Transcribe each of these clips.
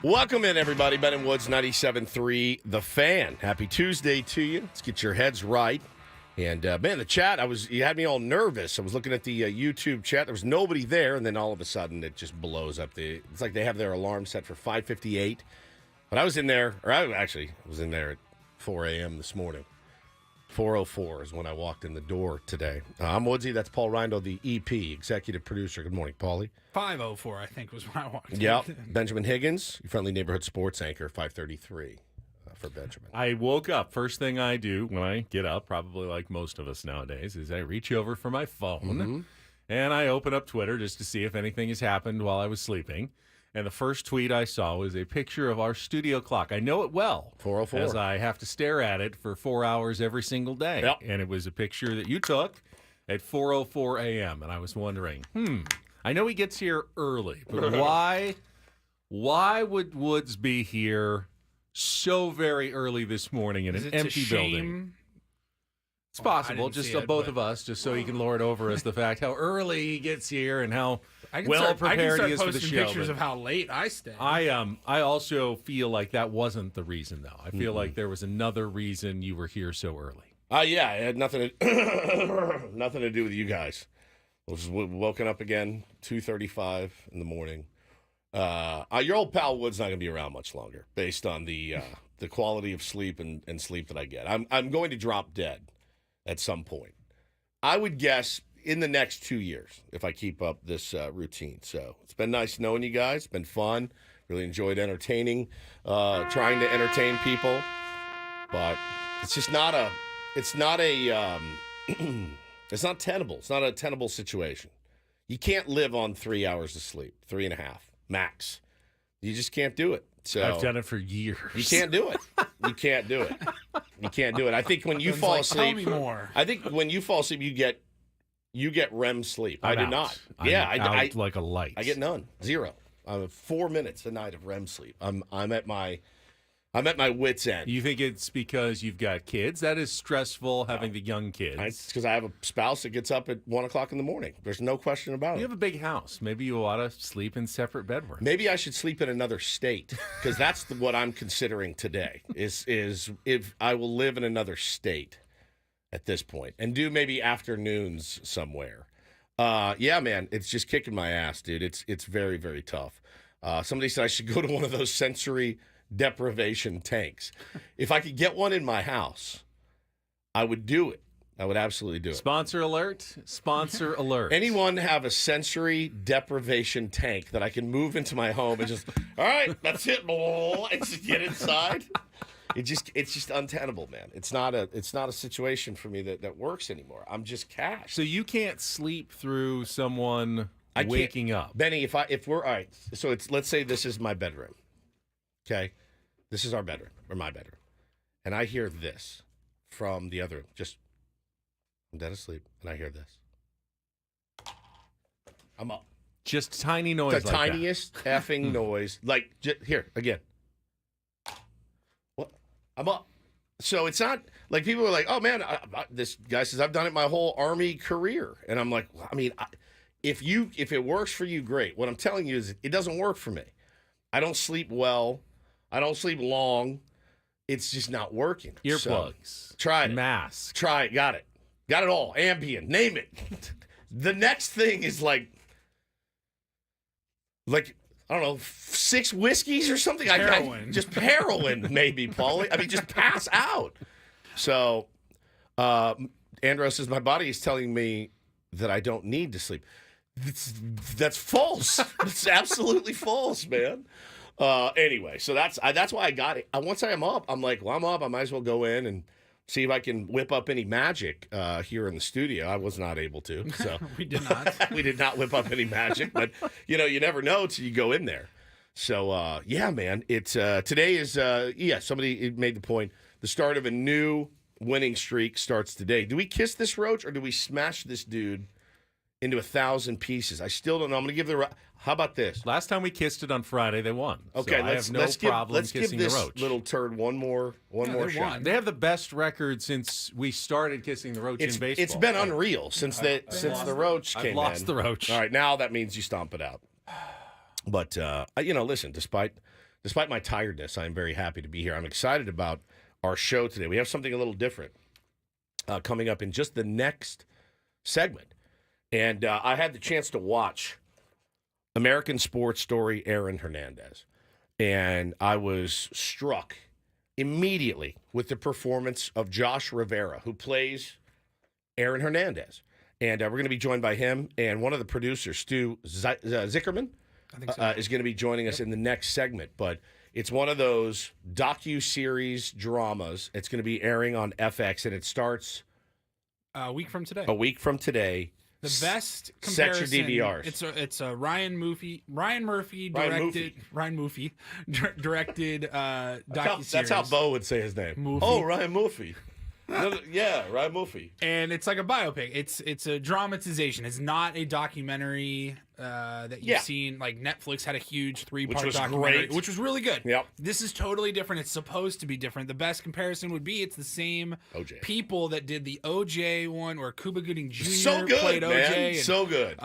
Welcome in, everybody. Ben and Woods, 97.3 The Fan. Happy Tuesday to you. Let's get your heads right. And, man, the chat, you had me all nervous. I was looking at the YouTube chat. There was nobody there, and then all of a sudden it just blows up. It's like they have their alarm set for 5:58. But I was in there, I was in there at 4 a.m. this morning. 4:04 is when I walked in the door today. I'm Woodsy. That's Paul Reindl, the EP, executive producer. Good morning, Paulie. 5:04, I think, was when I walked in. Yep. Benjamin Higgins, your friendly neighborhood sports anchor, 5:33 for Benjamin. I woke up. First thing I do when I get up, probably like most of us nowadays, is I reach over for my phone and I open up Twitter just to see if anything has happened while I was sleeping. And the first tweet I saw was a picture of our studio clock. I know it well. 4:04. As I have to stare at it for 4 hours every single day. Yep. And it was a picture that you took at 4:04 a.m. And I was wondering, I know he gets here early, but why would Woods be here so very early this morning in an empty building? It's possible, just so both of us, just so he can lord over us the fact how early he gets here and how well prepared he is for the show. Pictures of how late I stay. I also feel like that wasn't the reason, though. I feel like there was another reason you were here so early. Yeah, it had nothing to do with you guys. I was woken up again, 2:35 in the morning. Your old pal Wood's not going to be around much longer, based on the quality of sleep and sleep that I get. I'm going to drop dead at some point. I would guess in the next 2 years if I keep up this routine. So it's been nice knowing you guys. It's been fun. Really enjoyed trying to entertain people. But it's just not it's not tenable. It's not a tenable situation. You can't live on 3 hours of sleep, 3.5 max. You just can't do it. So I've done it for years. You can't do it. You can't do it. You can't do it. I think when you fall asleep, tell me more. I think when you fall asleep, you get REM sleep. I do not. I like a light. I get none. Zero. 4 minutes a night of REM sleep. I'm at my wit's end. You think it's because you've got kids? That is stressful, having the young kids. It's because I have a spouse that gets up at 1 o'clock in the morning. There's no question about it. You have a big house. Maybe you ought to sleep in separate bedrooms. Maybe I should sleep in another state, because that's what I'm considering today, is if I will live in another state at this point and do maybe afternoons somewhere. Yeah, man, it's just kicking my ass, dude. It's very, very tough. Somebody said I should go to one of those sensory deprivation tanks. If I could get one in my house, I would do it. I would absolutely do it. Sponsor alert. Sponsor alert. Anyone have a sensory deprivation tank that I can move into my home and just, all right, that's it, and just get inside? It's just untenable, man. It's not a situation for me that works anymore. I'm just cash. So you can't sleep through someone waking up. Benny, if we're all right, so let's say this is my bedroom. Okay, this is our bedroom, or my bedroom. And I hear this from the other room. I'm dead asleep, and I hear this. I'm up. Just tiny noise the like tiniest effing noise. Like, here, again. What? I'm up. So it's not, like, people are like, oh, man, this guy says, I've done it my whole Army career. And I'm like, well, I mean, if it works for you, great. What I'm telling you is it doesn't work for me. I don't sleep well. I don't sleep long. It's just not working. Earplugs. So, try it. Mask. Try it. Got it. Got it all. Ambien. Name it. The next thing is like I don't know, 6 whiskeys or something. Heroin. Just heroin, maybe, Paulie. I mean, just pass out. So, Andros says, my body is telling me that I don't need to sleep. That's false. It's absolutely false, man. Anyway, so that's why I got it. Once I am up, I'm like, well, I'm up. I might as well go in and see if I can whip up any magic here in the studio. I was not able to. So We did not. we did not whip up any magic, but you never know till you go in there. So yeah, man, it's today is somebody made the point. The start of a new winning streak starts today. Do we kiss this roach or do we smash this dude into 1,000 pieces? I still don't know. I'm going to give how about this? Last time we kissed it on Friday, they won. Okay, so I have no problem kissing give this the roach. little turd one more shot. won. They have the best record since we started kissing the roach in baseball. It's been unreal since the roach came in. I've lost the roach. All right, now that means you stomp it out. But listen, despite despite my tiredness, I am very happy to be here. I'm excited about our show today. We have something a little different coming up in just the next segment. And I had the chance to watch American Sports Story Aaron Hernandez. And I was struck immediately with the performance of Josh Rivera, who plays Aaron Hernandez. And we're going to be joined by him and one of the producers, Stu Zicherman, I think so. is going to be joining us in the next segment. But it's one of those docu-series dramas. It's going to be airing on FX, and it starts A week from today. a week from today. The best Set your comparison. DVRs. It's a Ryan Murphy directed docuseries. That's how Bo would say his name. Murphy. Oh, Ryan Murphy. Yeah, Ryan Murphy. And it's like a biopic. It's a dramatization. It's not a documentary that you've seen. Like Netflix had a huge 3-part was documentary, great. which was really good. Yep. This is totally different. It's supposed to be different. The best comparison would be it's the same OJ. people that did the OJ one where Cuba Gooding Jr. So good, played man. OJ. And, So good.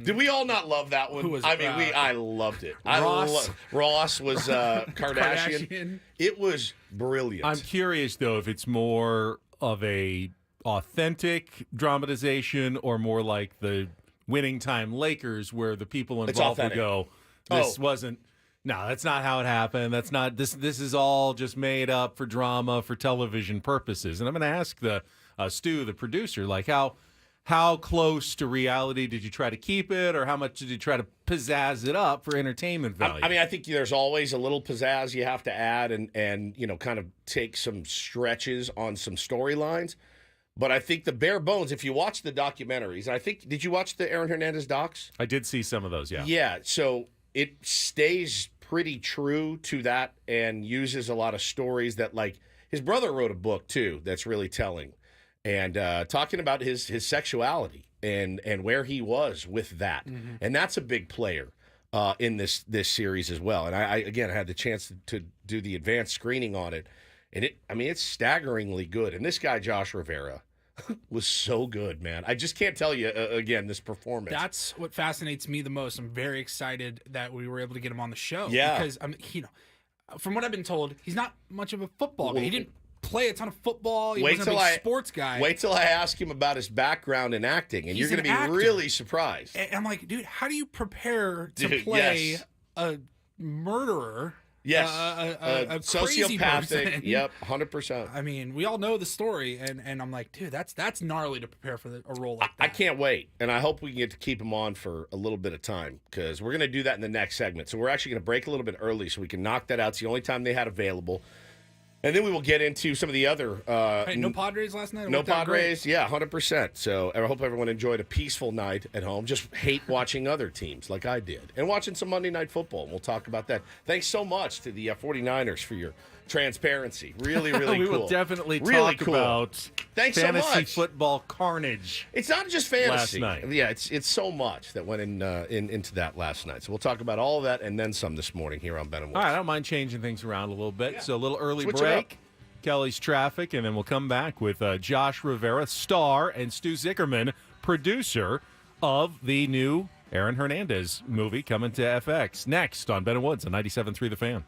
Did we all not love that one? who was- I mean, I loved it. Ross. Ross was Kardashian. It was brilliant. I'm curious, though, if it's more of a authentic dramatization or more like the Winning Time Lakers, where the people involved would authentic. go, this wasn't, no, that's not how it happened. That's not, this is all just made up for drama, for television purposes. And I'm going to ask the Stu, the producer, like how close to reality did you try to keep it, or how much did you try to pizzazz it up for entertainment value? I mean, I think there's always a little pizzazz you have to add and kind of take some stretches on some storylines. But I think the bare bones, if you watch the documentaries, I think, did you watch the Aaron Hernandez docs? I did see some of those, yeah. Yeah, so it stays pretty true to that and uses a lot of stories that, like, his brother wrote a book, too, that's really telling. And talking about his sexuality and where he was with that. Mm-hmm. And that's a big player in this series as well. And I again, had the chance to do the advanced screening on it. And it's staggeringly good. And this guy, Josh Rivera, was so good, man. I just can't tell you, again, this performance. That's what fascinates me the most. I'm very excited that we were able to get him on the show. Yeah. Because, from what I've been told, he's not much of a football guy. He didn't play a ton of football. He wasn't a big sports guy. Wait till I ask him about his background in acting, and He's you're going to be actor. really surprised. And I'm like, dude, how do you prepare to Dude, play yes. a murderer? Yes. A crazy sociopathic. person? Yep, 100%. I mean, we all know the story, and I'm like, dude, that's gnarly to prepare for a role like that. I can't wait, and I hope we can get to keep him on for a little bit of time, because we're going to do that in the next segment. So we're actually going to break a little bit early so we can knock that out. It's the only time they had available. And then we will get into some of the other... Hey, no Padres last night? It No worked out Padres, great. yeah, 100%. So I hope everyone enjoyed a peaceful night at home. Just hate watching other teams like I did. And watching some Monday Night Football. We'll talk about that. Thanks so much to the 49ers for your transparency. Really, really we cool. will definitely Really talk cool. about Thanks so fantasy much. football carnage. It's not just fantasy. Last night. Yeah, it's so much that went into that last night. So we'll talk about all of that and then some this morning here on Ben and All Woods. right, I don't mind changing things around a little bit. So a little early Switch it break. up. Kelly's traffic, and then we'll come back with Josh Rivera, star, and Stu Zicherman, producer of the new Aaron Hernandez movie coming to FX. Next on Ben and Woods on 97.3 The Fan.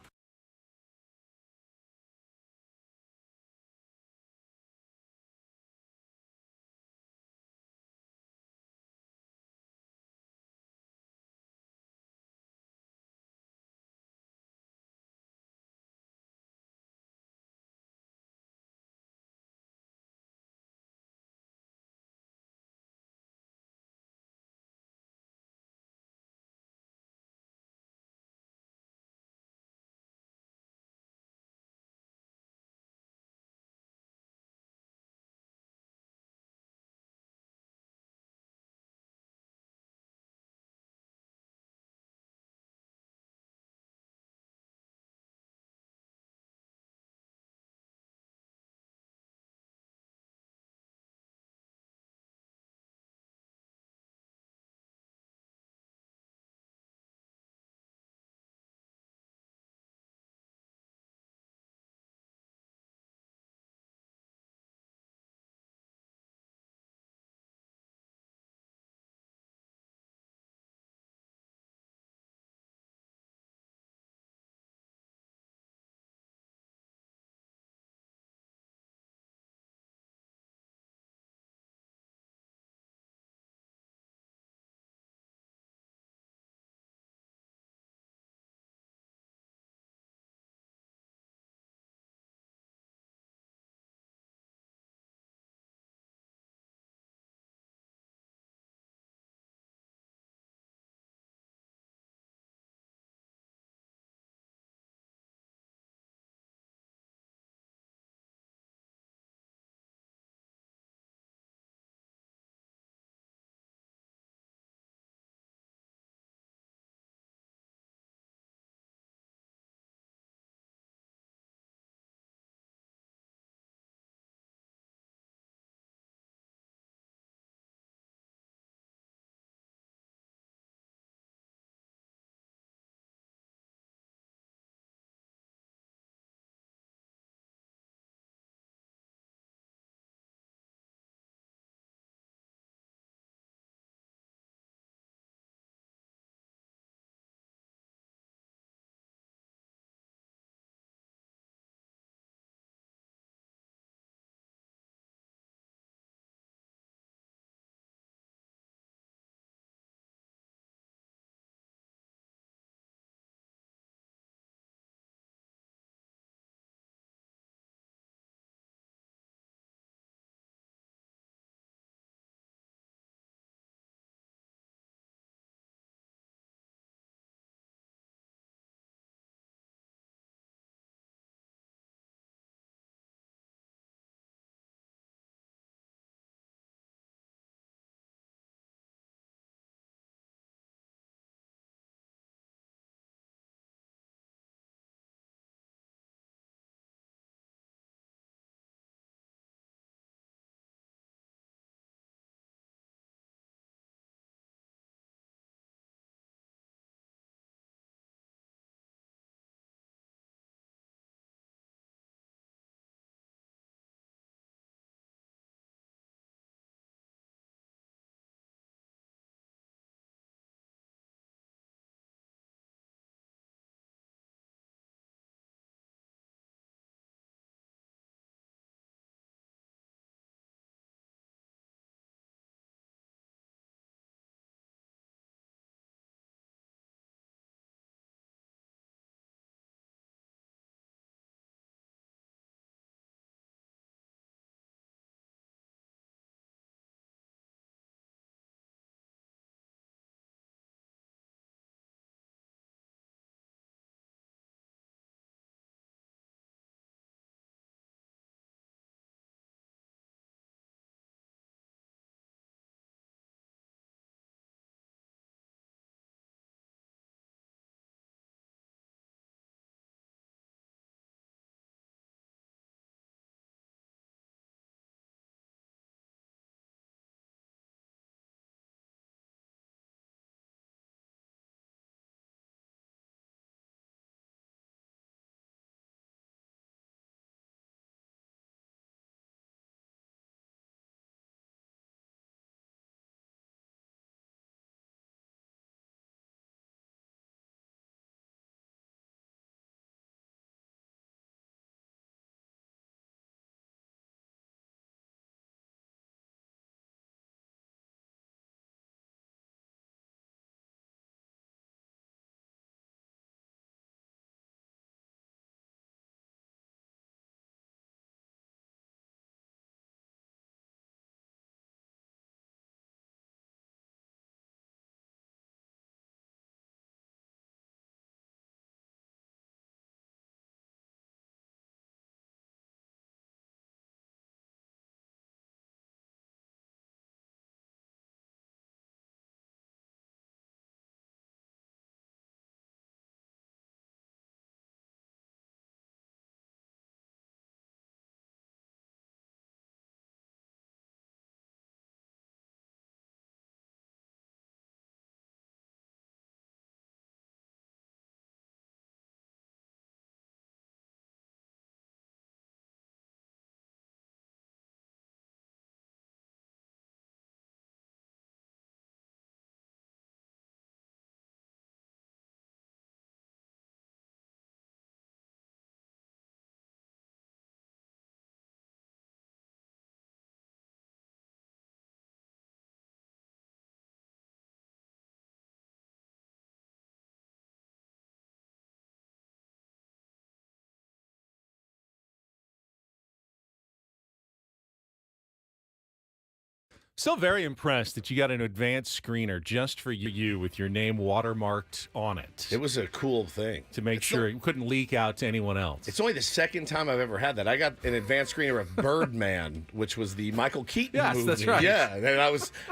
Still very impressed that you got an advanced screener just for you with your name watermarked on it. It was a cool thing. To make sure it couldn't leak out to anyone else. It's only the second time I've ever had that. I got an advanced screener of Birdman, which was the Michael Keaton movie. That's right. Yeah, and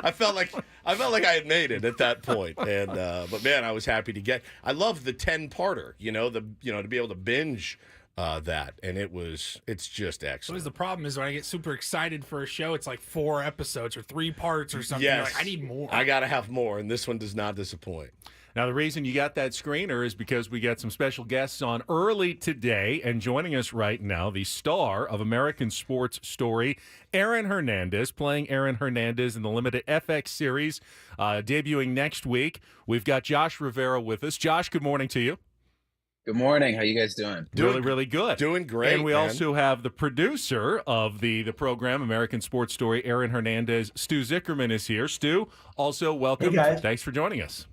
I felt like I had made it at that point. And but man, I was happy to get. I love the 10-parter. To be able to binge that, and it's just excellent. So the problem is when I get super excited for a show, it's like 4 episodes or 3 parts or something. Yes. You're like, I need more. I gotta have more, and this one does not disappoint. Now, the reason you got that screener is because we got some special guests on early today, and joining us right now, the star of American Sports Story, Aaron Hernandez, playing Aaron Hernandez in the limited FX series, debuting next week. We've got Josh Rivera with us. Josh, good morning to you. Good morning. How you guys doing? Really good. Doing great. And we man. also have the producer of the program, American Sports Story, Aaron Hernandez. Stu Zicherman is here. Stu, also welcome. Hey, guys. Thanks for joining us.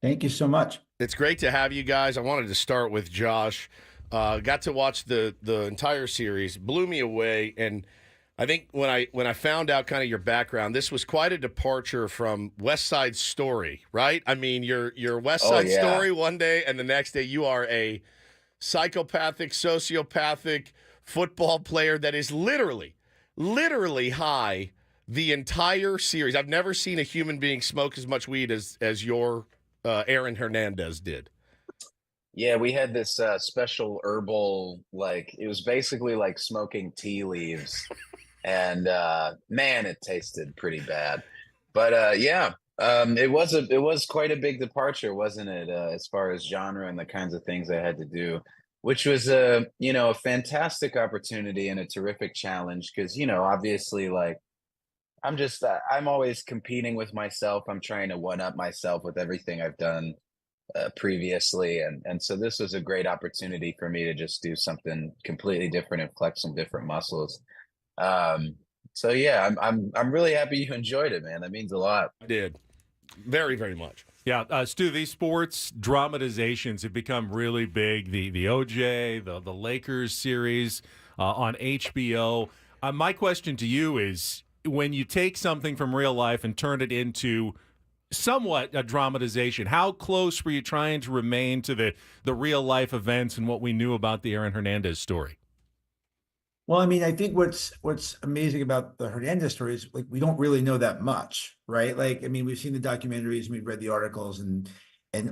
Thank you so much. It's great to have you guys. I wanted to start with Josh. Got to watch the entire series. Blew me away. And I think when I found out kind of your background, this was quite a departure from West Side Story, right? I mean, you're West Side Story one day, and the next day you are a psychopathic, sociopathic football player that is literally high the entire series. I've never seen a human being smoke as much weed as your Aaron Hernandez did. Yeah, we had this special herbal, it was basically like smoking tea leaves. And man, it tasted pretty bad. But it was quite a big departure, wasn't it? As far as genre and the kinds of things I had to do, which was a fantastic opportunity and a terrific challenge because obviously I'm always competing with myself. I'm trying to one up myself with everything I've done previously, and so this was a great opportunity for me to just do something completely different and flex some different muscles. So yeah, I'm really happy you enjoyed it, man. That means a lot. I did. Very, very much. Yeah, Stu, these sports dramatizations have become really big. The OJ, the Lakers series on HBO. My question to you is, when you take something from real life and turn it into somewhat a dramatization, how close were you trying to remain to the real life events and what we knew about the Aaron Hernandez story? Well, I mean, I think what's amazing about the Hernandez story is we don't really know that much, right? We've seen the documentaries and we've read the articles, and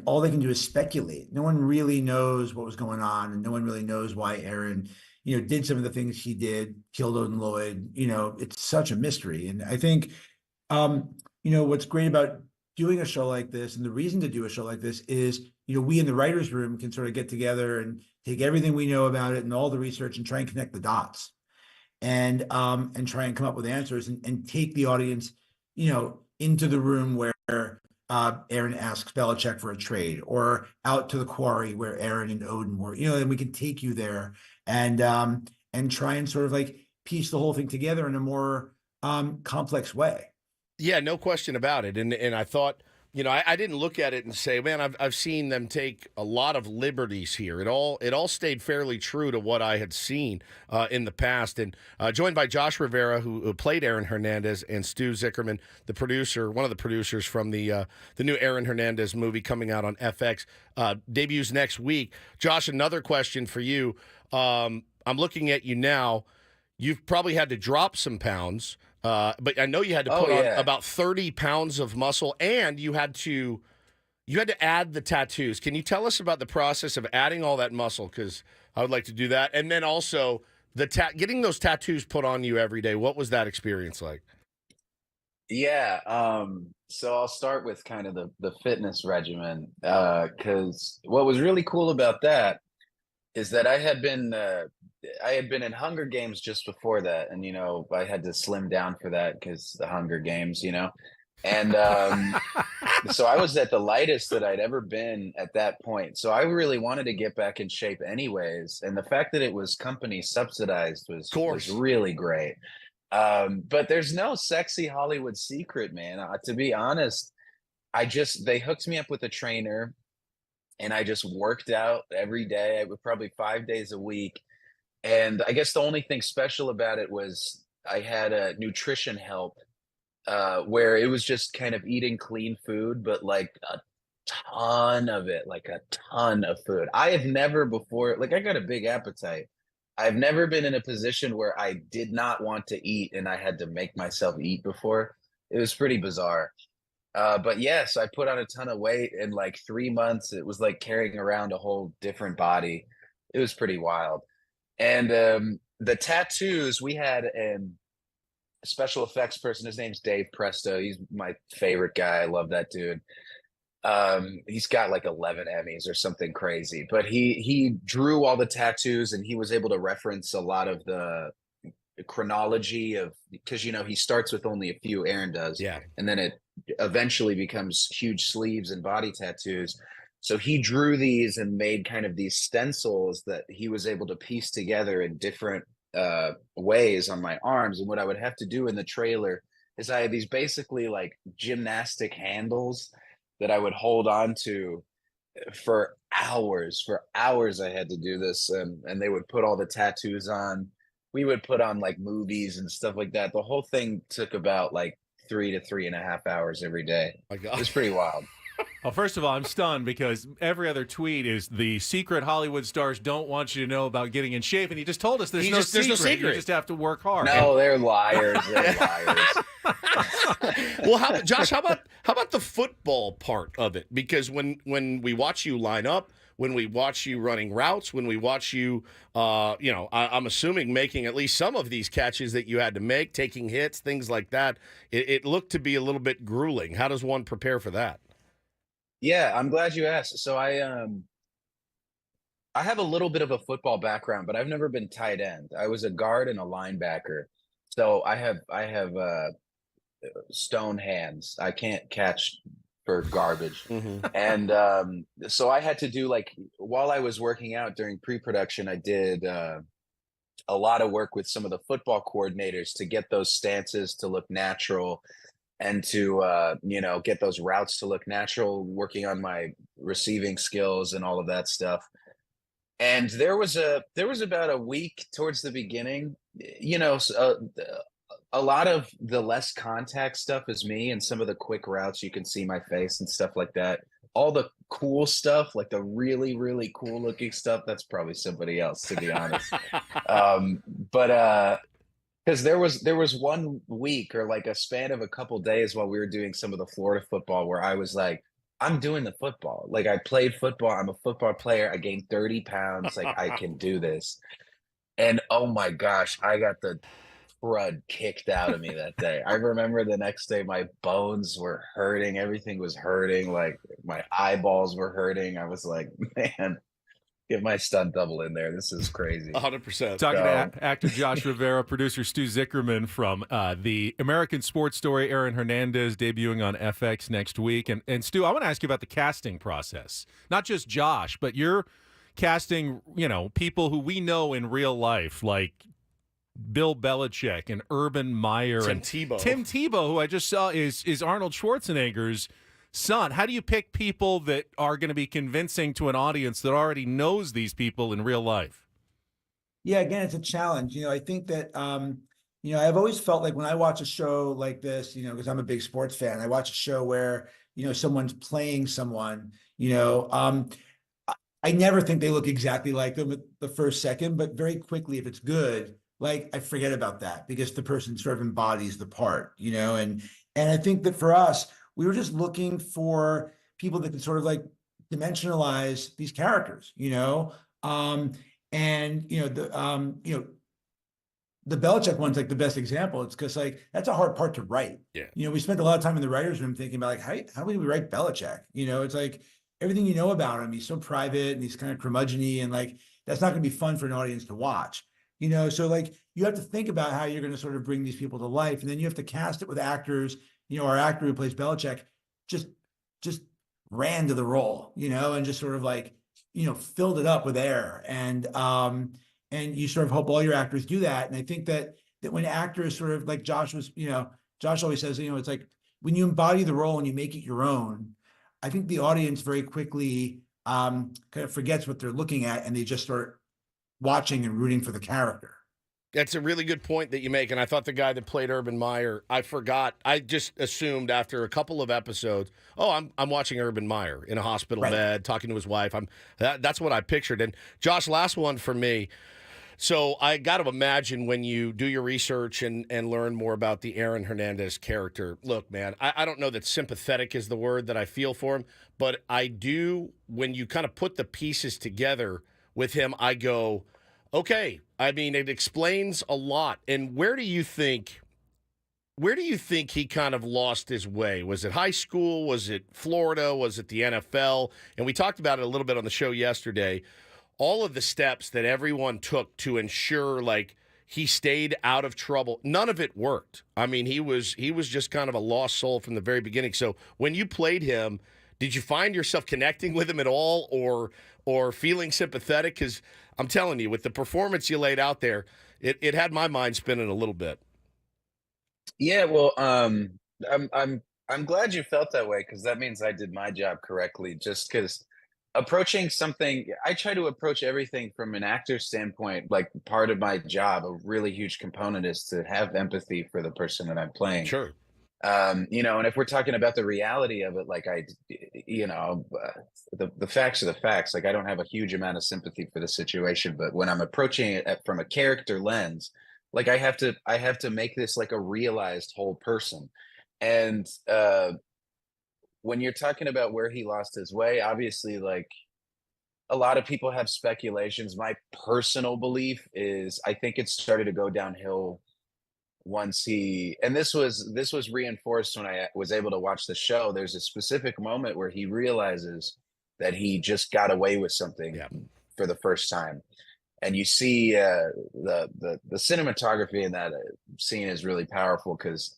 all they can do is speculate. No one really knows what was going on, and no one really knows why Aaron, did some of the things he did, killed Odin Lloyd. It's such a mystery. And I think, what's great about doing a show like this, and the reason to do a show like this is, we in the writer's room can sort of get together and take everything we know about it and all the research and try and connect the dots and try and come up with answers and take the audience, into the room where Aaron asks Belichick for a trade, or out to the quarry where Aaron and Odin were, and we can take you there and try and sort of piece the whole thing together in a more complex way. Yeah, no question about it. And I thought, I didn't look at it and say, man, I've seen them take a lot of liberties here. It all stayed fairly true to what I had seen in the past. And joined by Josh Rivera, who played Aaron Hernandez, and Stu Zicherman, the producer, one of the producers from the new Aaron Hernandez movie coming out on FX, debuts next week. Josh, another question for you. I'm looking at you now. You've probably had to drop some pounds. But I know you had to put on about 30 pounds of muscle, and you had to add the tattoos. Can you tell us about the process of adding all that muscle? Because I would like to do that. And then also getting those tattoos put on you every day. What was that experience like? Yeah. So I'll start with kind of the fitness regimen, because what was really cool about that is that I had been in Hunger Games just before that, and I had to slim down for that because the Hunger Games, and so I was at the lightest that I'd ever been at that point. So I really wanted to get back in shape anyways, and the fact that it was company subsidized was really great. But there's no sexy Hollywood secret, man. To be honest, they hooked me up with a trainer, and I just worked out every day. I would probably 5 days a week. And I guess the only thing special about it was I had a nutrition help where it was just kind of eating clean food, but like a ton of it, like a ton of food. I have never before, like I got a big appetite. I've never been in a position where I did not want to eat and I had to make myself eat before. It was pretty bizarre. But yes, I put on a ton of weight in like 3 months. It was like carrying around a whole different body. It was pretty wild. And the tattoos, we had a special effects person. His name's Dave Presto. He's my favorite guy. I love that dude. He's got like 11 Emmys or something crazy, but he drew all the tattoos and he was able to reference a lot of the chronology of, because he starts with only a few, Aaron does, Yeah. and then it eventually becomes huge sleeves and body tattoos. So he drew these and made kind of these stencils that he was able to piece together in different ways on my arms. And what I would have to do in the trailer is I had these basically like gymnastic handles that I would hold on to for hours. For hours I had to do this, and they would put all the tattoos on. We would put on like movies and stuff like that. The whole thing took about like 3 to 3.5 hours every day. My It God. was pretty wild. Well, first of all, I'm stunned because every other tweet is the secret Hollywood stars don't want you to know about getting in shape, and you just told us there's no secret. You just have to work hard. No, they're liars. They're liars. Well, Josh, how about the football part of it? Because when we watch you line up, when we watch you running routes, when we watch you, I'm assuming making at least some of these catches that you had to make, taking hits, things like that, it looked to be a little bit grueling. How does one prepare for that? Yeah, I'm glad you asked. So I have a little bit of a football background, but I've never been tight end. I was a guard and a linebacker. So I have stone hands. I can't catch for garbage. Mm-hmm. And so I had to do, like, while I was working out during pre-production, I did a lot of work with some of the football coordinators to get those stances to look natural and to get those routes to look natural, working on my receiving skills and all of that stuff. And there was about a week towards the beginning, a lot of the less contact stuff is me, and some of the quick routes you can see my face and stuff like that. All the cool stuff, like the really, really cool looking stuff, that's probably somebody else, to be honest. But because there was 1 week or like a span of a couple days while we were doing some of the Florida football where I was like, I'm doing the football. Like, I played football. I'm a football player. I gained 30 pounds. Like, I can do this. And oh my gosh, I got the crud kicked out of me that day. I remember the next day my bones were hurting. Everything was hurting. Like, my eyeballs were hurting. I was like, man, get my stunt double in there. This is crazy. 100%. Talking to actor Josh Rivera, producer Stu Zicherman from the American Sports Story, Aaron Hernandez, debuting on FX next week. And Stu, I want to ask you about the casting process. Not just Josh, but you're casting, people who we know in real life, like Bill Belichick and Urban Meyer Tim and Tebow. Tim Tebow, who I just saw is Arnold Schwarzenegger's son. How do you pick people that are going to be convincing to an audience that already knows these people in real life? Yeah, again, it's a challenge. I think that, I've always felt like when I watch a show like this, because I'm a big sports fan, I watch a show where, someone's playing someone, I never think they look exactly like them at the first second, but very quickly, if it's good, like, I forget about that because the person sort of embodies the part, and I think that for us, we were just looking for people that could sort of like dimensionalize these characters, the Belichick one's like the best example. It's because like that's a hard part to write. Yeah. We spent a lot of time in the writers' room thinking about like how do we write Belichick? It's like everything about him. He's so private and he's kind of curmudgeon-y, and like that's not going to be fun for an audience to watch. So like you have to think about how you're going to sort of bring these people to life, and then you have to cast it with actors. Our actor who plays Belichick just ran to the role, and just sort of like, filled it up with air. And you sort of hope all your actors do that. And I think that when actors sort of like Josh always says, it's like when you embody the role and you make it your own, I think the audience very quickly kind of forgets what they're looking at and they just start watching and rooting for the character. That's a really good point that you make, and I thought the guy that played Urban Meyer, I forgot. I just assumed after a couple of episodes, I'm watching Urban Meyer in a hospital bed, talking to his wife. That's what I pictured. And Josh, last one for me. So I got to imagine when you do your research and learn more about the Aaron Hernandez character. Look, man, I don't know that sympathetic is the word that I feel for him, but I do. When you kind of put the pieces together with him, I go, okay. I mean, it explains a lot. And where do you think he kind of lost his way? Was it high school? Was it Florida? Was it the NFL? And we talked about it a little bit on the show yesterday. All of the steps that everyone took to ensure, like, he stayed out of trouble. None of it worked. I mean, he was just kind of a lost soul from the very beginning. So when you played him, did you find yourself connecting with him at all, or feeling sympathetic? Because I'm telling you, with the performance you laid out there, it had my mind spinning a little bit. Yeah, well, I'm glad you felt that way, because that means I did my job correctly. Just because approaching something, I try to approach everything from an actor's standpoint. Like, part of my job, a really huge component is to have empathy for the person that I'm playing. Sure. And if we're talking about the reality of it, like, the facts are the facts. Like, I don't have a huge amount of sympathy for the situation, but when I'm approaching it from a character lens, like, I have to make this like a realized whole person. And when you're talking about where he lost his way, obviously, like, a lot of people have speculations. My personal belief is, I think it started to go downhill once and this was reinforced when I was able to watch the show. There's a specific moment where he realizes that he just got away with something for the first time. And you see the cinematography in that scene is really powerful, because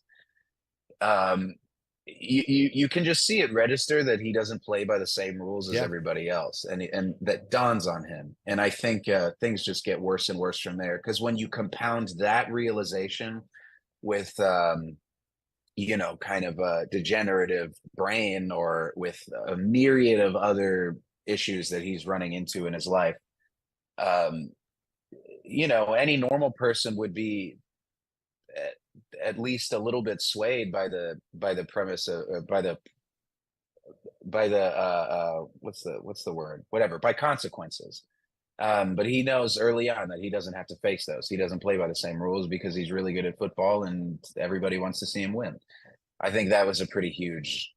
you can just see it register that he doesn't play by the same rules as everybody else, and that dawns on him. And I think things just get worse and worse from there, because when you compound that realization with kind of a degenerative brain, or with a myriad of other issues that he's running into in his life, any normal person would be at least a little bit swayed by the premise of, by consequences. But he knows early on that he doesn't have to face those. He doesn't play by the same rules because he's really good at football and everybody wants to see him win. I think that was a pretty huge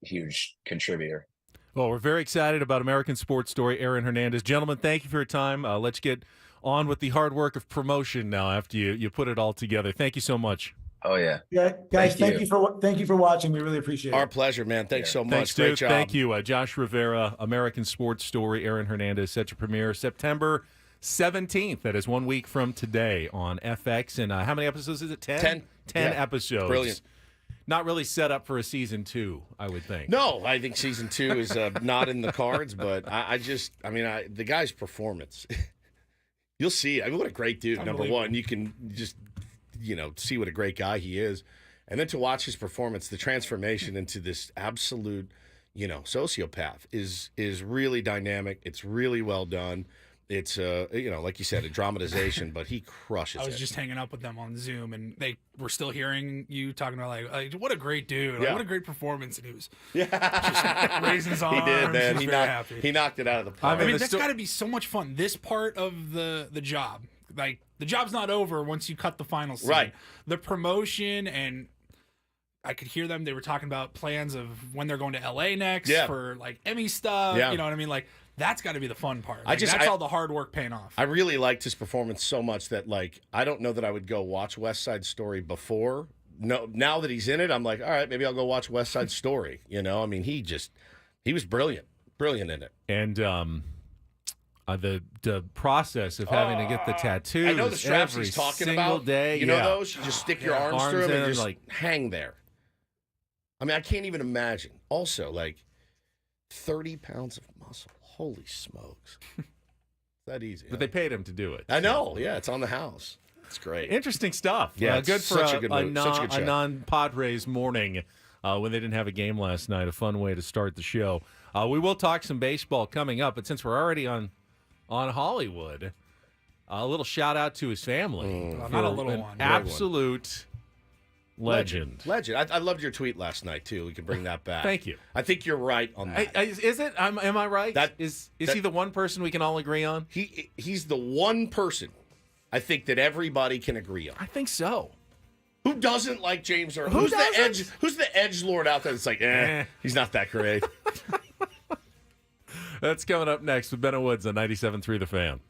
contributor. Well, we're very excited about American Sports Story, Aaron Hernandez. Gentlemen, thank you for your time. Let's get on with the hard work of promotion now after you put it all together. Thank you so much. Oh, yeah. Yeah, guys, thank you for watching. We really appreciate it. Our pleasure, man. Thanks so much. Thanks, Great dude. job. Thank you. Josh Rivera, American Sports Story, Aaron Hernandez, set to premiere September 17th. That is 1 week from today on FX. And how many episodes is it? 10? 10 episodes. Brilliant. Not really set up for a season 2, I would think. No, I think season 2 is not in the cards, but the guy's performance, you'll see. I mean, what a great dude, number one. You can just, see what a great guy he is. And then to watch his performance, the transformation into this absolute, sociopath is really dynamic. It's really well done. It's, like you said, a dramatization, but he crushes it. I was just hanging up with them on Zoom, and they were still hearing you talking about, like what a great dude. Like, what a great performance. And he was just raising his arms. He did, man. He knocked it out of the park. I mean, that's got to be so much fun. This part of the job, like, the job's not over once you cut the final scene. Right. The promotion, and I could hear them. They were talking about plans of when they're going to LA next for, like, Emmy stuff. Yeah. You know what I mean? Like, that's got to be the fun part. Like, that's all the hard work paying off. I really liked his performance so much that, like, I don't know that I would go watch West Side Story before. No, now that he's in it, I'm like, all right, maybe I'll go watch West Side Story. I mean, he was brilliant in it. And the process of having to get the tattoos. I know the straps every he's talking single about. day. You know those? You just stick your arms through them and just like hang there. I mean, I can't even imagine. Also, like, 30 pounds of muscle. Holy smokes. That easy. But they paid him to do it. I know. Yeah, it's on the house. It's great. Interesting stuff. Yeah, good for such a good movie. Such a good show. a non-Padres morning when they didn't have a game last night. A fun way to start the show. We will talk some baseball coming up, but since we're already on Hollywood, A little shout out to his family. Not for a little an one. absolute legend. Legend. I loved your tweet last night, too. We can bring that back. Thank you. I think you're right on that. Is it? Am I right? Is he the one person we can all agree on? He's the one person I think that everybody can agree on. I think so. Who doesn't like James Earl? Who Who's doesn't? the edge? Who's the edge lord out there that's like, he's not that great. That's coming up next with Benno Woods on 97.3 The Fan.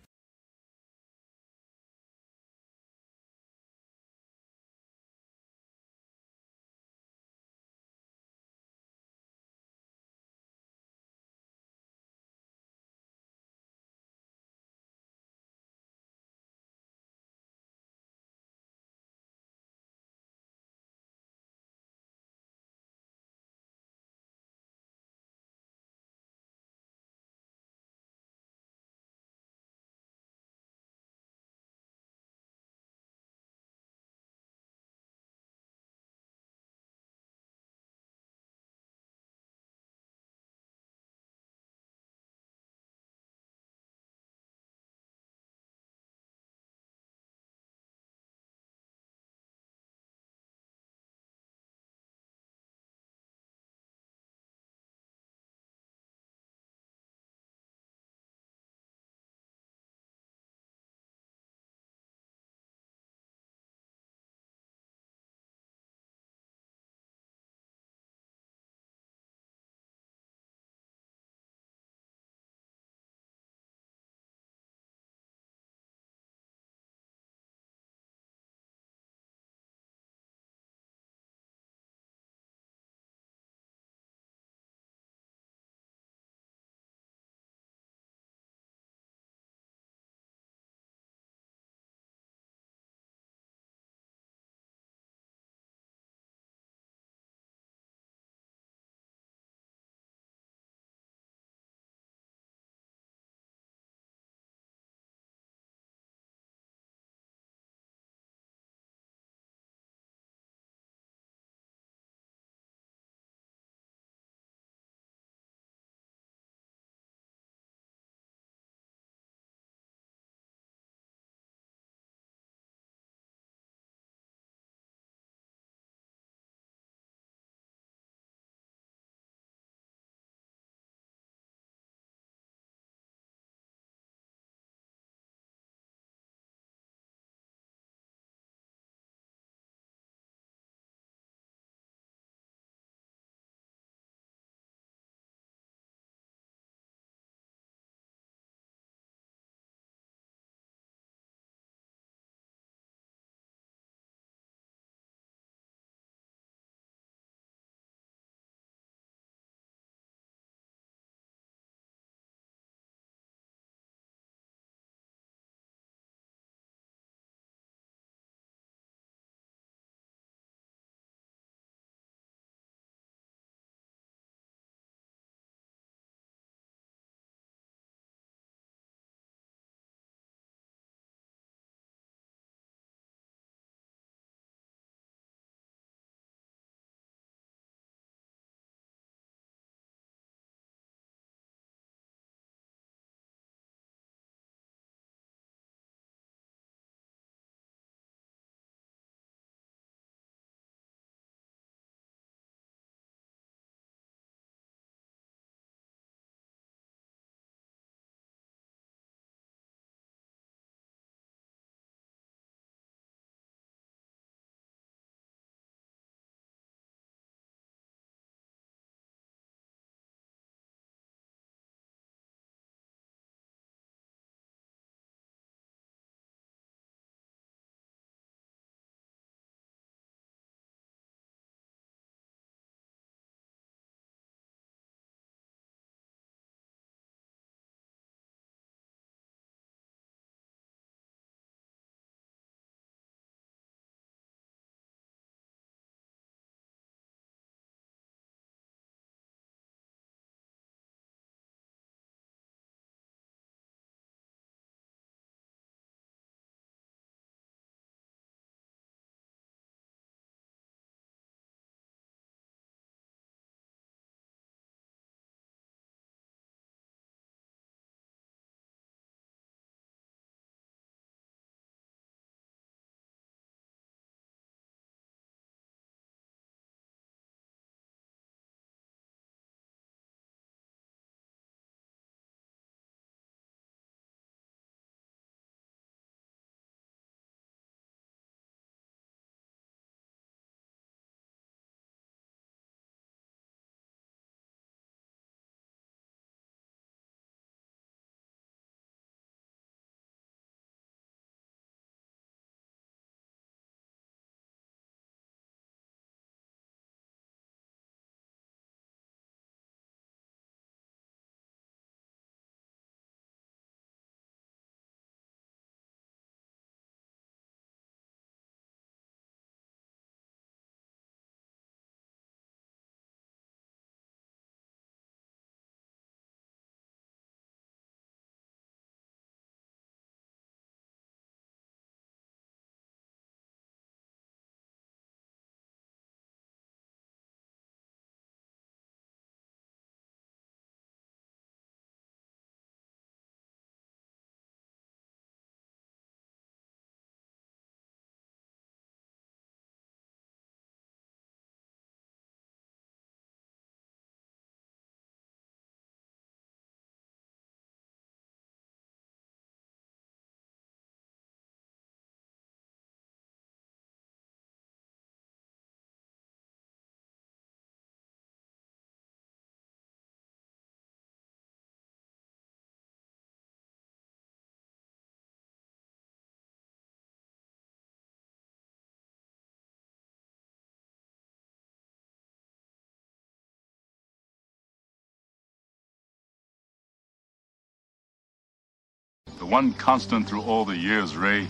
one constant through all the years, Ray,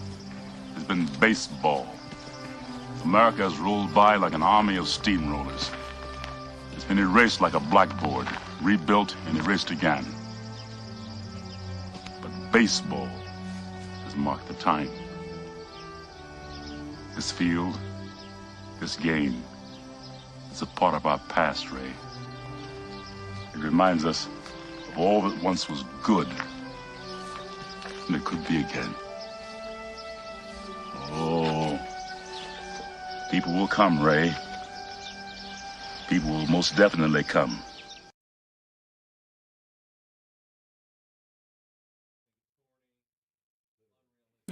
has been baseball. America has rolled by like an army of steamrollers. It's been erased like a blackboard, rebuilt and erased again. But baseball has marked the time. This field, this game, is a part of our past, Ray. It reminds us of all that once was good, and it could be again. Oh, people will come, Ray. People will most definitely come.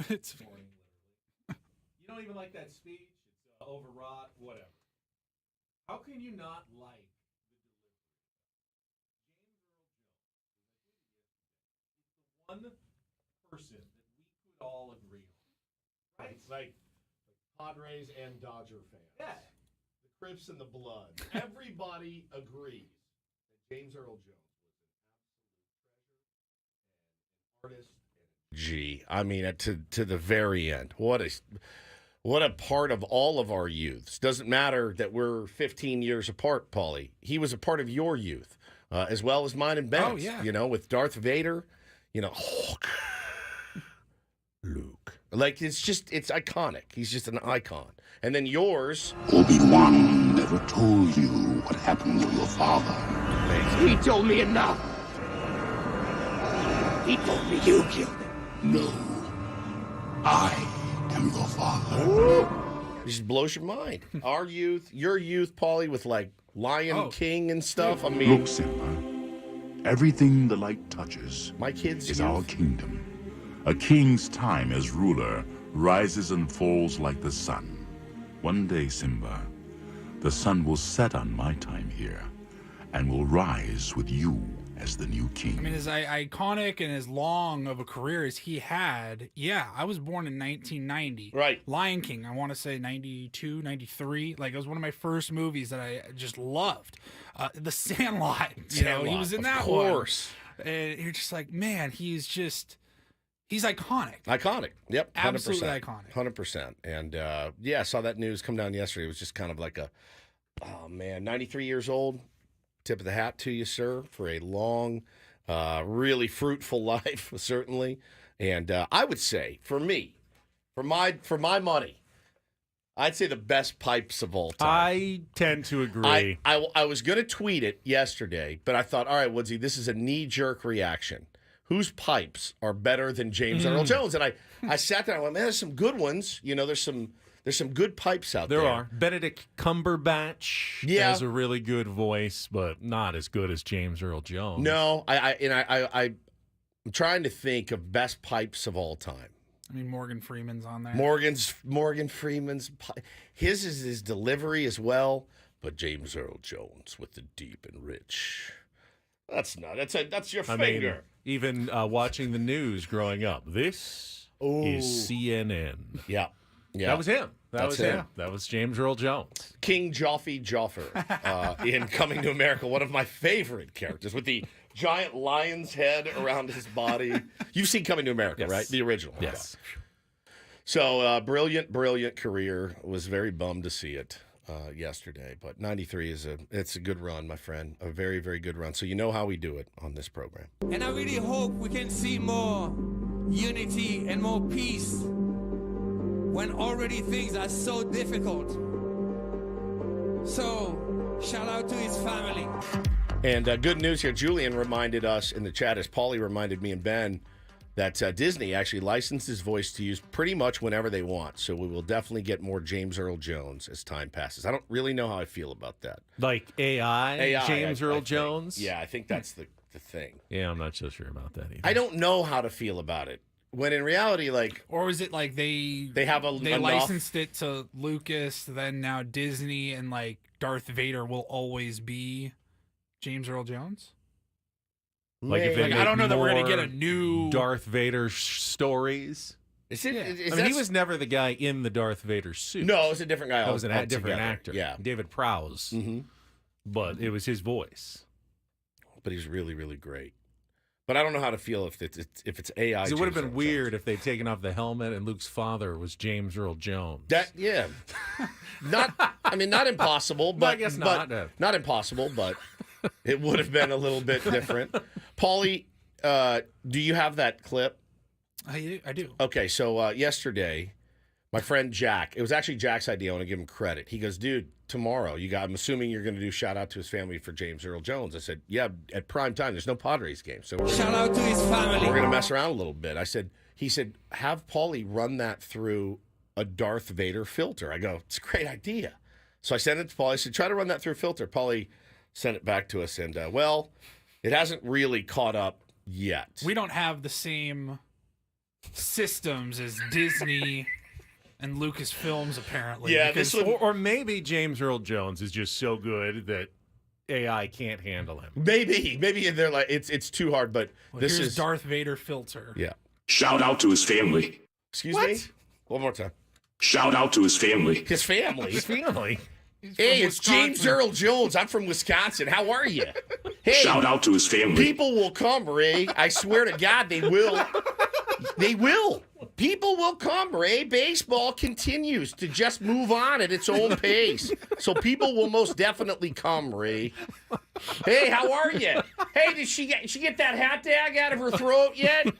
It's You don't even like that speech. It's overwrought, whatever. How can you not like the delivery? James Earl Jones is the one person that we could all agree on. Right? Like Padres and Dodger fans. Yeah. The Crips and the Blood. Everybody agrees that James Earl Jones was an absolute treasure and an artist. Gee, I mean, to the very end. What a part of all of our youths. Doesn't matter that we're 15 years apart, Paulie. He was a part of your youth, as well as mine and Ben's. Oh, yeah. You know, with Darth Vader, you know, Luke. Like, it's iconic. He's just an icon. And then yours. Obi-Wan never told you what happened to your father. He told me enough. He told me you killed him. No. I am your father. It just blows your mind. Our youth, your youth, Paulie, with like Lion King and stuff. I mean, Look, Simba. Everything the light touches my kids' is youth. our kingdom. A king's time as ruler rises and falls like the sun. One day, Simba, the sun will set on my time here and will rise with you as the new king. I mean, as iconic and as long of a career as he had, yeah, I was born in 1990. Right. Lion King, I want to say 92, 93. Like, it was one of my first movies that I just loved. The Sandlot, you know, he was in that one. Of course. And you're just like, man, he's iconic. Iconic. Yep. 100%. Absolutely iconic. 100%. And yeah, I saw that news come down yesterday. It was just kind of like oh man, 93 years old. Tip of the hat to you, sir, for a long, really fruitful life, certainly. And I would say, for me, for my money, I'd say the best pipes of all time. I tend to agree. I was going to tweet it yesterday, but I thought, all right, Woodsy, this is a knee-jerk reaction. Whose pipes are better than James Earl Jones? And I sat there and I went, man, there's some good ones. You know, there's some good pipes out there. There are. Benedict Cumberbatch has a really good voice, but not as good as James Earl Jones. No, I'm trying to think of best pipes of all time. I mean, Morgan Freeman's on there. Morgan Freeman's his is his delivery as well, but James Earl Jones with the deep and rich. That's your finger. Mean, even watching the news growing up, this is CNN. Yeah. That was him. That's him. That was James Earl Jones. King Joffer in Coming to America, one of my favorite characters with the giant lion's head around his body. You've seen Coming to America, Yes. right? The original. Yes. Okay. So brilliant career. Was very bummed to see it yesterday, but 93 it's a good run, my friend. A very, very good run. So you know how we do it on this program. And I really hope we can see more unity and more peace when already things are so difficult. So, shout out to his family. And good news here. Julian reminded us in the chat, as Paulie reminded me and Ben, that Disney actually licensed his voice to use pretty much whenever they want. So we will definitely get more James Earl Jones as time passes. I don't really know how I feel about that. Like AI James Earl I think. Jones? Yeah, I think that's the thing. Yeah, I'm not so sure about that either. I don't know how to feel about it. When in reality, like... Or was it like they licensed it to Lucas, then now Disney, and like Darth Vader will always be James Earl Jones? Like if I don't know that we're going to get a new... Darth Vader stories. Is it? Yeah. He was never the guy in the Darth Vader suit. No, it was a different guy. That was a different altogether. actor. Yeah. David Prowse. Mm-hmm. But it was his voice. But he's really, really great. But I don't know how to feel if it's AI. It would have been weird if they'd taken off the helmet and Luke's father was James Earl Jones. Not impossible, but I guess not. Not impossible, but it would have been a little bit different. Paulie, do you have that clip? I do. Okay, so yesterday, my friend Jack, it was actually Jack's idea. I want to give him credit. He goes, dude, tomorrow, I'm assuming you're going to do Shout Out To His Family for James Earl Jones. I said, yeah, at prime time. There's no Padres game. So Shout out to his family. We're going to mess around a little bit. He said, have Paulie run that through a Darth Vader filter. I go, it's a great idea. So I sent it to Paulie. I said, try to run that through a filter. Paulie sent it back to us. And, it hasn't really caught up yet. We don't have the same systems as Disney and Lucasfilms, apparently. Yeah, or maybe James Earl Jones is just so good that AI can't handle him. Maybe they're like it's too hard. But this here's is Darth Vader filter. Yeah. Shout out to his family. Excuse me. One more time. Shout out to his family. His family. His family. Hey, it's James Earl Jones. I'm from Wisconsin. How are you? Hey, shout out to his family. People will come, Ray. I swear to God, they will. They will. People will come, Ray. Baseball continues to just move on at its own pace. So people will most definitely come, Ray. Hey, how are you? Hey, did she get that hot dog out of her throat yet?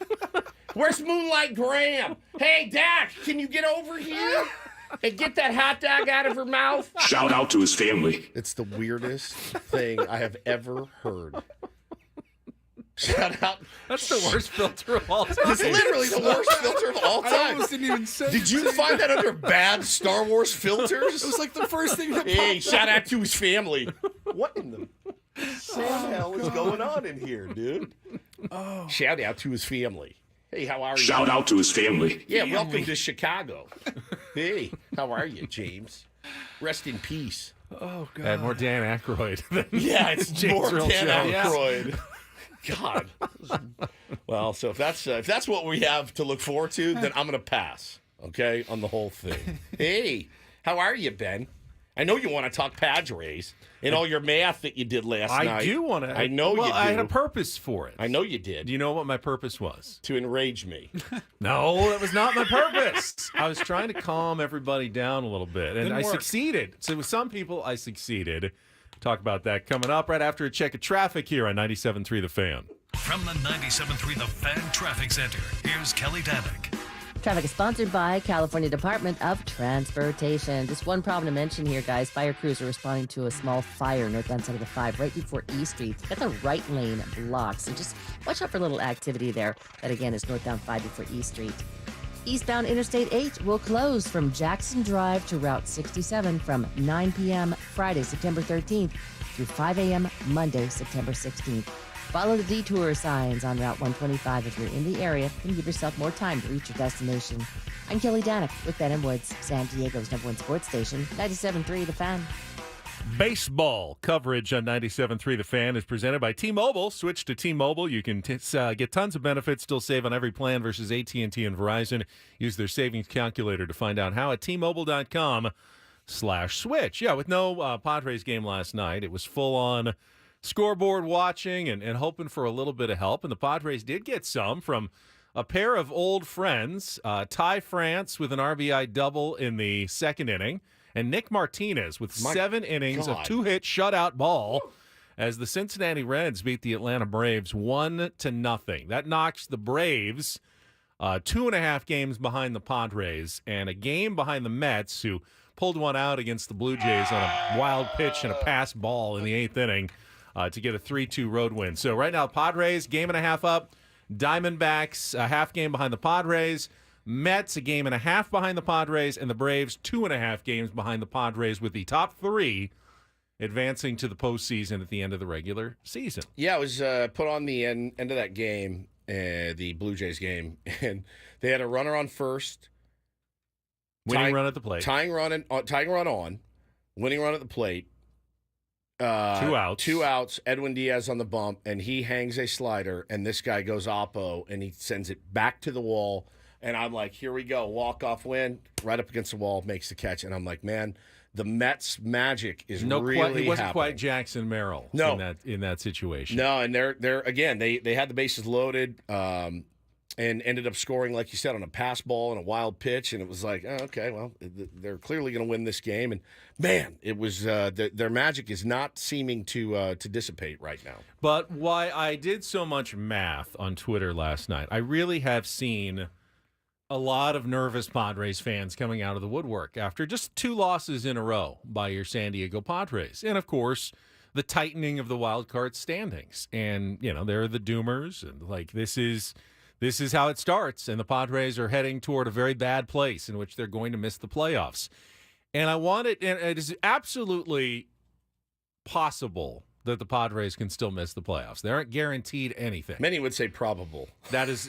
Where's Moonlight Graham? Hey, Dak, can you get over here and get that hot dog out of her mouth? Shout out to his family. It's the weirdest thing I have ever heard. Shout out. That's the worst filter of all time. It's literally the worst filter of all time. I almost didn't even say Did you find that under bad Star Wars filters? It was like the first thing that Hey, popped shout up. out to his family. What in the hell is going on in here, dude? Oh. Shout out to his family. Hey, how are you? Shout out to his family. Yeah, welcome to Chicago. Hey, how are you, James? Rest in peace. Oh, God. And more Dan Aykroyd. Yeah, it's James more Earl Dan Jones. Aykroyd. God. Well, so if that's what we have to look forward to, then I'm gonna pass. Okay, on the whole thing. Hey, how are you, Ben? I know you want to talk Padres and all your math that you did last night. I do want to. I know you do. I had a purpose for it. I know you did. Do you know what my purpose was? To enrage me. No, that was not my purpose. I was trying to calm everybody down a little bit, and I succeeded. So with some people, I succeeded. Talk about that coming up right after a check of traffic here on 97.3 The Fan. From the 97.3 The Fan Traffic Center, here's Kelly Danick. Traffic is sponsored by California Department of Transportation. Just one problem to mention here, guys. Fire crews are responding to a small fire northbound side of the 5 right before E Street. Got the right lane blocked, so just watch out for a little activity there. That, again, is northbound 5 before E Street. Eastbound Interstate 8 will close from Jackson Drive to Route 67 from 9 p.m. Friday, September 13th through 5 a.m. Monday, September 16th. Follow the detour signs on Route 125 if you're in the area and give yourself more time to reach your destination. I'm Kelly Danick with Ben & Woods, San Diego's #1 sports station, 97.3 The Fan. Baseball coverage on 97.3 The Fan is presented by T-Mobile. Switch to T-Mobile. You can get tons of benefits, still save on every plan versus AT&T and Verizon. Use their savings calculator to find out how at T-Mobile.com/switch. Yeah, with no Padres game last night, it was full-on scoreboard watching and hoping for a little bit of help. And the Padres did get some from a pair of old friends, Ty France with an RBI double in the second inning, and Nick Martinez with 7 innings of 2-hit shutout ball as the Cincinnati Reds beat the Atlanta Braves 1-0. That knocks the Braves 2.5 games behind the Padres and a game behind the Mets, who pulled one out against the Blue Jays on a wild pitch and a pass ball in the 8th inning to get a 3-2 road win. So right now, Padres, game and a half up. Diamondbacks, a half game behind the Padres. Mets, a game and a half behind the Padres, and the Braves, 2.5 games behind the Padres, with the top 3 advancing to the postseason at the end of the regular season. Yeah, it was put on the end of that game, the Blue Jays game, and they had a runner on first. Winning run at the plate. Tying run on. Winning run at the plate. 2 outs. 2 outs. Edwin Diaz on the bump, and he hangs a slider, and this guy goes oppo, and he sends it back to the wall. And I'm like, here we go, walk-off win, right up against the wall, makes the catch. And I'm like, man, the Mets magic is He wasn't happening. quite Jackson Merrill in that situation. No, and they're again, they had the bases loaded and ended up scoring, like you said, on a pass ball and a wild pitch, and it was like, oh, okay, well, they're clearly going to win this game. And man, it was their magic is not seeming to dissipate right now. But why I did so much math on Twitter last night, I really have seen a lot of nervous Padres fans coming out of the woodwork after just 2 losses in a row by your San Diego Padres. And, of course, the tightening of the wild card standings. And, there are the doomers, and, like, this is how it starts, and the Padres are heading toward a very bad place in which they're going to miss the playoffs. And and it is absolutely possible that the Padres can still miss the playoffs. They aren't guaranteed anything. Many would say probable. That is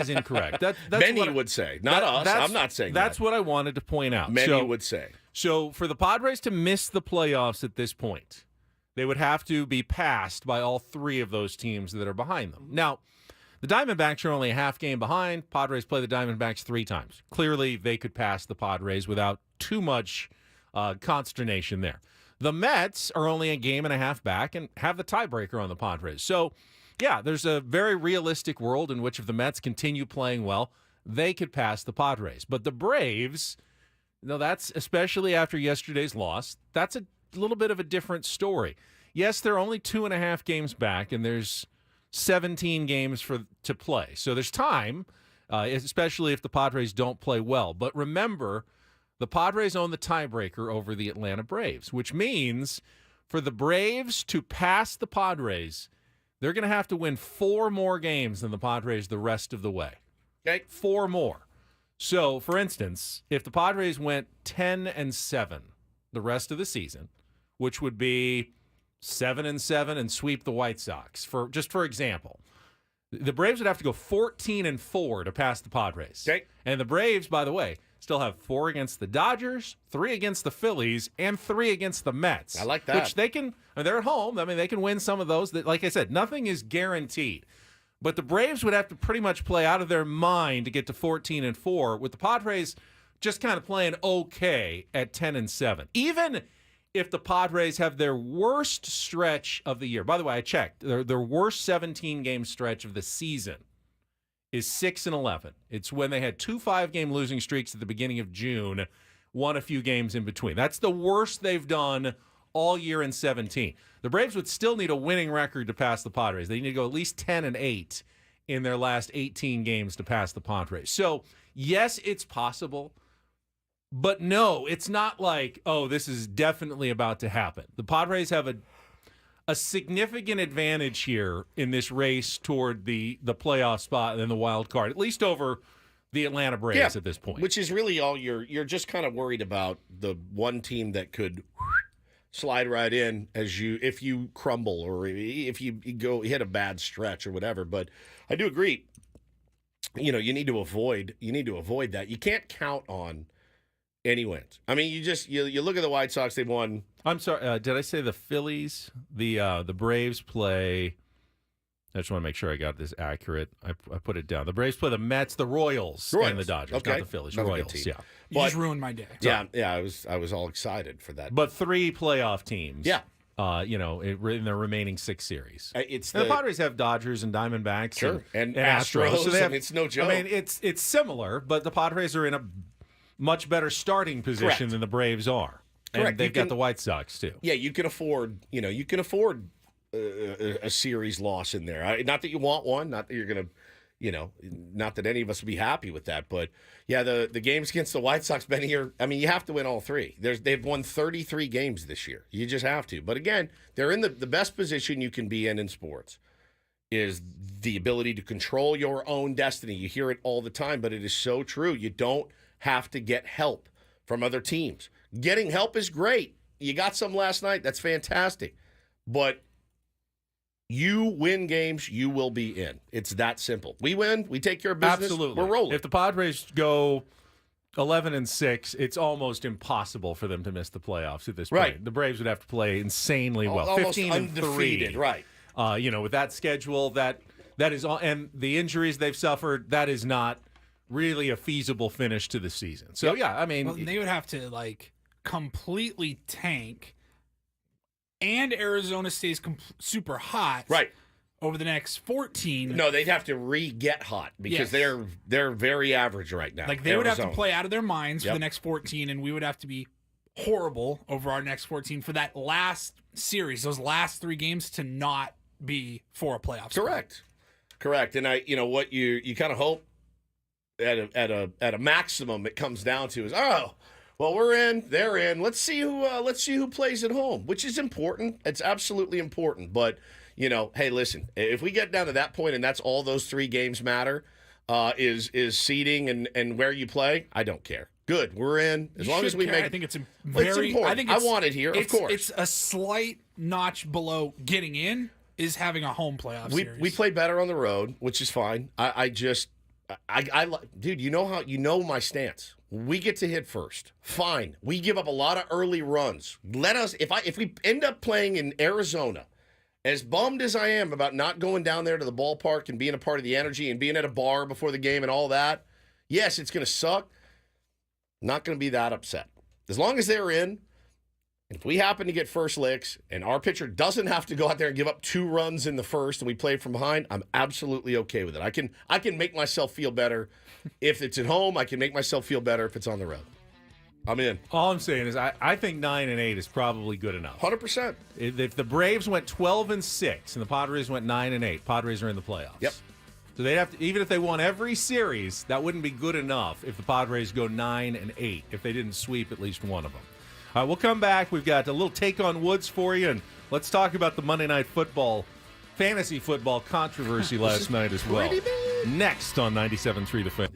incorrect. That's Many would say, not us. I'm not saying that's that. what I wanted to point out. Many would say. So for the Padres to miss the playoffs at this point, they would have to be passed by all 3 of those teams that are behind them. Now, the Diamondbacks are only a half game behind. Padres play the Diamondbacks 3 times. Clearly, they could pass the Padres without too much consternation there. The Mets are only a game and a half back and have the tiebreaker on the Padres. So, yeah, there's a very realistic world in which if the Mets continue playing well, they could pass the Padres. But the Braves, that's especially after yesterday's loss, that's a little bit of a different story. Yes, they're only 2.5 games back, and there's 17 games to play. So there's time, especially if the Padres don't play well. But remember, the Padres own the tiebreaker over the Atlanta Braves, which means for the Braves to pass the Padres, they're going to have to win 4 more games than the Padres the rest of the way. Okay. 4 more. So, for instance, if the Padres went 10-7 the rest of the season, which would be 7-7 and sweep the White Sox, for example, the Braves would have to go 14-4 to pass the Padres. Okay. And the Braves, by the way, still have 4 against the Dodgers, 3 against the Phillies, and 3 against the Mets. I like that. Which they can, they're at home. I mean, they can win some of those. That, like I said, nothing is guaranteed. But the Braves would have to pretty much play out of their mind to get to 14-4, with the Padres just kind of playing okay at 10-7. Even if the Padres have their worst stretch of the year. By the way, I checked. Their worst 17-game stretch of the season is 6-11. It's when they had 2 5-game losing streaks at the beginning of June, won a few games in between. That's the worst they've done all year in 17. The Braves would still need a winning record to pass the Padres. They need to go at least 10-8 in their last 18 games to pass the Padres. So, yes, it's possible. But no, it's not like, oh, this is definitely about to happen. The Padres have a significant advantage here in this race toward the playoff spot and the wild card, at least over the Atlanta Braves at this point. Which is really all you're just kind of worried about, the one team that could slide right in if you crumble or if you hit a bad stretch or whatever. But I do agree. You need to avoid that. You can't count on any wins. I mean, you look at the White Sox. They've won. I'm sorry. Did I say the Phillies? The Braves play. I just want to make sure I got this accurate. I put it down. The Braves play the Mets, the Royals, and the Dodgers. Okay. Not the Phillies. Another Royals. Yeah. You just ruined my day. Yeah. I was all excited for that. But 3 playoff teams. Yeah. In their remaining 6 series. The Padres have Dodgers and Diamondbacks. Sure. And Astros. So it's no joke. I mean, it's similar, but the Padres are in a much better starting position than the Braves are. Correct. And they've got the White Sox too. Yeah, you can afford a series loss in there. Not that you want one, not that you're going to, not that any of us would be happy with that. But yeah, the games against the White Sox, Benny, you have to win all 3. They've won 33 games this year. You just have to. But again, they're in the best position you can be in sports is the ability to control your own destiny. You hear it all the time, but it is so true. You don't have to get help from other teams. Getting help is great. You got some last night. That's fantastic. But you win games, you will be in. It's that simple. We win, we take care of business. Absolutely. We're rolling. If the Padres go 11-6, it's almost impossible for them to miss the playoffs at this point. Right. The Braves would have to play insanely well. Almost 15-3. undefeated, right. With that schedule, that is all, and the injuries they've suffered, that is not really a feasible finish to the season. So, I mean... Well, they would have to, completely tank and Arizona stays super hot Right. over the next 14. No, they'd have to re-get hot because Yes. they're very average right now. Like they would have to Arizona. play out of their minds for the next 14, and we would have to be horrible over our next 14 for that last series, those last 3 games to not be for a playoff spot. Correct. And what you kind of hope at a maximum it comes down to is, well, we're in, they're in. Let's see who plays at home, which is important. It's absolutely important. But hey, listen, if we get down to that point and that's all those 3 games matter, is seeding and where you play, I don't care. Good, we're in. As long as we make. I think it's it's very. important. I think I want it here, of course. It's a slight notch below getting in is having a home playoff series. We play better on the road, which is fine. Dude, you know my stance. We get to hit first. Fine. We give up a lot of early runs. Let us. If we end up playing in Arizona, as bummed as I am about not going down there to the ballpark and being a part of the energy and being at a bar before the game and all that, yes, it's going to suck. Not going to be that upset. As long as they're in, if we happen to get first licks and our pitcher doesn't have to go out there and give up 2 runs in the first and we play from behind, I'm absolutely okay with it. I can make myself feel better if it's at home. I can make myself feel better if it's on the road. I'm in. All I'm saying is I think 9-8 is probably good enough. 100%. If the Braves went 12-6 and the Padres went 9-8, Padres are in the playoffs. Yep. So they'd have to, even if they won every series, that wouldn't be good enough if the Padres go 9-8, if they didn't sweep at least one of them. All right, we'll come back. We've got a little take on Woods for you, and let's talk about the Monday Night Football, fantasy football controversy last night as well. Next on 97.3 The Fan.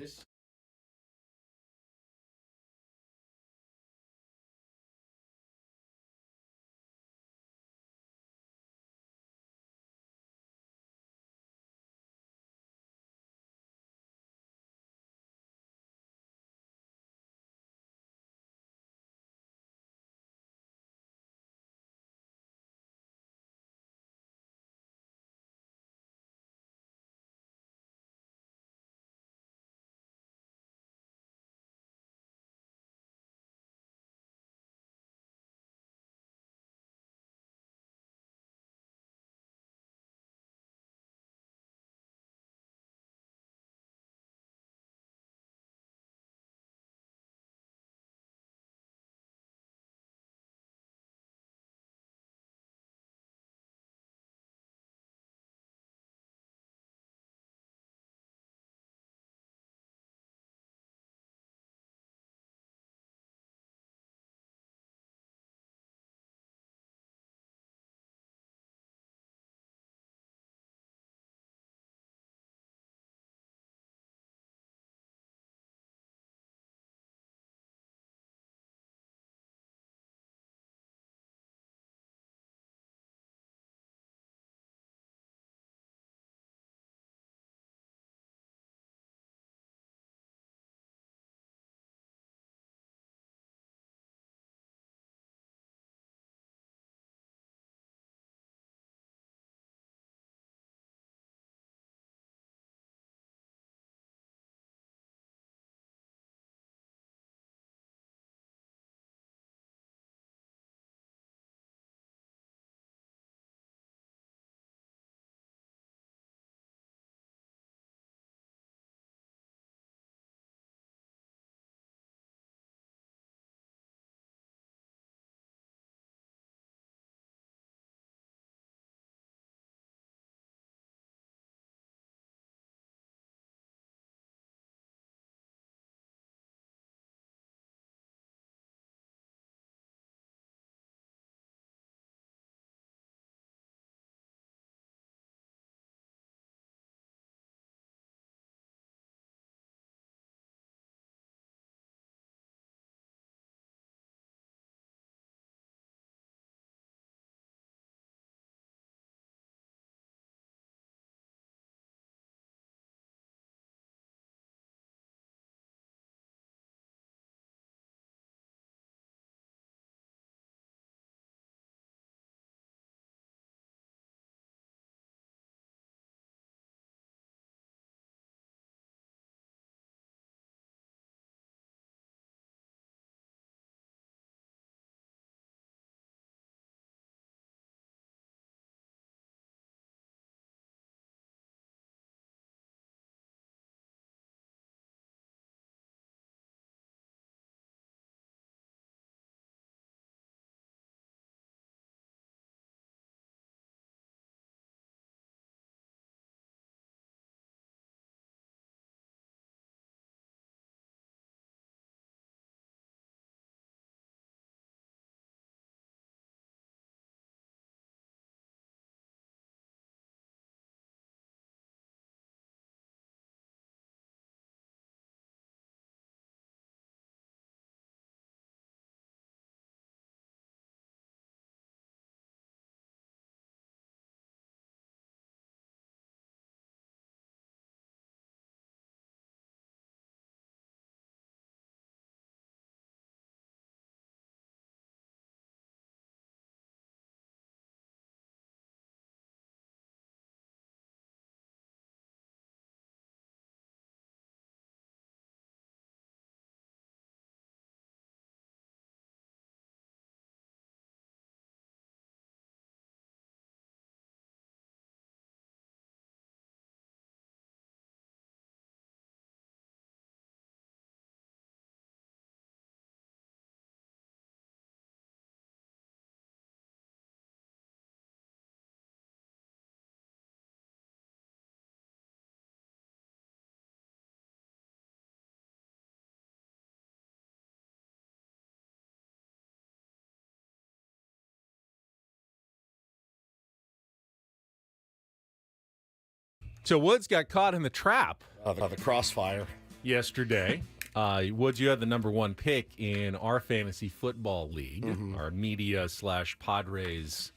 So Woods got caught in the trap. The crossfire. Yesterday. Woods, you had the number 1 pick in our fantasy football league, our media/Padres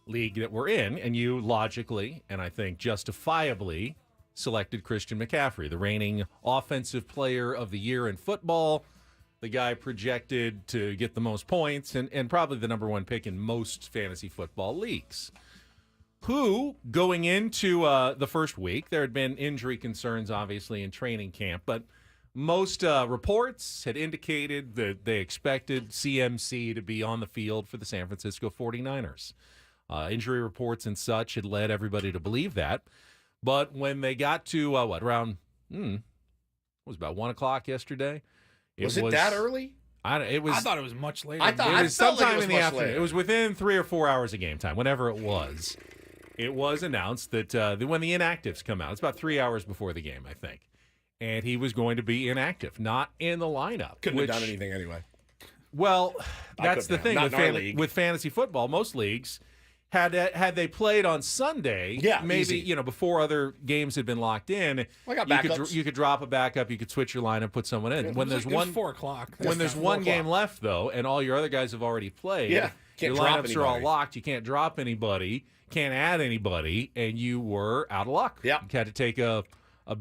league that we're in, and you logically, and I think justifiably, selected Christian McCaffrey, the reigning offensive player of the year in football, the guy projected to get the most points, and probably the number 1 pick in most fantasy football leagues. Who, going into the first week, there had been injury concerns, obviously, in training camp, but most reports had indicated that they expected CMC to be on the field for the San Francisco 49ers. Injury reports and such had led everybody to believe that. But when they got to, around, it was about 1 o'clock yesterday. Was it that early? I thought it was much later. It was sometime like in the afternoon. Later. It was within 3 or 4 hours of game time, whenever it was. It was announced that when the inactives come out, it's about 3 hours before the game, I think. And he was going to be inactive, not in the lineup. Couldn't have done anything anyway. Well, that's the thing with fantasy football. Most leagues had they played on Sunday, maybe before other games had been locked in, you could drop a backup, you could switch your lineup, put someone in. When there's 4 o'clock. When there's one game left though, and all your other guys have already played, your lineups are all locked. You can't drop anybody, can't add anybody, and you were out of luck. Yeah, you had to take a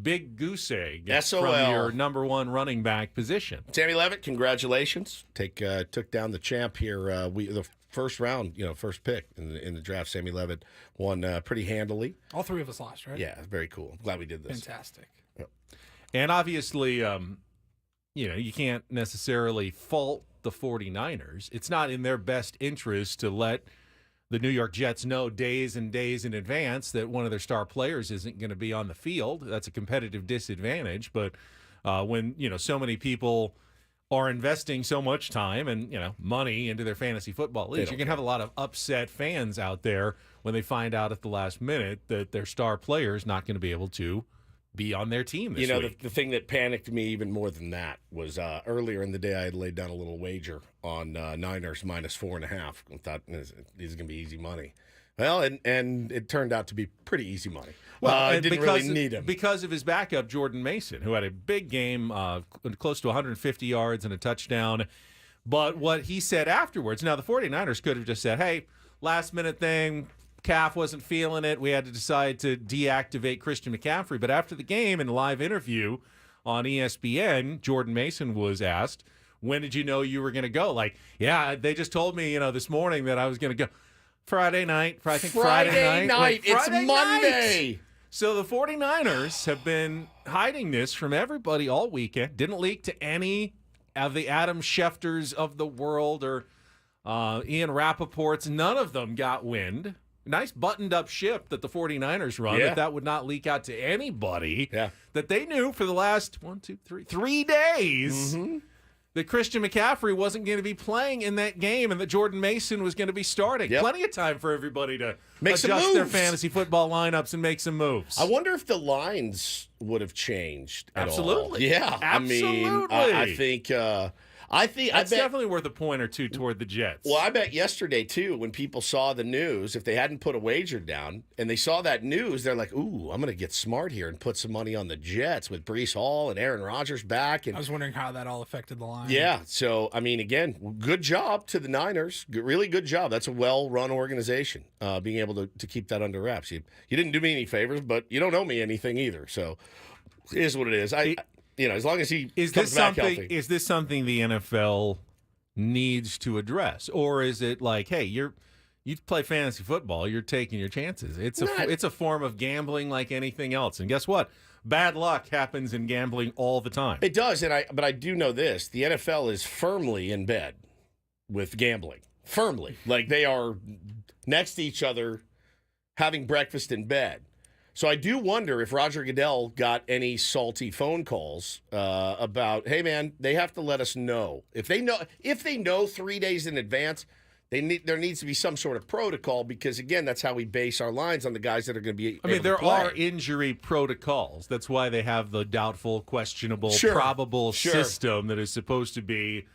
big goose egg from your number 1 running back position. Sammy Levitt, congratulations! Took down the champ here. The first round, first pick in the draft. Sammy Levitt won pretty handily. All 3 of us lost, right? Yeah, very cool. Glad we did this. Fantastic. Yep. And obviously, you can't necessarily fault the 49ers. It's not in their best interest to let the New York Jets know days and days in advance that one of their star players isn't going to be on the field. That's a competitive disadvantage. But when so many people are investing so much time and money into their fantasy football leagues, you can have a lot of upset fans out there when they find out at the last minute that their star player is not going to be able to be on their team this week. The thing that panicked me even more than that was earlier in the day I had laid down a little wager on Niners minus 4.5. I thought this is going to be easy money. Well, and it turned out to be pretty easy money. Well, I didn't really need him. Because of his backup, Jordan Mason, who had a big game, close to 150 yards and a touchdown. But what he said afterwards, now the 49ers could have just said, hey, last-minute thing, Calf wasn't feeling it. We had to decide to deactivate Christian McCaffrey. But after the game, in a live interview on ESPN, Jordan Mason was asked, when did you know you were going to go? They just told me, this morning that I was going to go. Friday night. Friday night. It's Monday. So the 49ers have been hiding this from everybody all weekend. Didn't leak to any of the Adam Schefters of the world or Ian Rappaport's. None of them got wind. Nice buttoned-up ship that the 49ers run. Yeah. That would not leak out to anybody. Yeah. That they knew for the last 3 days that Christian McCaffrey wasn't going to be playing in that game and that Jordan Mason was going to be starting. Yep. Plenty of time for everybody to adjust their fantasy football lineups and make some moves. I wonder if the lines would have changed at Absolutely. all. Yeah. Absolutely. I think that's definitely worth a point or two toward the Jets. Well, I bet yesterday, too, when people saw the news, if they hadn't put a wager down and they saw that news, they're like, ooh, I'm going to get smart here and put some money on the Jets with Breece Hall and Aaron Rodgers back. And I was wondering how that all affected the line. Yeah. So, again, good job to the Niners. Really good job. That's a well-run organization, being able to keep that under wraps. You didn't do me any favors, but you don't owe me anything either. So, it is what it is. As long as he comes back healthy. Is this something the NFL needs to address, or is it like, hey, you play fantasy football, you're taking your chances? It's a form of gambling like anything else, and guess what? Bad luck happens in gambling all the time. It does, but I do know this: the NFL is firmly in bed with gambling. Firmly, like they are next to each other, having breakfast in bed. So I do wonder if Roger Goodell got any salty phone calls about, hey man, they have to let us know. If they know 3 days in advance, there needs to be some sort of protocol because again, that's how we base our lines on the guys that are going to be. There are injury protocols. That's why they have the doubtful, questionable, probable system that is supposed to be,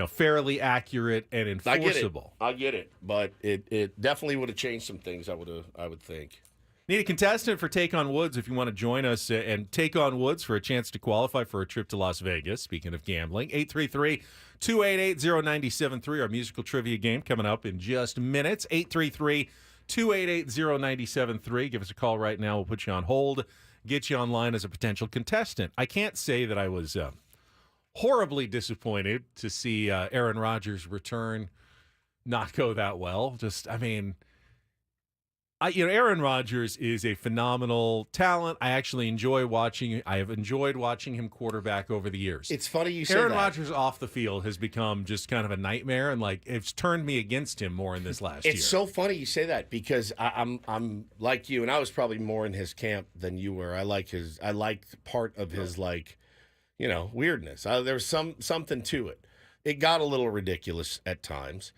fairly accurate and enforceable. I get it, but it definitely would have changed some things. I would think. Need a contestant for Take on Woods if you want to join us and take on Woods for a chance to qualify for a trip to Las Vegas. Speaking of gambling, 833-288-0973, our musical trivia game coming up in just minutes. 833-288-0973. Give us a call right now. We'll put you on hold, get you online as a potential contestant. I can't say that I was horribly disappointed to see Aaron Rodgers' return not go that well. Aaron Rodgers is a phenomenal talent. I actually enjoy watching. I have enjoyed watching him quarterback over the years. It's funny you say Aaron that. Rodgers off the field has become just kind of a nightmare, and it's turned me against him more in this last year. It's so funny you say that because I'm like you, and I was probably more in his camp than you were. I liked part of his weirdness. There was something to it. It got a little ridiculous at times.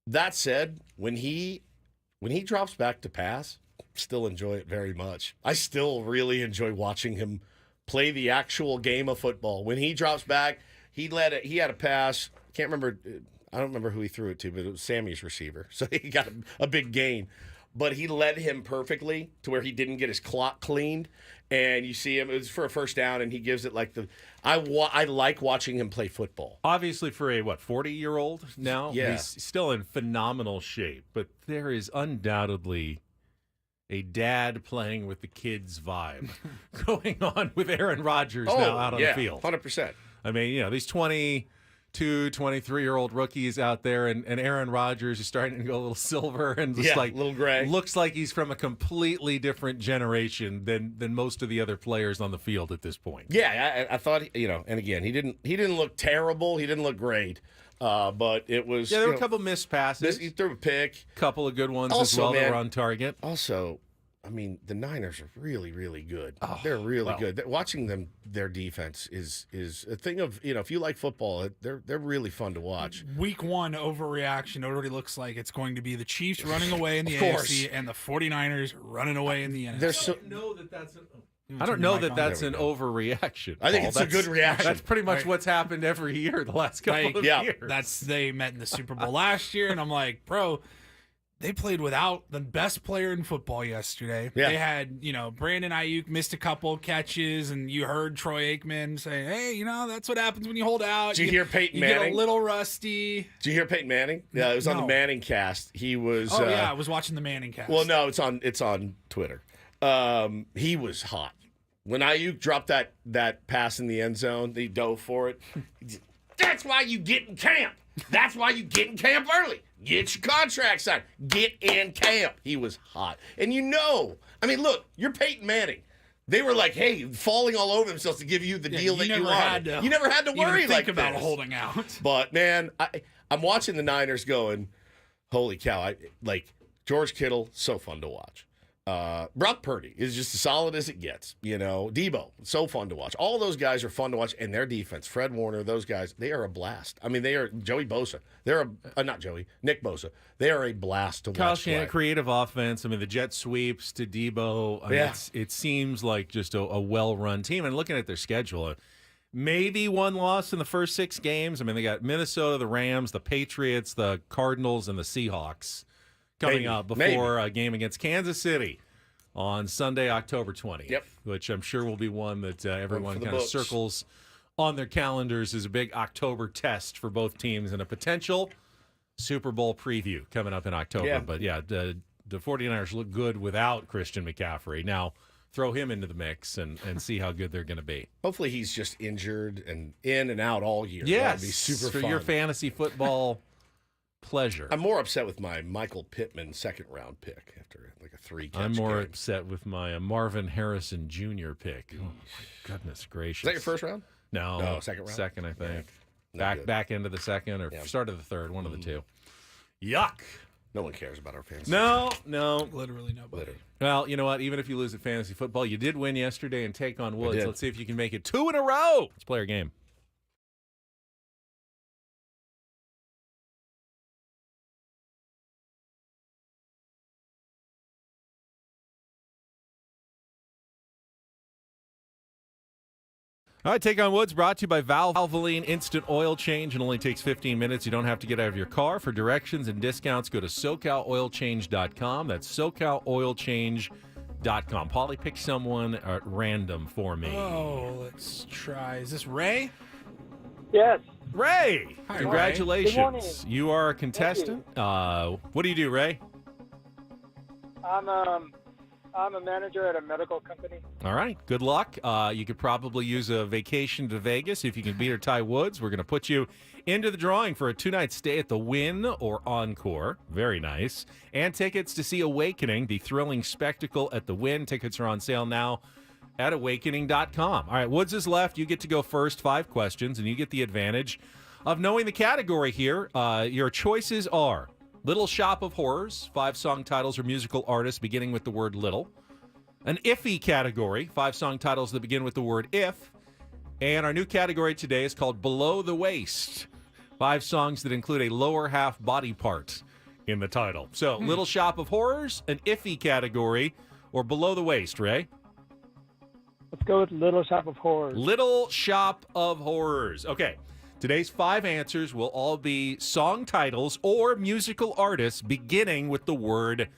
That said, when he drops back to pass, still enjoy it very much. I still really enjoy watching him play the actual game of football. When he drops back, he had a pass. I don't remember who he threw it to, but it was Sammy's receiver. So he got a big gain. But he led him perfectly to where he didn't get his clock cleaned. And you see him, it was for a first down, and he gives it I like watching him play football. Obviously, for a 40-year-old now, Yeah. he's still in phenomenal shape. But there is undoubtedly a dad playing with the kids vibe going on with Aaron Rodgers now out on the field. 100%. I mean, these 22, 23-year-old rookies out there, and Aaron Rodgers is starting to go a little silver and just a little gray. Looks like he's from a completely different generation than most of the other players on the field at this point. Yeah, I thought, and again, he didn't look terrible. He didn't look great. But it was... Yeah, there were a couple missed passes. He threw a pick. A couple of good ones also, as well man, that were on target. Also, I mean, the Niners are really, really good. They're really good. Watching them, their defense is a thing of, if you like football, they're really fun to watch. Week 1 overreaction already looks like it's going to be the Chiefs running away in the AFC and the 49ers running away in the NFC. I don't know that that's an overreaction. I think it's a good reaction. That's pretty much what's happened every year the last couple of years. They met in the Super Bowl last year, and I'm like, bro, they played without the best player in football yesterday. Yeah. They had, Brandon Ayuk missed a couple catches, and you heard Troy Aikman say, hey, that's what happens when you hold out. Did you hear Peyton Manning? You get a little rusty. Did you hear Peyton Manning? Yeah, it was on the Manning cast. He was... I was watching the Manning cast. Well, no, it's on Twitter. He was hot. When Ayuk dropped that pass in the end zone, he dove for it. That's why you get in camp. That's why you get in camp early. Get your contract signed. Get in camp. He was hot. And look, you're Peyton Manning. They were like, hey, falling all over themselves to give you the deal that you wanted. You never had to worry about holding out. But, man, I'm watching the Niners going, holy cow. George Kittle, so fun to watch. Brock Purdy is just as solid as it gets. Debo, so fun to watch. All those guys are fun to watch, and their defense, Fred Warner, those guys, they are a blast. I mean, they are Joey Bosa. Nick Bosa. They are a blast to Kyle watch. Shanahan, creative offense. I mean, the jet sweeps to Debo. It seems like just a well-run team. And looking at their schedule, maybe one loss in the first 6 games. I mean, they got Minnesota, the Rams, the Patriots, the Cardinals, and the Seahawks coming up before a game against Kansas City on Sunday, October 20th. Yep. Which I'm sure will be one that everyone kind of books. circles on their calendars as a big October test for both teams and a potential Super Bowl preview coming up in October. Yeah. But the 49ers look good without Christian McCaffrey. Now, throw him into the mix and see how good they're going to be. Hopefully he's just injured and in and out all year. Yes, That'd be super for fun. your fantasy football pleasure. I'm more upset with my Michael Pittman second-round pick after a 3-catch I'm more game. upset with my Marvin Harrison Jr. pick. Oh, my goodness gracious. Is that your first round? No, second round? Second, I think. Yeah. Back into the second or start of the third, one of the two. Yuck. No one cares about our fantasy. No. Literally nobody. Literally. Well, you know what? Even if you lose at fantasy football, you did win yesterday and take on Woods. did. Let's see if you can make it 2 in a row. Let's play our game. All right, Take on Woods brought to you by Valvoline Instant Oil Change. It only takes 15 minutes. You don't have to get out of your car. For directions and discounts, go to SoCalOilChange.com. That's SoCalOilChange.com. emnf.com. Paulie, pick someone at random for me. Oh, let's try. Is this Ray? Yes. Ray! Hi, Congratulations. Ray. Good morning. You are a contestant. What do you do, Ray? I'm a manager at a medical company. All right. Good luck. You could probably use a vacation to Vegas if you can beat or tie Woods. We're going to put you into the drawing for a 2-night stay at the Wynn or Encore. Very nice. And tickets to see Awakening, the thrilling spectacle at the Wynn. Tickets are on sale now at awakening.com. All right, Woods is left. You get to go first, 5 questions, and you get the advantage of knowing the category here. Your choices are Little Shop of Horrors, 5 song titles or musical artists beginning with the word little. An iffy category, 5 song titles that begin with the word if. And our new category today is called Below the Waist, 5 songs that include a lower half body part in the title. So, Little Shop of Horrors, an iffy category, or Below the Waist, Ray? Let's go with Little Shop of Horrors. Little Shop of Horrors. Okay. Today's 5 answers will all be song titles or musical artists beginning with the word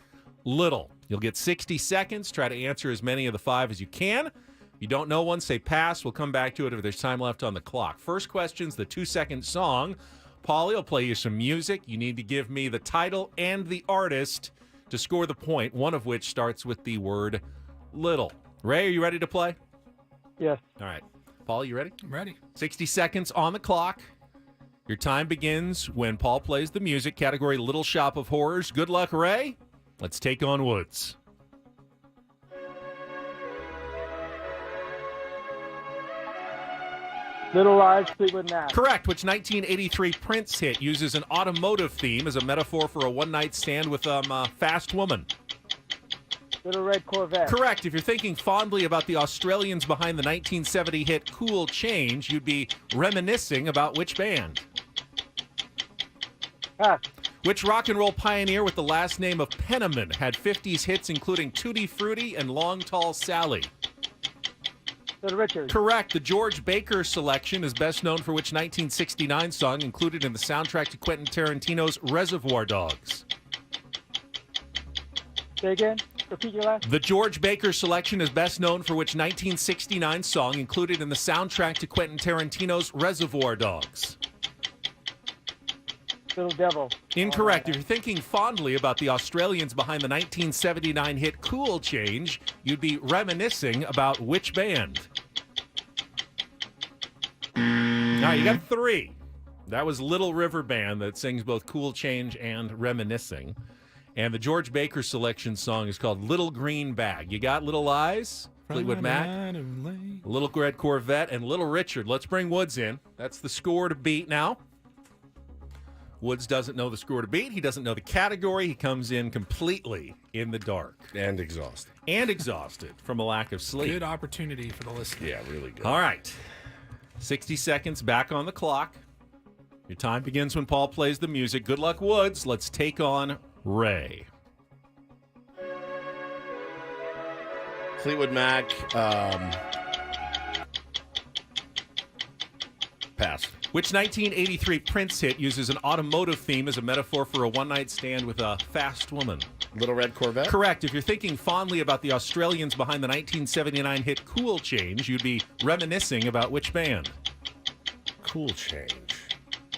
little. You'll get 60 seconds. Try to answer as many of the 5 as you can. If you don't know one, say pass. We'll come back to it if there's time left on the clock. First question's the 2-second song. Paulie will play you some music. You need to give me the title and the artist to score the point, one of which starts with the word little. Ray, are you ready to play? Yes. All right. Paul, you ready? I'm ready. 60 seconds on the clock. Your time begins when Paul plays the music. Category Little Shop of Horrors. Good luck, Ray. Let's take on Woods. Little Lies, Fleetwood Mac. Correct. Which 1983 Prince hit uses an automotive theme as a metaphor for a one-night stand with a fast woman? Little Red Corvette. Correct. If you're thinking fondly about the Australians behind the 1970 hit Cool Change, you'd be reminiscing about which band? Pass. Which rock and roll pioneer with the last name of Penniman had 50s hits including Tutti Frutti and Long Tall Sally? Little Richard. Correct. The George Baker selection is best known for which 1969 song included in the soundtrack to Quentin Tarantino's Reservoir Dogs? Say again. Repeat your last. The George Baker selection is best known for which 1969 song included in the soundtrack to Quentin Tarantino's Reservoir Dogs? Little Devil. Incorrect. If you're thinking fondly about the Australians behind the 1979 hit Cool Change, you'd be reminiscing about which band? All right, you got 3. That was Little River Band that sings both Cool Change and Reminiscing. And the George Baker selection song is called Little Green Bag. You got Little Lies, Fleetwood Mac, Little Red Corvette, and Little Richard. Let's bring Woods in. That's the score to beat now. Woods doesn't know the score to beat. He doesn't know the category. He comes in completely in the dark. And exhausted. And exhausted from a lack of sleep. Good opportunity for the listener. Yeah, really good. All right. 60 seconds back on the clock. Your time begins when Paul plays the music. Good luck, Woods. Let's take on Ray. Fleetwood Mac. Pass. Which 1983 Prince hit uses an automotive theme as a metaphor for a one-night stand with a fast woman? Little Red Corvette? Correct. If you're thinking fondly about the Australians behind the 1979 hit Cool Change, you'd be reminiscing about which band? Cool Change.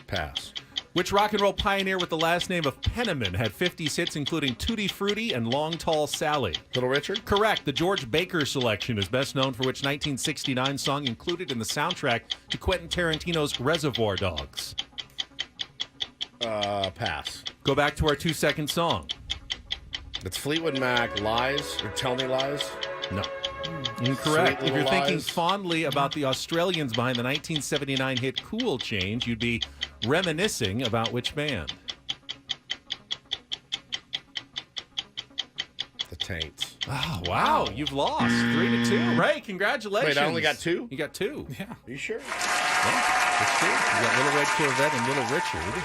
Pass. Which rock and roll pioneer with the last name of Penniman had 50s hits including Tutti Frutti and Long Tall Sally? Little Richard? Correct. The George Baker selection is best known for which 1969 song included in the soundtrack to Quentin Tarantino's Reservoir Dogs? Pass. Go back to our 2-second song. It's Fleetwood Mac, Lies, or Tell Me Lies? No. Incorrect. Sweet If you're Little thinking Lies. fondly about the Australians behind the 1979 hit Cool Change, you'd be reminiscing about which band? The Taints. Oh, wow. You've lost 3-2. Ray, congratulations. Wait, I only got 2? You got 2. Yeah. Are you sure? Yeah, that's true. You got Little Red Corvette and Little Richard.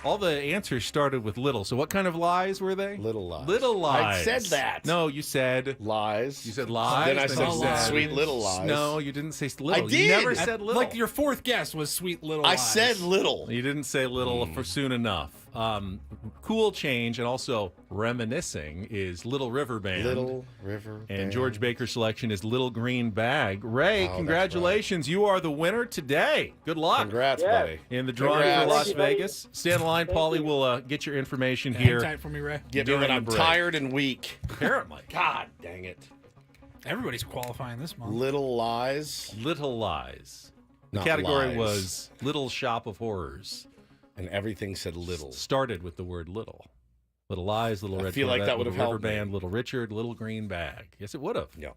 All the answers started with little. So what kind of lies were they? Little Lies. Little lies. I said that. No, you said Lies. You said lies. Then I you said Sweet Little Lies. No, you didn't say little. I You did. never said little. Like your 4th guess was Sweet Little Lies. I said little. You didn't say little for soon enough. cool change and also reminiscing is Little River Band. Little River Band. And George Baker's selection is Little Green Bag. Ray, congratulations. Right. You are the winner today. Good luck. Congrats, buddy. In the drawing for Las Vegas. Stay in line. Paulie will get your information here. Hang tight for me, Ray. Get me when I'm tired and weak. Apparently. God dang it. Everybody's qualifying this month. Little Lies. Little Lies. The Not category lies. was Little Shop of Horrors. And everything said little. Started with the word little. Little Lies, Little Red I feel like that would have River helped Band, me. Little Richard, Little Green Bag. Yes, it would have. Yeah.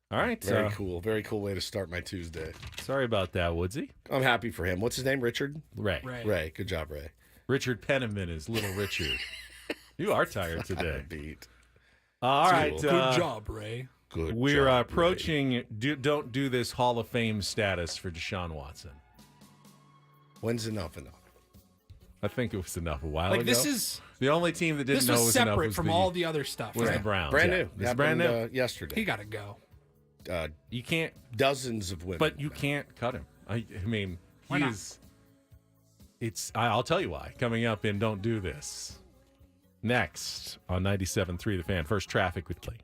All right. Very cool. Very cool way to start my Tuesday. Sorry about that, Woodsy. I'm happy for him. What's his name? Richard? Ray. Ray. Good job, Ray. Richard Penniman is Little Richard. You are tired today. Beat. All right. Good job, Ray. Good We're job, approaching Don't Do This Hall of Fame status for Deshaun Watson. When's enough? I think it was enough a while ago. This is the only team that didn't know it was enough. Separate from all the other stuff. Was right? the Browns. Brand new. It's brand new. Yesterday. He got to go. You can't. Dozens of women. But you can't cut him. I mean, Why he not? is. I'll tell you why. Coming up in Don't Do This. Next on 97.3 The Fan. First Traffic with Clay.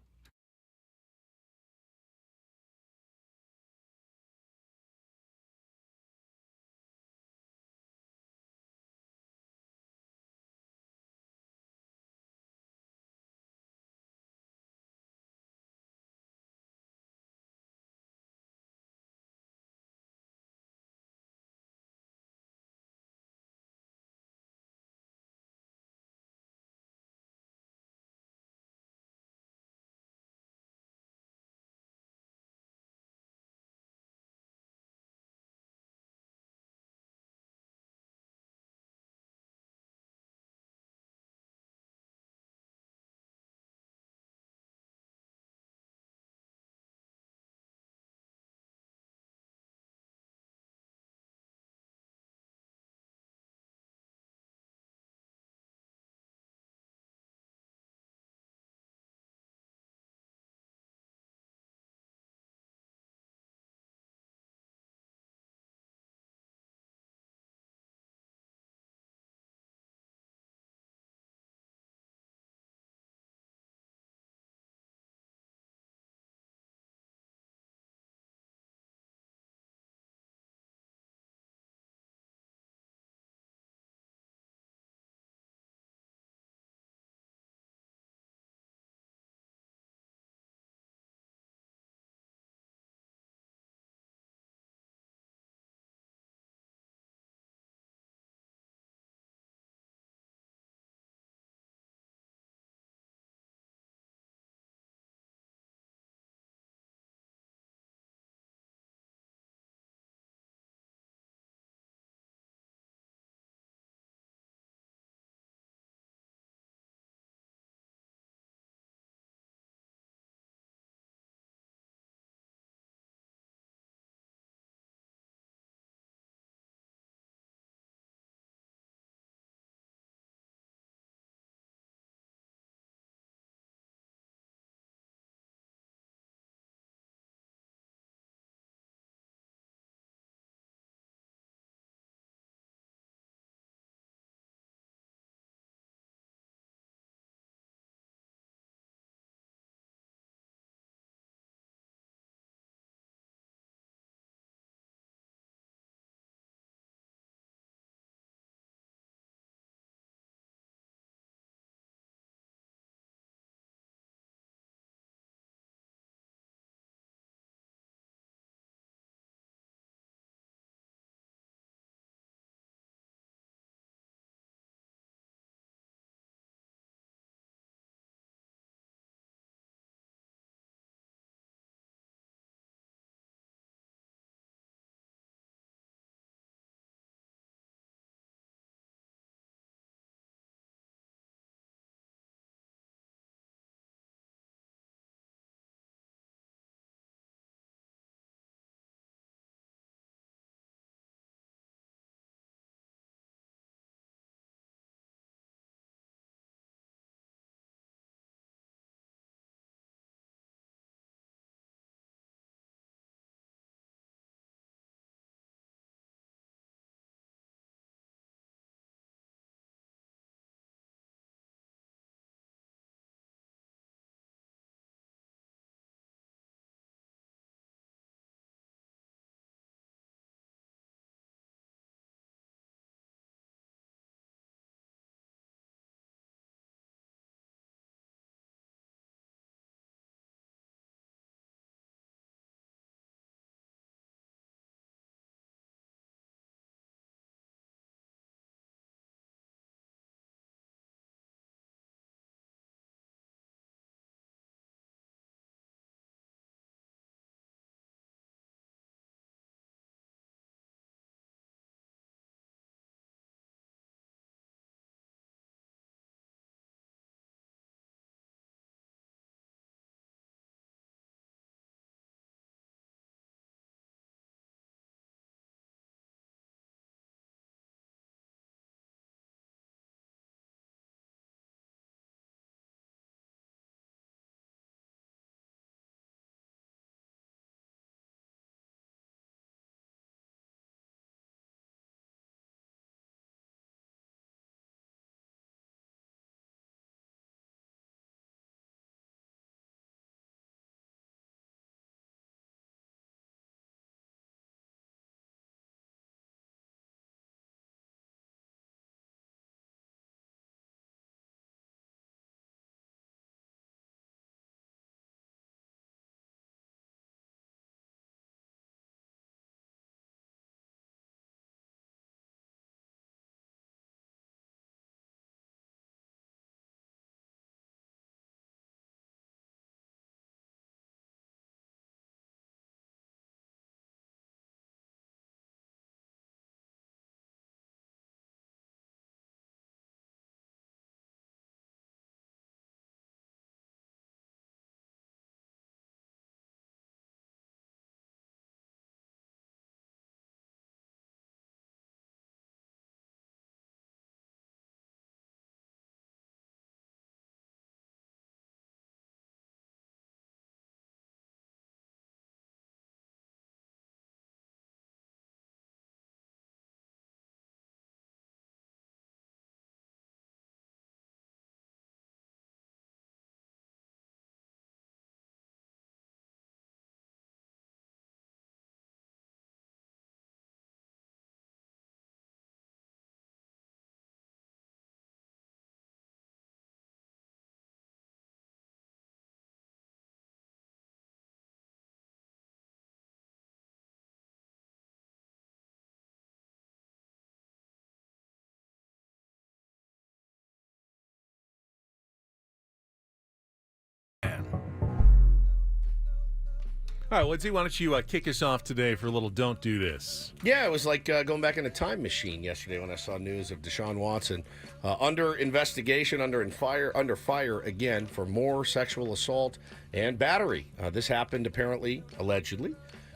All right, Woodsy, why don't you kick us off today for a little Don't Do This? Yeah, it was like going back in a time machine yesterday when I saw news of Deshaun Watson under investigation, under fire again for more sexual assault and battery. This happened apparently, allegedly,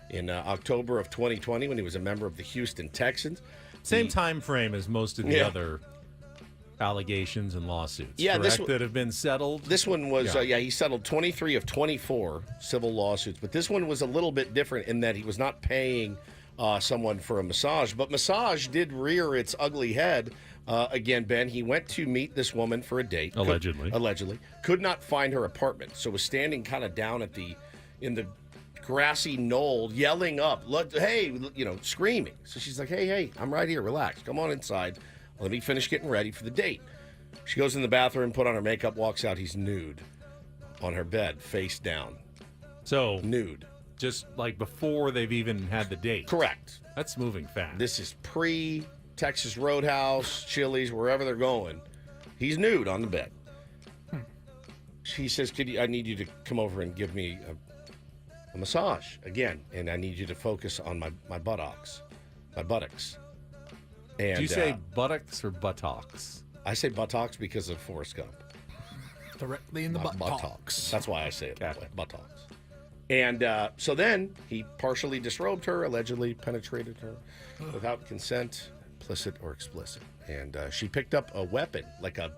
in October of 2020 when he was a member of the Houston Texans. Same time frame as most of the other allegations and lawsuits, correct, that have been settled? This one was, he settled 23 of 24 civil lawsuits, but this one was a little bit different in that he was not paying someone for a massage, but massage did rear its ugly head. Again, Ben, he went to meet this woman for a date. Allegedly. Could not find her apartment, so was standing kind of down in the grassy knoll, yelling up, hey, screaming. So she's like, hey, I'm right here, relax, come on inside. Let me finish getting ready for the date. She goes in the bathroom, put on her makeup, walks out. He's nude on her bed, face down. So nude. Just like before they've even had the date. Correct. That's moving fast. This is pre-Texas Roadhouse, Chili's, wherever they're going. He's nude on the bed. She says, I need you to come over and give me a massage again, and I need you to focus on my buttocks. And, do you say buttocks or buttocks? I say buttocks because of Forrest Gump. Directly in the buttocks. That's why I say it that way, buttocks. And so then he partially disrobed her, allegedly penetrated her without consent, implicit or explicit. And she picked up a weapon, like a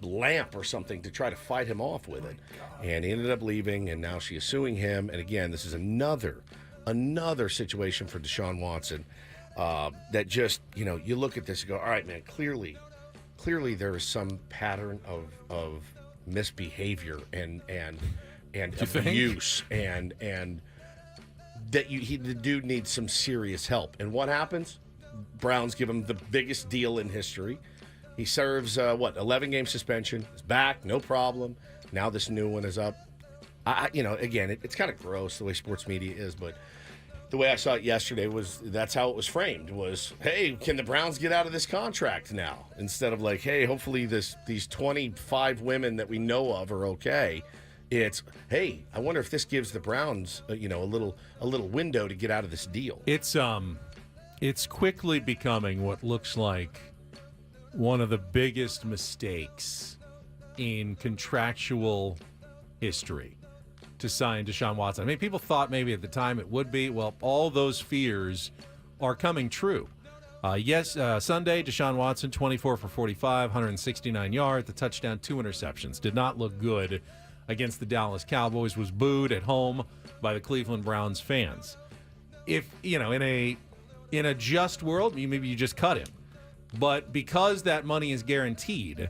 lamp or something, to try to fight him off with it. And he ended up leaving, and now she is suing him. And again, this is another situation for Deshaun Watson. That just, you look at this and go, all right, man, clearly there is some pattern of misbehavior and abuse and that the dude needs some serious help. And what happens? Browns give him the biggest deal in history. He serves 11-game suspension. He's back, no problem. Now this new one is up. Again, it's kind of gross the way sports media is, but the way I saw it yesterday was that's how it was framed was, hey, can the Browns get out of this contract now? Instead of like, hey, hopefully these 25 women that we know of are okay. It's, hey, I wonder if this gives the Browns, a little window to get out of this deal. It's quickly becoming what looks like one of the biggest mistakes in contractual history to sign Deshaun Watson. I mean, people thought maybe at the time it would be. Well, all those fears are coming true. Sunday, Deshaun Watson, 24 for 45, 169 yards, the touchdown, 2 interceptions. Did not look good against the Dallas Cowboys, was booed at home by the Cleveland Browns fans. If, in a just world, maybe you just cut him. But because that money is guaranteed,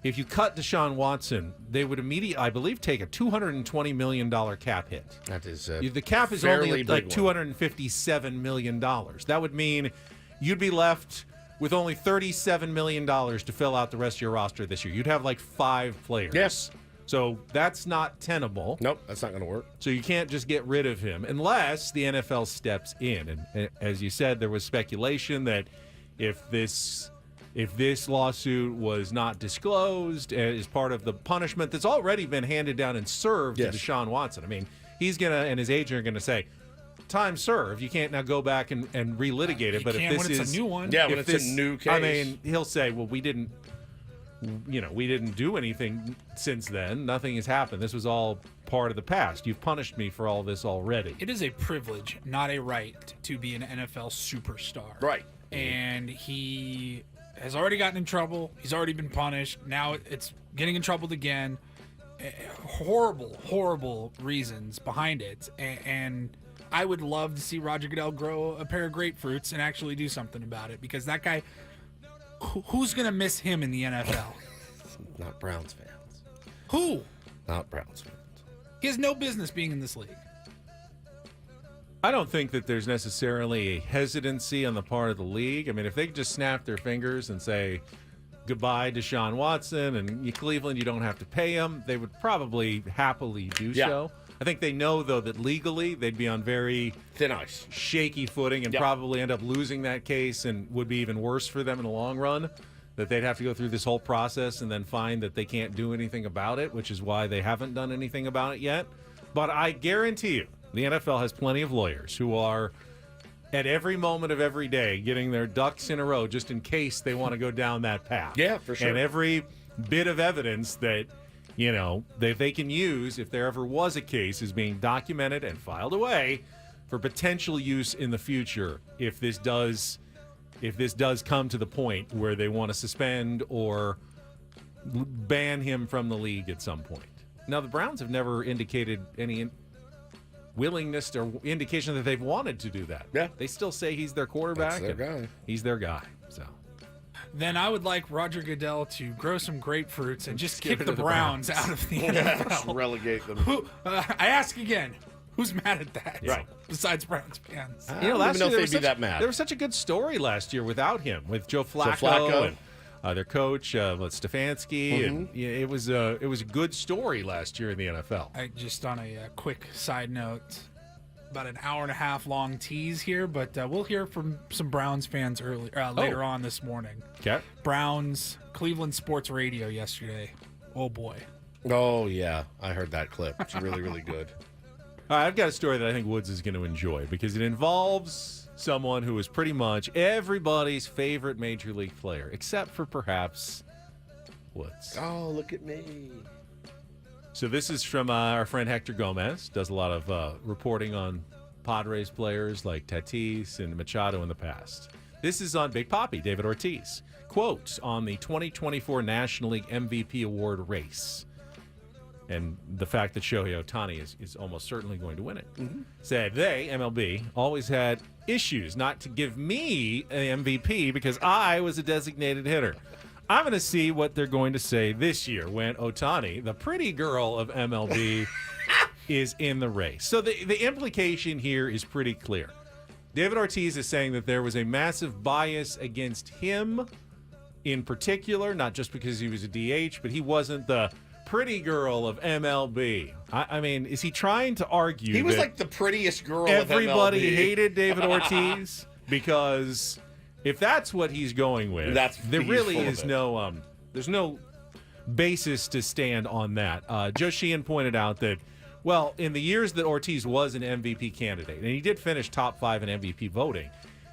if you cut Deshaun Watson, they would immediately, I believe, take a $220 million cap hit. That is the cap is only like $257 million. That would mean you'd be left with only $37 million to fill out the rest of your roster this year. You'd have like 5 players. Yes. So that's not tenable. Nope, that's not going to work. So you can't just get rid of him unless the NFL steps in. And as you said, there was speculation that if this lawsuit was not disclosed as part of the punishment that's already been handed down and served to Deshaun Watson, I mean, he's going to, and his agent are going to say, time served. You can't now go back and relitigate it. But if this is a new one, when it's a new case, I mean, he'll say, well, we didn't do anything since then. Nothing has happened. This was all part of the past. You've punished me for all this already. It is a privilege, not a right, to be an NFL superstar. Right. And he has already gotten in trouble. He's already been punished. Now it's getting in trouble again. Horrible reasons behind it. And I would love to see Roger Goodell grow a pair of grapefruits and actually do something about it, because that guy, who's going to miss him in the NFL? Not Browns fans. Who? Not Browns fans. He has no business being in this league. I don't think that there's necessarily a hesitancy on the part of the league. I mean, if they could just snap their fingers and say, goodbye, Deshaun Watson, and Cleveland, you don't have to pay him, they would probably happily do so. I think they know, though, that legally they'd be on very thin ice, shaky footing, and probably end up losing that case, and would be even worse for them in the long run, that they'd have to go through this whole process and then find that they can't do anything about it, which is why they haven't done anything about it yet. But I guarantee you, The NFL has plenty of lawyers who are at every moment of every day getting their ducks in a row just in case they want to go down that path. Yeah, for sure. And every bit of evidence that, that they can use if there ever was a case is being documented and filed away for potential use in the future if this does come to the point where they want to suspend or ban him from the league at some point. Now, the Browns have never indicated any willingness or indication that they've wanted to do that. Yeah. They still say he's their quarterback. That's their guy. He's their guy. So Then I would like Roger Goodell to grow some grapefruits and just give kick it the to the Browns out of the NFL. Relegate them. I ask again, who's mad at that? Right. Besides Browns fans. I don't even know if they'd be that mad. There was such a good story last year without him, with Joe Flacco, Flacco. and their coach, Stefanski, and it was a good story last year in the NFL. Just on a quick side note, about an hour and a half long tease here, but we'll hear from some Browns fans later on this morning. Okay. Browns, Cleveland Sports Radio yesterday. Oh boy. Oh, yeah. I heard that clip. It's really, really good. All right, I've got a story that I think Woods is going to enjoy because it involves someone who is pretty much everybody's favorite Major League player, except for perhaps Woods. Oh, look at me. So this is from our friend Hector Gomez. Does a lot of reporting on Padres players like Tatis and Machado in the past. This is on Big Papi, David Ortiz. Quote on the 2024 National League MVP award race. And the fact that Shohei Ohtani is almost certainly going to win it. Said they, MLB, always had issues not to give me an MVP because I was a designated hitter. I'm going to see what they're going to say this year when Ohtani, the pretty girl of MLB, is in the race. So the implication here is pretty clear. David Ortiz is saying that there was a massive bias against him in particular, not just because he was a DH, but he wasn't the pretty girl of MLB. I mean, is he trying to argue He was that like the prettiest girl of everybody MLB. hated David Ortiz? Because if that's what he's going with, there really is no there's no basis to stand on that. Joe Sheehan pointed out that, well, in the years that Ortiz was an MVP candidate, and he did finish top 5 in MVP voting,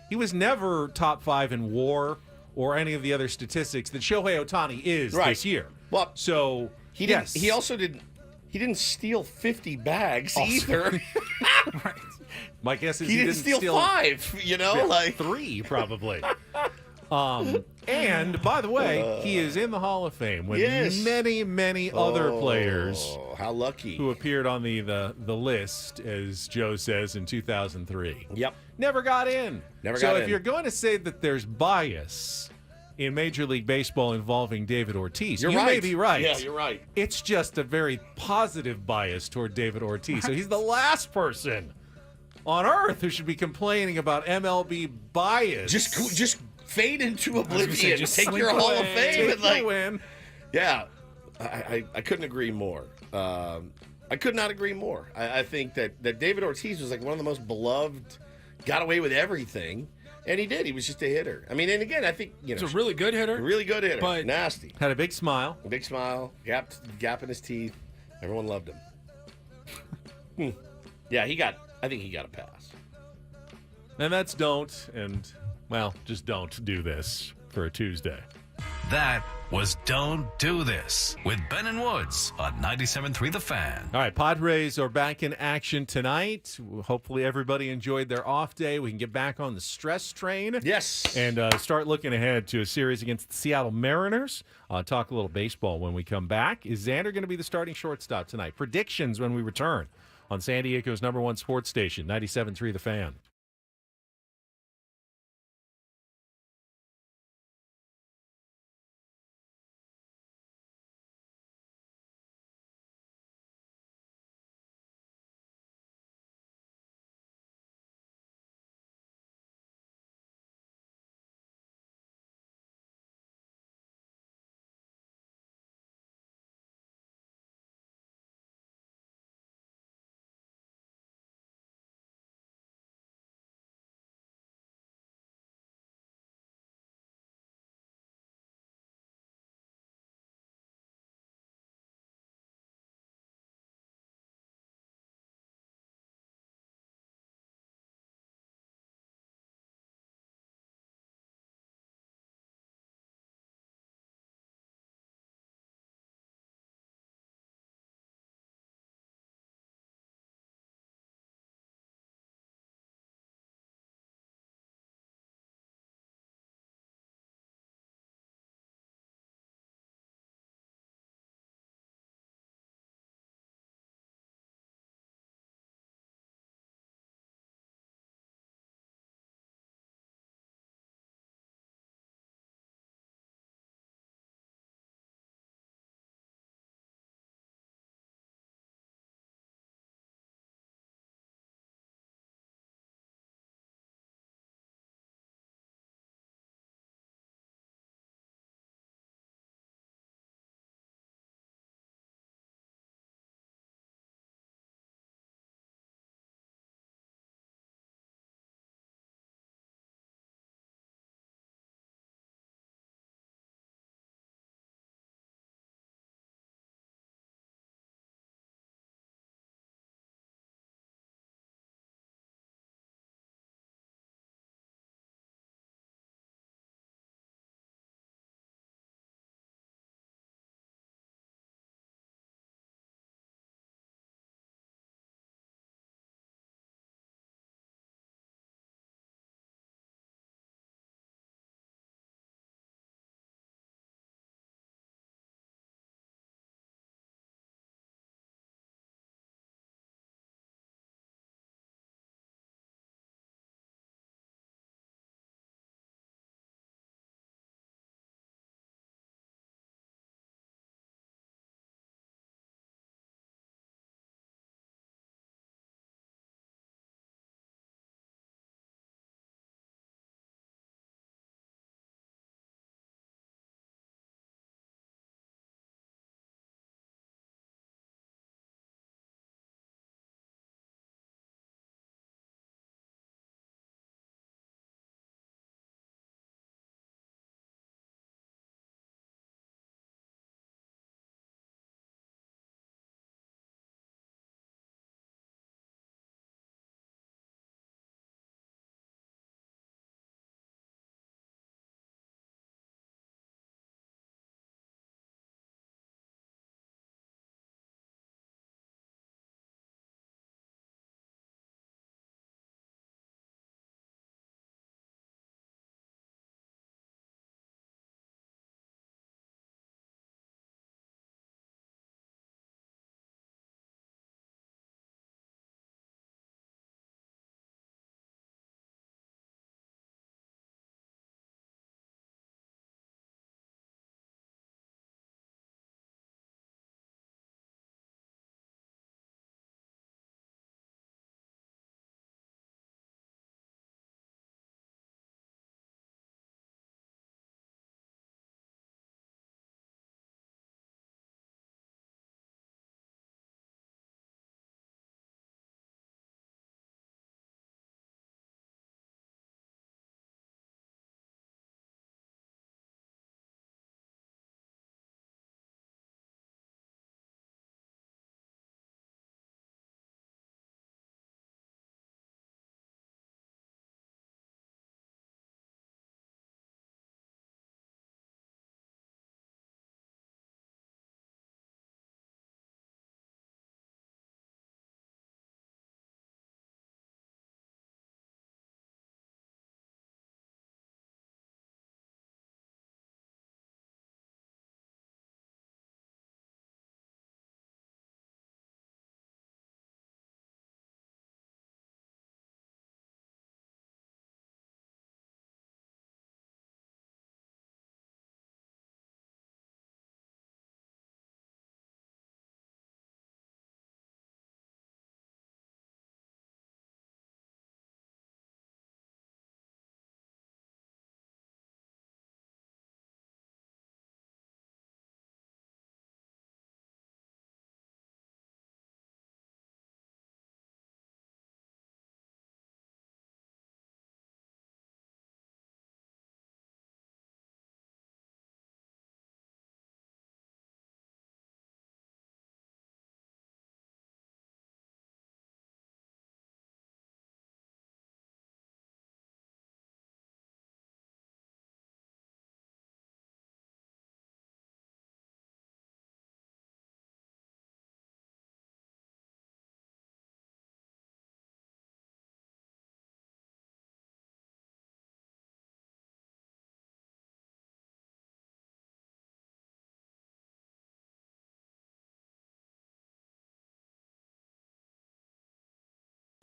he was never top 5 in WAR or any of the other statistics that Shohei Ohtani is this year. Well, so he didn't. He also didn't. He didn't steal 50 bags either. Right. My guess is He didn't steal 5. You know, like 3 probably. And by the way, he is in the Hall of Fame with many other players. How lucky! Who appeared on the list, as Joe says, in 2003. Yep. Never got in. So if you're going to say that there's bias in Major League Baseball involving David Ortiz, you may be right. Yeah, you're right. It's just a very positive bias toward David Ortiz. So he's the last person on earth who should be complaining about MLB bias. Just fade into oblivion. Just take your slink Hall of away. Fame Take and like the win. Yeah, I couldn't agree more. I could not agree more. I think that David Ortiz was like one of the most beloved, got away with everything, and he did. He was just a hitter. I mean, and again, I think He's a really good hitter. really good hitter, but nasty, Had a big smile. big smile, gap in his teeth. Everyone loved him. Yeah, I think he got a pass. And that's don't, and, well, just don't do this for a Tuesday. That was Don't Do This with Ben and Woods on 97.3 The Fan. All right, Padres are back in action tonight. Hopefully everybody enjoyed their off day. We can get back on the stress train. Yes. And start looking ahead to a series against the Seattle Mariners. Talk a little baseball when we come back. Is Xander going to be the starting shortstop tonight? Predictions when we return on San Diego's #1 sports station, 97.3 The Fan.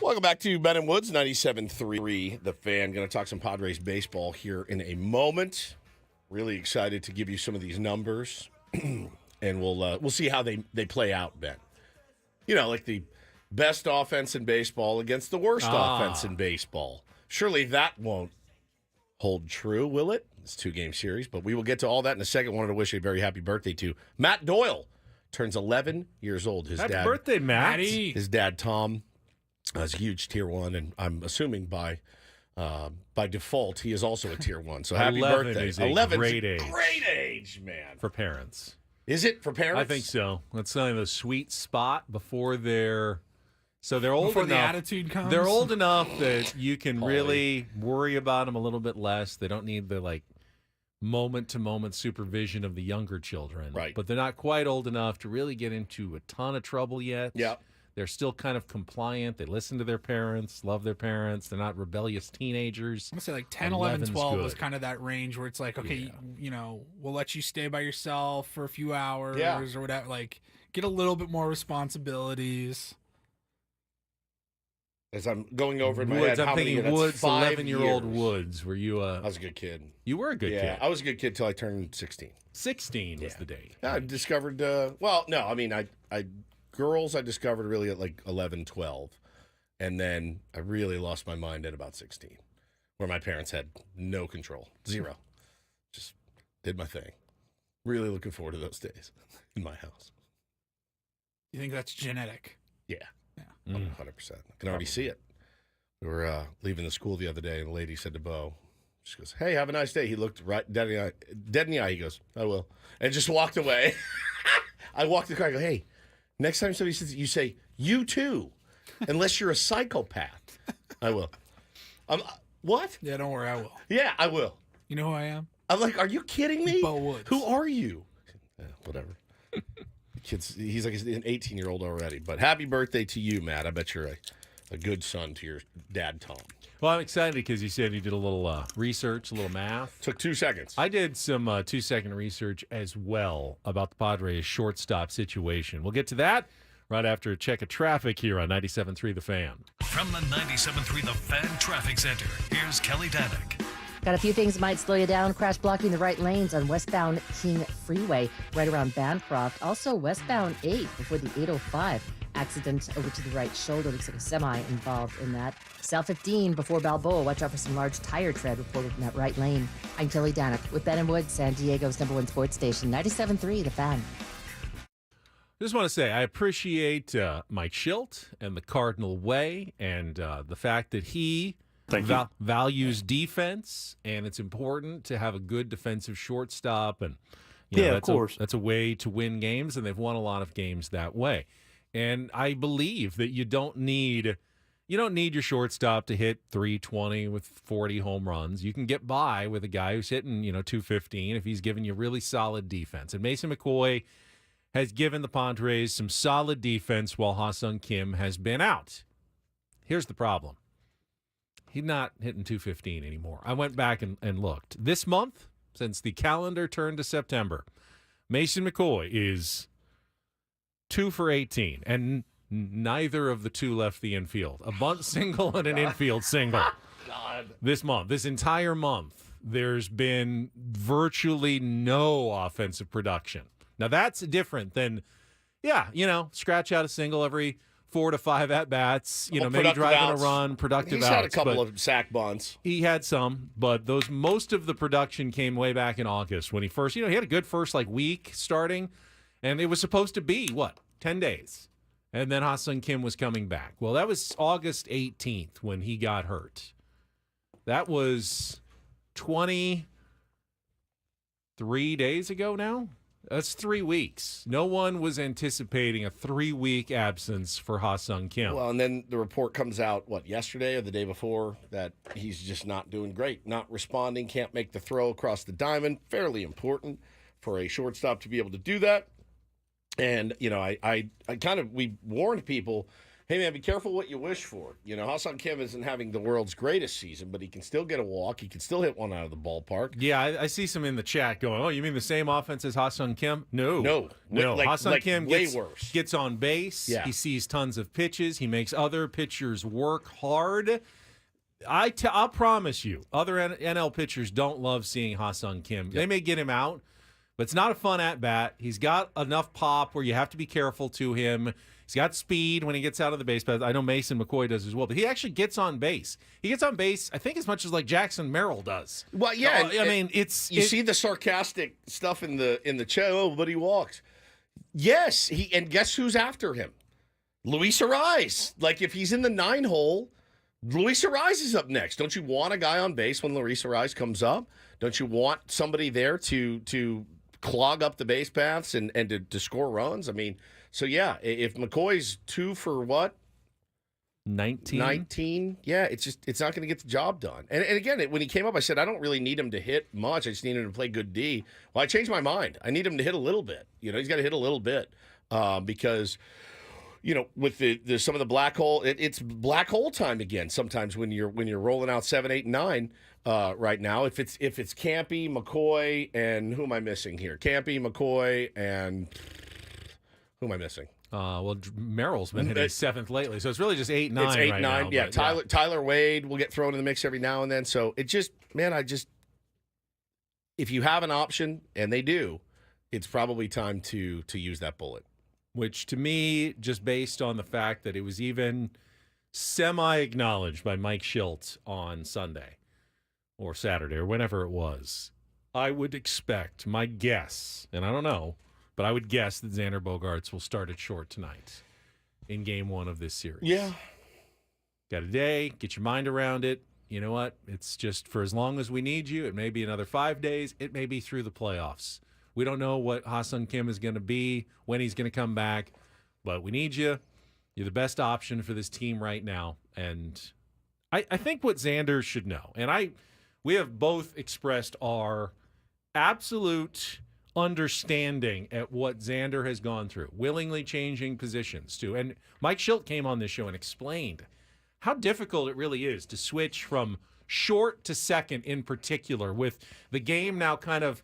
Welcome back to Ben and Woods, 97.3 The Fan. Going to talk some Padres baseball here in a moment. Really excited to give you some of these numbers, and we'll see how they play out, Ben. You know, like the best offense in baseball against the worst offense in baseball. Surely that won't hold true, will it? It's a 2-game series, but we will get to all that in a second. Wanted to wish a very happy birthday to Matt Doyle. Turns 11 years old. Happy birthday, Matt. His dad, Tom, is a huge Tier 1, and I'm assuming by default, he is also a Tier 1. So happy 11 birthday. is a 11's great age. Great age, man. For parents. Is it for parents? I think so. It's kind of the sweet spot before they're old Before enough. the attitude comes. They're old enough that you can really worry about them a little bit less. They don't need the moment-to-moment supervision of the younger children. Right. But they're not quite old enough to really get into a ton of trouble yet. Yeah. They're still kind of compliant. They listen to their parents, love their parents. They're not rebellious teenagers. I'm going to say like 10, 11, 11's 12 good. was kind of that range where it's like, okay, you know, we'll let you stay by yourself for a few hours or whatever. Like, get a little bit more responsibilities. As I'm going over in my Woods, head, I'm how many? thinking That's Woods, 5 11-year-old years. Woods. Were you I was a good kid. You were a good kid. I was a good kid till I turned 16. 16 was the date. Yeah, I discovered. Well, no, I mean, I girls I discovered really at like 11, 12, and then I really lost my mind at about 16, where my parents had no control, zero. Just did my thing. Really looking forward to those days in my house. You think that's genetic? Yeah. 100%. I can already see it. We were leaving the school the other day, and the lady said to Bo, she goes, "Hey, have a nice day." He looked right dead in the eye. He goes, "I will," and just walked away. I walked the car. I go, "Hey, next time somebody says, you say you too, unless you're a psychopath." I will. What? Yeah, don't worry, I will. Yeah, I will. You know who I am? I'm like, are you kidding me? Bo Woods. Who are you? Whatever. Kids, he's like an 18-year-old already. But happy birthday to you, Matt. I bet you're a good son to your dad, Tom. Well, I'm excited because you said you did a little research, a little math. Took 2 seconds. I did some 2-second research as well about the Padres shortstop situation. We'll get to that right after a check of traffic here on 97.3 The Fan. From the 97.3 The Fan Traffic Center, here's Kelly Danick. Got a few things might slow you down. Crash blocking the right lanes on westbound King Freeway, right around Bancroft. Also westbound 8 before the 805. Accident over to the right shoulder. Looks like a semi involved in that. South 15 before Balboa. Watch out for some large tire tread reported in that right lane. I'm Kelly Danick with Ben and Wood, San Diego's #1 sports station, 97.3 The Fan. Just want to say I appreciate Mike Schilt and the Cardinal way and the fact that he values defense, and it's important to have a good defensive shortstop. And you know, of course. that's a way to win games, and they've won a lot of games that way. And I believe that you don't need your shortstop to hit 320 with 40 home runs. You can get by with a guy who's hitting 215 if he's giving you really solid defense. And Mason McCoy has given the Padres some solid defense while Ha-Seong Kim has been out. Here's the problem. He's not hitting 215 anymore. I went back and looked. This month, since the calendar turned to September, Mason McCoy is 2 for 18, and neither of the two left the infield. A bunt single and an infield single. God. This month, this entire month, there's been virtually no offensive production. Now, that's different than, scratch out a single every 4 to 5 at-bats, maybe driving a run, productive outs. He's had a couple of sack bunts. He had some, but most of the production came way back in August when he first, he had a good first week starting, and it was supposed to be, 10 days. And then Ha-Seong Kim was coming back. Well, that was August 18th when he got hurt. That was 23 days ago now. That's 3 weeks. No one was anticipating a 3-week absence for Ha-Seong Kim. Well, and then the report comes out, yesterday or the day before, that he's just not doing great, not responding, can't make the throw across the diamond. Fairly important for a shortstop to be able to do that. And, we warned people, Hey, man, be careful what you wish for. You know, Ha-Seong Kim isn't having the world's greatest season, but he can still get a walk. He can still hit one out of the ballpark. Yeah, I see some in the chat going, oh, you mean the same offense as Ha-Seong Kim? No. Like, Ha-Seong Kim way worse. Gets on base. Yeah. He sees tons of pitches. He makes other pitchers work hard. I'll promise you, other NL pitchers don't love seeing Ha-Seong Kim. Yep. They may get him out, but it's not a fun at-bat. He's got enough pop where you have to be careful to him. He's got speed when he gets out of the base path. I know Mason McCoy does as well, but he actually gets on base. He gets on base, I think, as much as like Jackson Merrill does. Well, yeah. I mean, you see the sarcastic stuff in the chat. Oh, but he walks. Yes, and guess who's after him? Luis Ariz. Like if he's in the 9 hole, Luis Ariz is up next. Don't you want a guy on base when Luis Ariz comes up? Don't you want somebody there to clog up the base paths and to score runs? I mean. So, yeah, if McCoy's 2 for what? 19. Yeah, it's not going to get the job done. And again, when he came up, I said, I don't really need him to hit much. I just need him to play good D. Well, I changed my mind. I need him to hit a little bit. You know, he's got to hit a little bit because, you know, with the some of the black hole, it's black hole time again sometimes when you're rolling out 7, 8, and 9 right now. If it's Campy, McCoy, and who am I missing here? Campy, McCoy, and... Who am I missing? Well, Merrill's been hitting 7th lately, so it's really just 8, 9. It's 8, right 9. Now, Yeah, but, Tyler Wade will get thrown in the mix every now and then. So it just, man, if you have an option, and they do, it's probably time to use that bullet. Which to me, just based on the fact that it was even semi-acknowledged by Mike Schilt on Sunday or Saturday or whenever it was, I would expect, my guess, and I don't know, but I would guess that Xander Bogaerts will start at short tonight in game 1 of this series. Yeah. Got a day, get your mind around it. You know what? It's just for as long as we need you. It may be another 5 days. It may be through the playoffs. We don't know what Ha-Seong Kim is going to be, when he's going to come back, but we need you. You're the best option for this team right now. And I think what Xander should know, and we have both expressed our absolute understanding at what Xander has gone through, willingly changing positions too. And Mike Schilt came on this show and explained how difficult it really is to switch from short to second in particular, with the game now kind of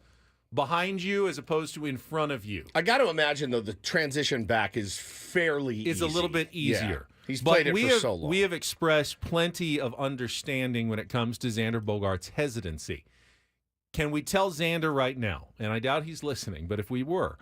behind you as opposed to in front of you. I got to imagine, though, the transition back is fairly easy. It's a little bit easier. Yeah. He's played it for so long. We have expressed plenty of understanding when it comes to Xander Bogaerts' hesitancy. Can we tell Xander right now, and I doubt he's listening, but if we were,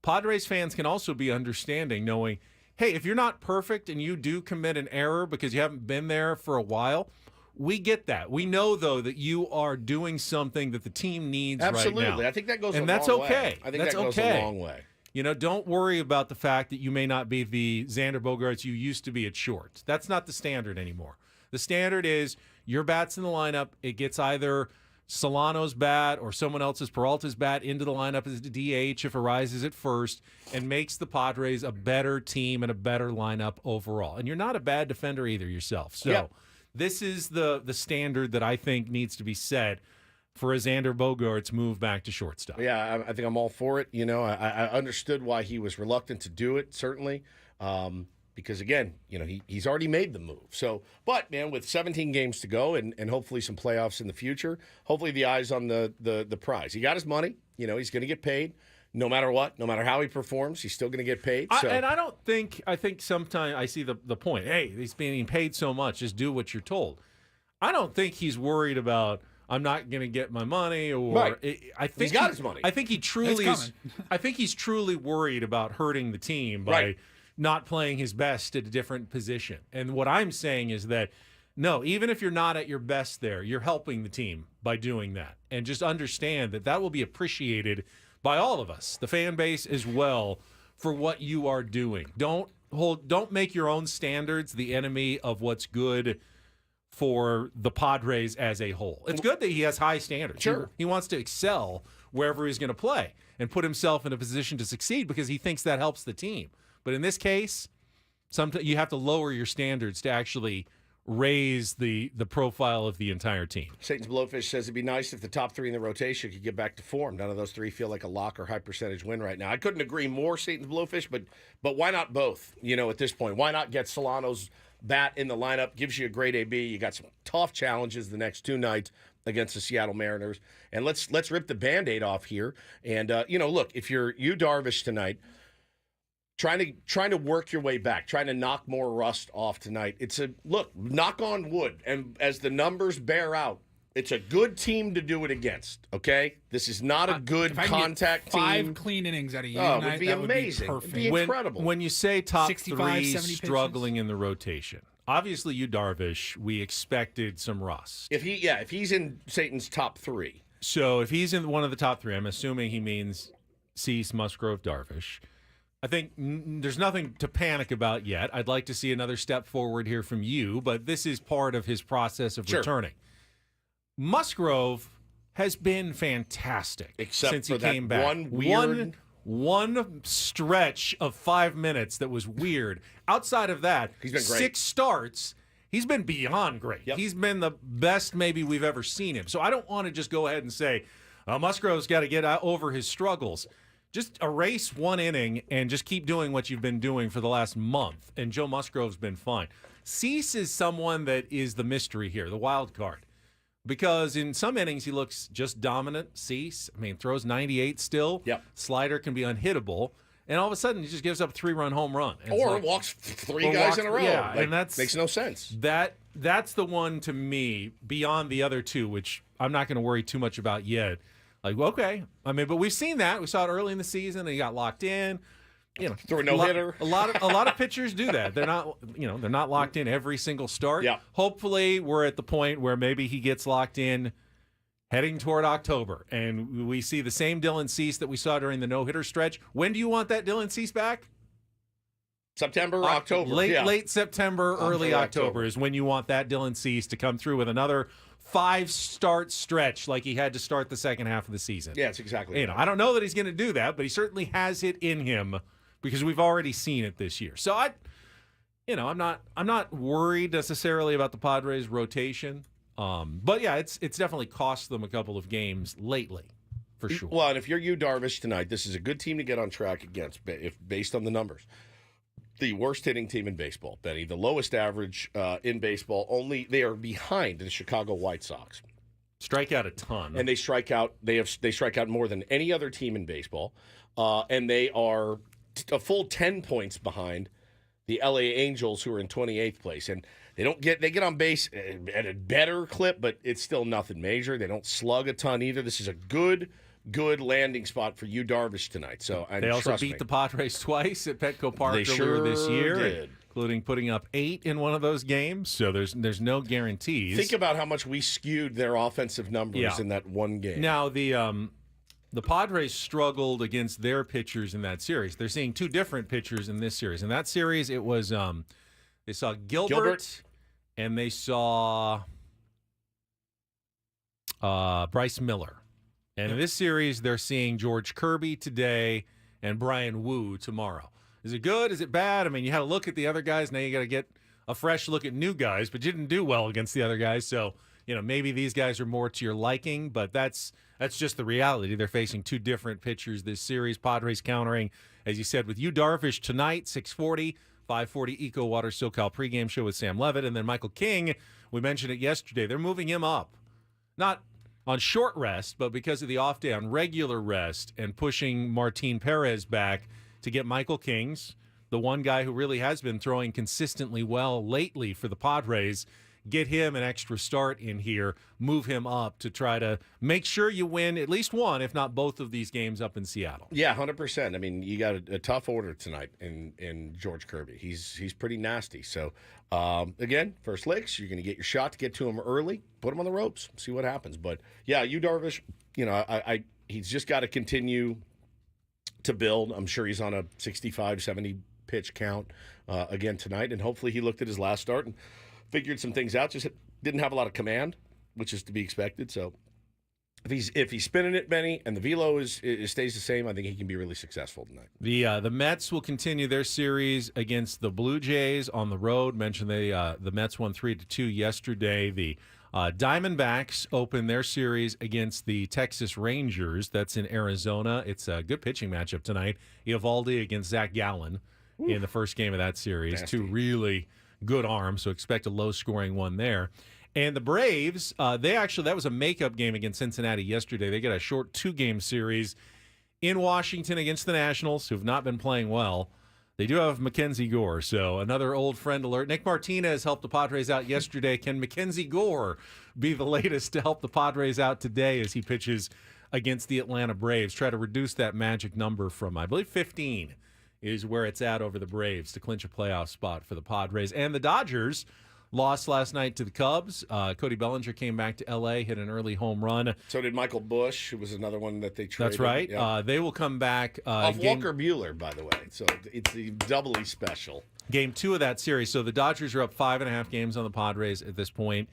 Padres fans can also be understanding, knowing, hey, if you're not perfect and you do commit an error because you haven't been there for a while, we get that. We know, though, that you are doing something that the team needs right now. Absolutely. I think that goes and a that's long okay. way. I think that's that goes okay. a long way. You know, don't worry about the fact that you may not be the Xander Bogaerts you used to be at short. That's not the standard anymore. The standard is your bat's in the lineup. It gets either Solano's bat or someone else's, Peralta's bat, into the lineup as the DH if Ariz is at first, and makes the Padres a better team and a better lineup overall. And you're not a bad defender either yourself. So this is the standard that I think needs to be set for a Xander Bogaerts move back to shortstop. Yeah, I think I'm all for it. You know, I understood why he was reluctant to do it, certainly. Because, again, you know, he's already made the move. So, but, man, with 17 games to go and hopefully some playoffs in the future, hopefully the eye's on the prize. He got his money. You know, he's going to get paid no matter what, no matter how he performs. He's still going to get paid. So. I think sometimes I see the point. Hey, he's being paid so much. Just do what you're told. I don't think he's worried about, I'm not going to get my money, or right. I think he's got his money. I think he truly is. I think he's truly worried about hurting the team by right. not playing his best at a different position. And what I'm saying is that, no, even if you're not at your best there, you're helping the team by doing that. And just understand that will be appreciated by all of us, the fan base as well, for what you are doing. Don't make your own standards the enemy of what's good for the Padres as a whole. It's good that he has high standards. Sure. He wants to excel wherever he's going to play and put himself in a position to succeed because he thinks that helps the team. But in this case, sometimes you have to lower your standards to actually raise the profile of the entire team. Satan's Blowfish says it'd be nice if the top three in the rotation could get back to form. None of those three feel like a lock or high percentage win right now. I couldn't agree more, Satan's Blowfish, but why not both? At this point, why not get Solano's bat in the lineup? Gives you a great AB. You got some tough challenges the next two nights against the Seattle Mariners. And let's rip the Band-Aid off here. And look, if you're Darvish tonight, trying to work your way back, trying to knock more rust off tonight. Knock on wood, and as the numbers bear out, it's a good team to do it against. Okay, this is not a good contact team. 5 clean innings out of you. It would be amazing. It'd be incredible. When you say top 65, three 70 struggling in the rotation, obviously Darvish, we expected some rust. If he's in Satan's top 3, so if he's in one of the top 3, I'm assuming he means Cease, Musgrove, Darvish. I think there's nothing to panic about yet. I'd like to see another step forward here from you, but this is part of his process of returning. Musgrove has been fantastic since he came back. One stretch of 5 minutes that was weird. Outside of that, he's been great. 6 starts. He's been beyond great. Yep. He's been the best maybe we've ever seen him. So I don't want to just go ahead and say, Musgrove's got to get over his struggles. Just erase one inning and just keep doing what you've been doing for the last month. And Joe Musgrove's been fine. Cease is someone that is the mystery here, the wild card. Because in some innings, he looks just dominant. Cease, throws 98 still. Yep. Slider can be unhittable. And all of a sudden, he just gives up a 3-run home run. And walks 3 guys in a row. Yeah, and that makes no sense. That's the one to me, beyond the other two, which I'm not going to worry too much about yet. Okay. But we've seen that. We saw it early in the season, and he got locked in. Through a no-hitter. A lot of pitchers do that. They're not locked in every single start. Yeah. Hopefully, we're at the point where maybe he gets locked in heading toward October, and we see the same Dylan Cease that we saw during the no-hitter stretch. When do you want that Dylan Cease back? September or October. Late September, early October is when you want that Dylan Cease to come through with another 5-start stretch like he had to start the second half of the season. Yeah, it's exactly right. I don't know that he's going to do that, but he certainly has it in him because we've already seen it this year. So I'm not worried necessarily about the Padres rotation. But yeah, it's definitely cost them a couple of games lately, for sure. Well, and if you're Darvish tonight, this is a good team to get on track against, if based on the numbers. The worst hitting team in baseball, Benny. The lowest average in baseball. Only they are behind the Chicago White Sox. Strike out a ton, and they strike out. They strike out more than any other team in baseball, and they are a full 10 points behind the LA Angels, who are in 28th place. And they get on base at a better clip, but it's still nothing major. They don't slug a ton either. This is a good landing spot for Darvish tonight. So they also beat the Padres twice at Petco Park earlier this year, including putting up 8 in one of those games. So there's no guarantees. Think about how much we skewed their offensive numbers in that one game. Now the Padres struggled against their pitchers in that series. They're seeing 2 different pitchers in this series. In that series, it was they saw Gilbert. And they saw Bryce Miller. And in this series, they're seeing George Kirby today and Brian Wu tomorrow. Is it good? Is it bad? You had to look at the other guys. Now you got to get a fresh look at new guys, but you didn't do well against the other guys. So, maybe these guys are more to your liking, but that's just the reality. They're facing 2 different pitchers this series. Padres countering, as you said, with Darvish tonight, 6:40. 5:40 Eco Water SoCal pregame show with Sam Levitt. And then Michael King, we mentioned it yesterday. They're moving him up. Not on short rest, but because of the off day on regular rest and pushing Martin Perez back to get Michael King's, the one guy who really has been throwing consistently well lately for the Padres, get him an extra start in here, move him up to try to make sure you win at least one, if not both of these games up in Seattle. Yeah, 100%. You got a tough order tonight in George Kirby. He's pretty nasty. So, again, first licks, you're going to get your shot to get to him early, put him on the ropes, see what happens. But, yeah, Darvish, he's just got to continue to build. I'm sure he's on a 65, 70 pitch count again tonight, and hopefully he looked at his last start and figured some things out, just didn't have a lot of command, which is to be expected. So if he's spinning it, Benny, and the velo stays the same, I think he can be really successful tonight. The Mets will continue their series against the Blue Jays on the road. Mentioned the Mets won 3-2 yesterday. The Diamondbacks open their series against the Texas Rangers. That's in Arizona. It's a good pitching matchup tonight. Eovaldi against Zach Gallen in the first game of that series. Nasty. Two really good arms, so expect a low-scoring one there. And the Braves, that was a makeup game against Cincinnati yesterday. They get a short 2-game series in Washington against the Nationals, who have not been playing well. They do have Mackenzie Gore, so another old friend alert. Nick Martinez helped the Padres out yesterday. Can Mackenzie Gore be the latest to help the Padres out today as he pitches against the Atlanta Braves? Try to reduce that magic number from, I believe, 15 is where it's at over the Braves to clinch a playoff spot for the Padres. And the Dodgers lost last night to the Cubs. Cody Bellinger came back to L.A., hit an early home run. So did Michael Bush, who was another one that they traded. That's right. Yeah. They will come back. Off Walker Buehler, by the way. So it's the doubly special. Game 2 of that series. So the Dodgers are up 5.5 games on the Padres at this point.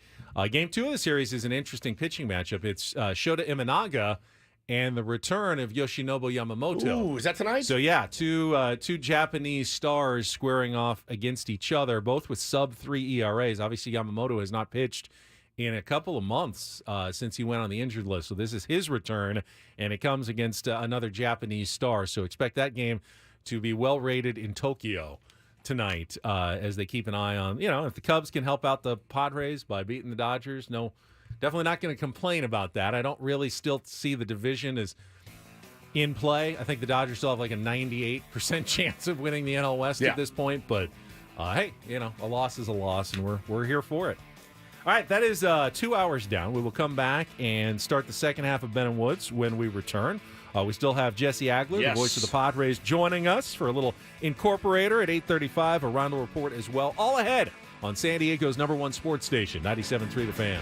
Game 2 of the series is an interesting pitching matchup. It's Shota Imanaga and the return of Yoshinobu Yamamoto. Ooh, is that tonight? So, yeah, two Japanese stars squaring off against each other, both with sub-3 ERAs. Obviously, Yamamoto has not pitched in a couple of months since he went on the injured list. So this is his return, and it comes against another Japanese star. So expect that game to be well-rated in Tokyo tonight as they keep an eye on, if the Cubs can help out the Padres by beating the Dodgers, definitely not going to complain about that. I don't really still see the division as in play. I think the Dodgers still have like a 98% chance of winning the NL West at this point. But, hey, a loss is a loss, and we're here for it. All right, that is 2 hours down. We will come back and start the second half of Ben and Woods when we return. We still have Jesse Agler, the voice of the Padres, joining us for a little Incorporator at 8:35, a Reindl Report as well. All ahead on San Diego's #1 sports station, 97.3 The Fan.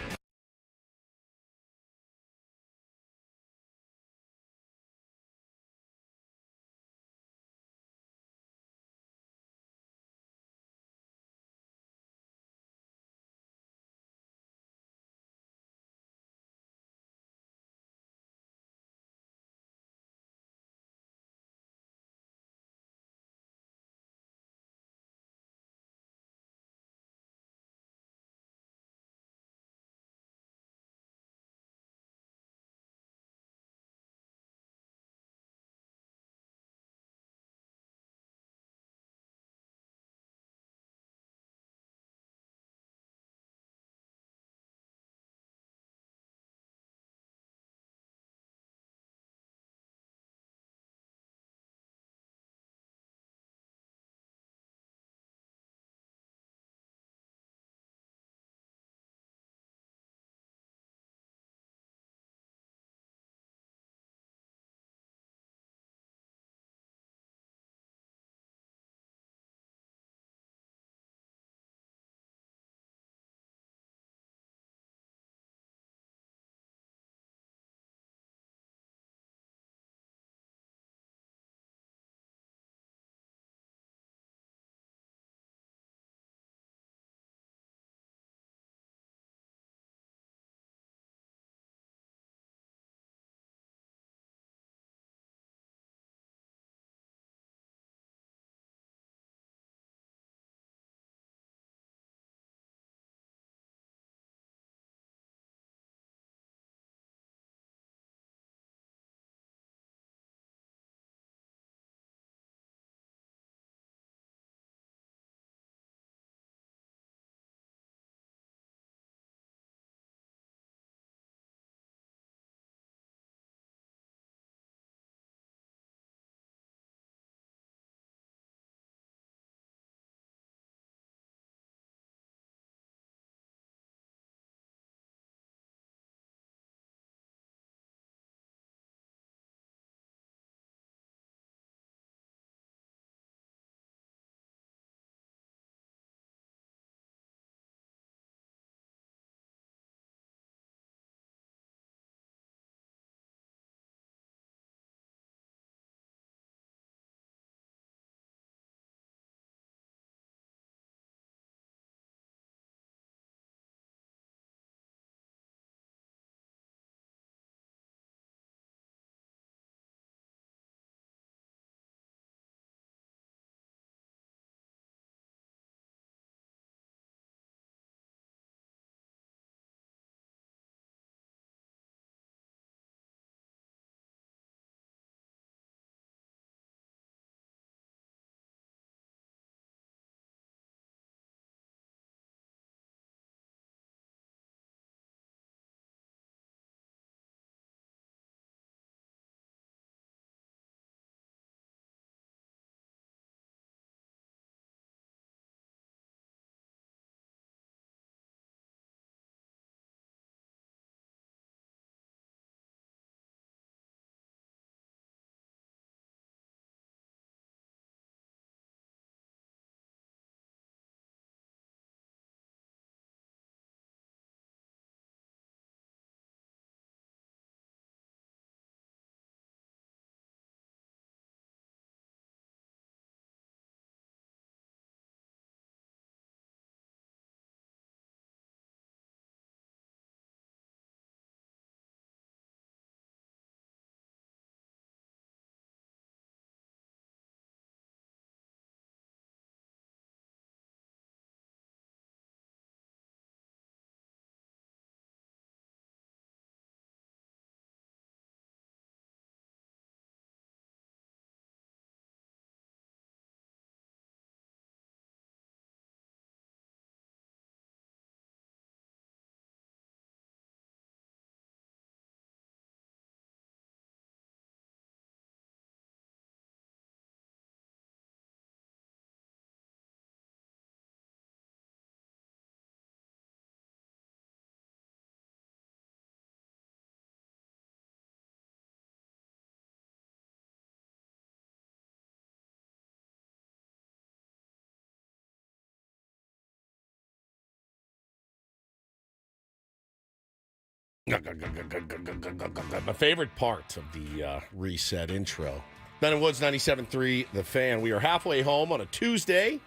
My favorite part of the reset intro. Ben and Woods 97.3, The Fan. We are halfway home on a Tuesday.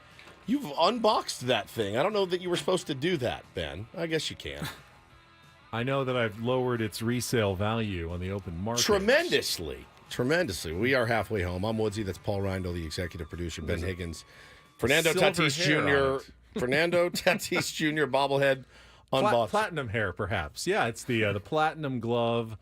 You've unboxed that thing. I don't know that you were supposed to do that, Ben. I guess you can. I know that I've lowered its resale value on the open market. Tremendously. We are halfway home. I'm Woodsy. That's Paul Reindl, the executive producer. Ben Higgins. Fernando Tatis Jr. Fernando Tatis Jr. bobblehead unboxed. Platinum hair, perhaps. Yeah, it's the Platinum Glove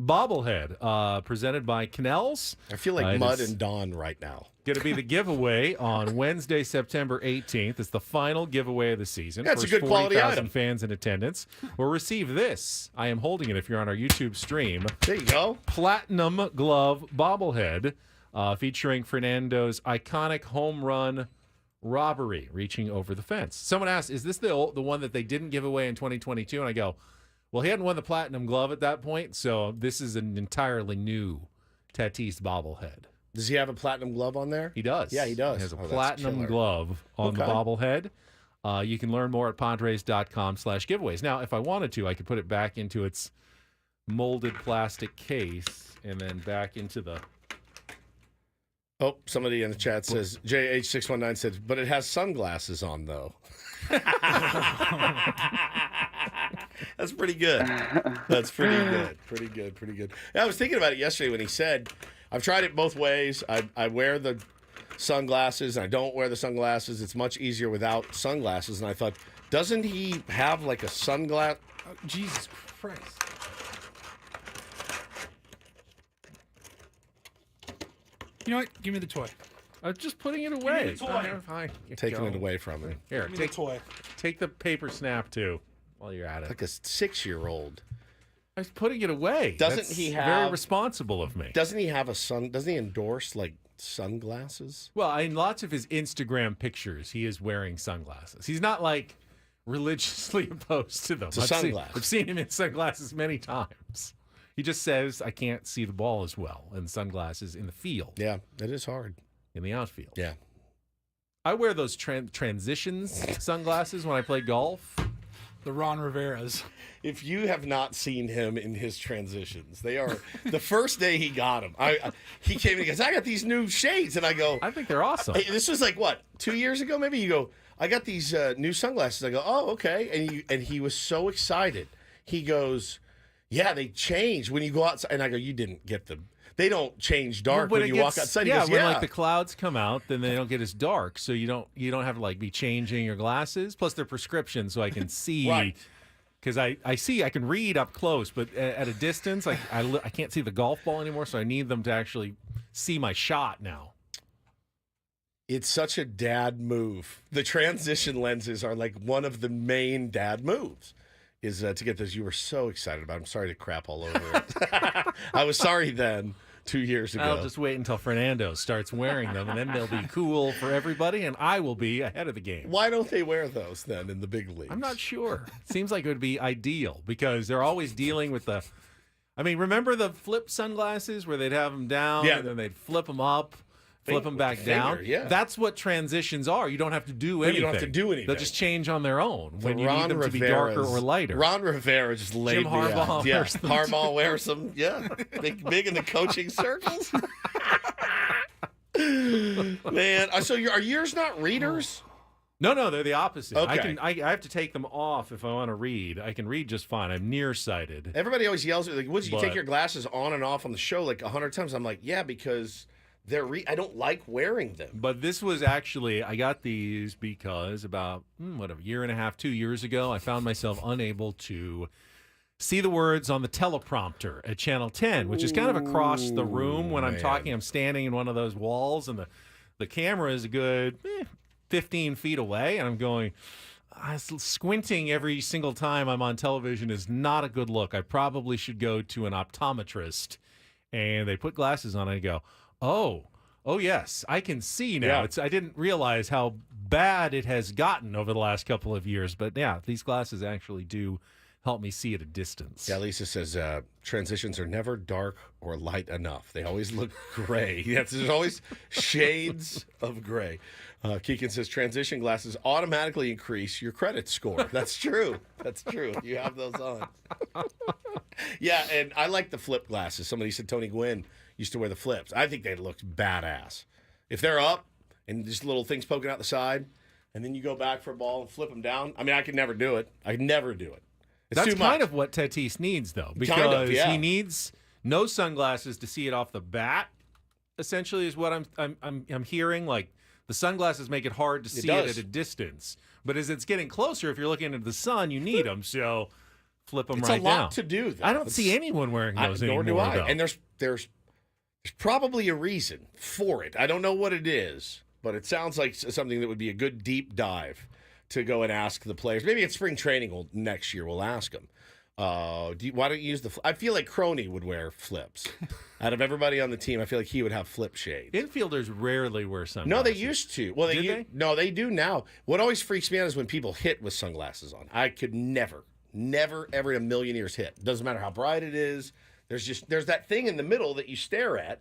bobblehead presented by Cannell's. I feel like Mud and Dawn right now. Going to be the giveaway on Wednesday, September 18th. It's the final giveaway of the season. That's a good quality item. Fans in attendance will receive this. I am holding it if you're on our YouTube stream. There you go. Platinum Glove bobblehead featuring Fernando's iconic home run robbery reaching over the fence. Someone asked, is this the one that they didn't give away in 2022? And I go, well, he hadn't won the Platinum Glove at that point, so this is an entirely new Tatis bobblehead. Does he have a platinum glove on there? He does. Yeah, he does. He has a platinum glove on the bobblehead. You can learn more at Padres.com/giveaways. Now, if I wanted to, I could put it back into its molded plastic case and then back into the... Oh, somebody in the chat says, JH619 said, but it has sunglasses on, though. That's pretty good. That's pretty good. Pretty good. Yeah, I was thinking about it yesterday when he said... I've tried it both ways. I wear the sunglasses, and I don't wear the sunglasses. It's much easier without sunglasses. And I thought, doesn't he have like a sunglass? Oh, Jesus Christ. You know what? Give me the toy. I'm just putting it away. Give me the toy. Taking it away from him. Here, Give me the toy. Take the paper snap, too, while you're at it. Like a 6-year-old. I was putting it away. Doesn't he have... Very responsible of me. Doesn't he have doesn't he endorse, like, sunglasses? Well, in lots of his Instagram pictures, he is wearing sunglasses. He's not, like, religiously opposed to them. I've seen him in sunglasses many times. He just says, I can't see the ball as well in sunglasses in the field. Yeah, it is hard. In the outfield. Yeah. I wear those transitions sunglasses when I play golf. The Ron Riveras. If you have not seen him in his transitions, they are the first day he got them. He came in and goes, I got these new shades, and I go, I think they're awesome. This was like what, 2 years ago? Maybe you go, I got these new sunglasses. I go, oh, okay, and he was so excited. He goes, yeah, they change when you go outside, and I go, you didn't get them. They don't change dark when you walk outside. He goes, when like the clouds come out, then they don't get as dark, so you don't have to like be changing your glasses. Plus, they're prescription, so I can see. Right. Because I can read up close, but at a distance, I can't see the golf ball anymore, so I need them to actually see my shot now. It's such a dad move. The transition lenses are like one of the main dad moves. Is to get those. You were so excited about it. I'm sorry to crap all over it. I was sorry then, 2 years ago. I'll just wait until Fernando starts wearing them, and then they'll be cool for everybody, and I will be ahead of the game. Why don't they wear those then in the big leagues? I'm not sure. It seems like it would be ideal because they're always dealing with the... I mean, remember the flip sunglasses where they'd have them down and then they'd flip them up? Flip them back down. Yeah. That's what transitions are. You don't have to do anything. You don't have to do anything. They'll just change on their own when you Ron need them to be darker or lighter. Ron Rivera just laid Jim Harbaugh me out. wears them. Harbaugh wears them. Yeah. Big in the coaching circles. Man, so are yours not readers? No, they're the opposite. Okay. I have to take them off if I want to read. I can read just fine. I'm nearsighted. Everybody always yells at me, like, Woods, you take your glasses on and off on the show like 100 times. I'm like, yeah, because... I don't like wearing them. But this was actually, I got these because about, a year and a half, 2 years ago, I found myself unable to see the words on the teleprompter at Channel 10, which is kind of across the room when I'm talking. I'm standing in one of those walls, and the camera is a good 15 feet away, and I'm going... squinting every single time I'm on television is not a good look. I probably should go to an optometrist. And they put glasses on, and I go... Oh, yes, I can see now. Yeah. I didn't realize how bad it has gotten over the last couple of years. But, yeah, these glasses actually do help me see at a distance. Yeah, Lisa says transitions are never dark or light enough. They always look gray. Yes, there's always shades of gray. Keegan says transition glasses automatically increase your credit score. That's true. That's true. You have those on. Yeah, and I like the flip glasses. Somebody said Tony Gwynn used to wear the flips. I think they looked badass. If they're up and just little things poking out the side, and then you go back for a ball and flip them down. I mean, I could never do it. I could never do it. It's That's too much. kind of what Tatis needs, though, because Kind of, yeah. he needs no sunglasses to see it off the bat. Essentially, is what I'm hearing. Like the sunglasses make it hard to see it at a distance, but as it's getting closer, if you're looking into the sun, you need them. So flip them It's right a lot down. to do. Though. I don't see anyone wearing those nor anymore. do I. Though. And there's probably a reason for it. I don't know what it is, but it sounds like something that would be a good deep dive to go and ask the players. Maybe at spring training next year we'll ask them. Why don't you use the? I feel like Crony would wear flips. Out of everybody on the team, I feel like he would have flip shades. Infielders rarely wear sunglasses. No, they used to. Well, they? No, they do now. What always freaks me out is when people hit with sunglasses on. I could never, ever in a million years hit. Doesn't matter how bright it is. There's that thing in the middle that you stare at.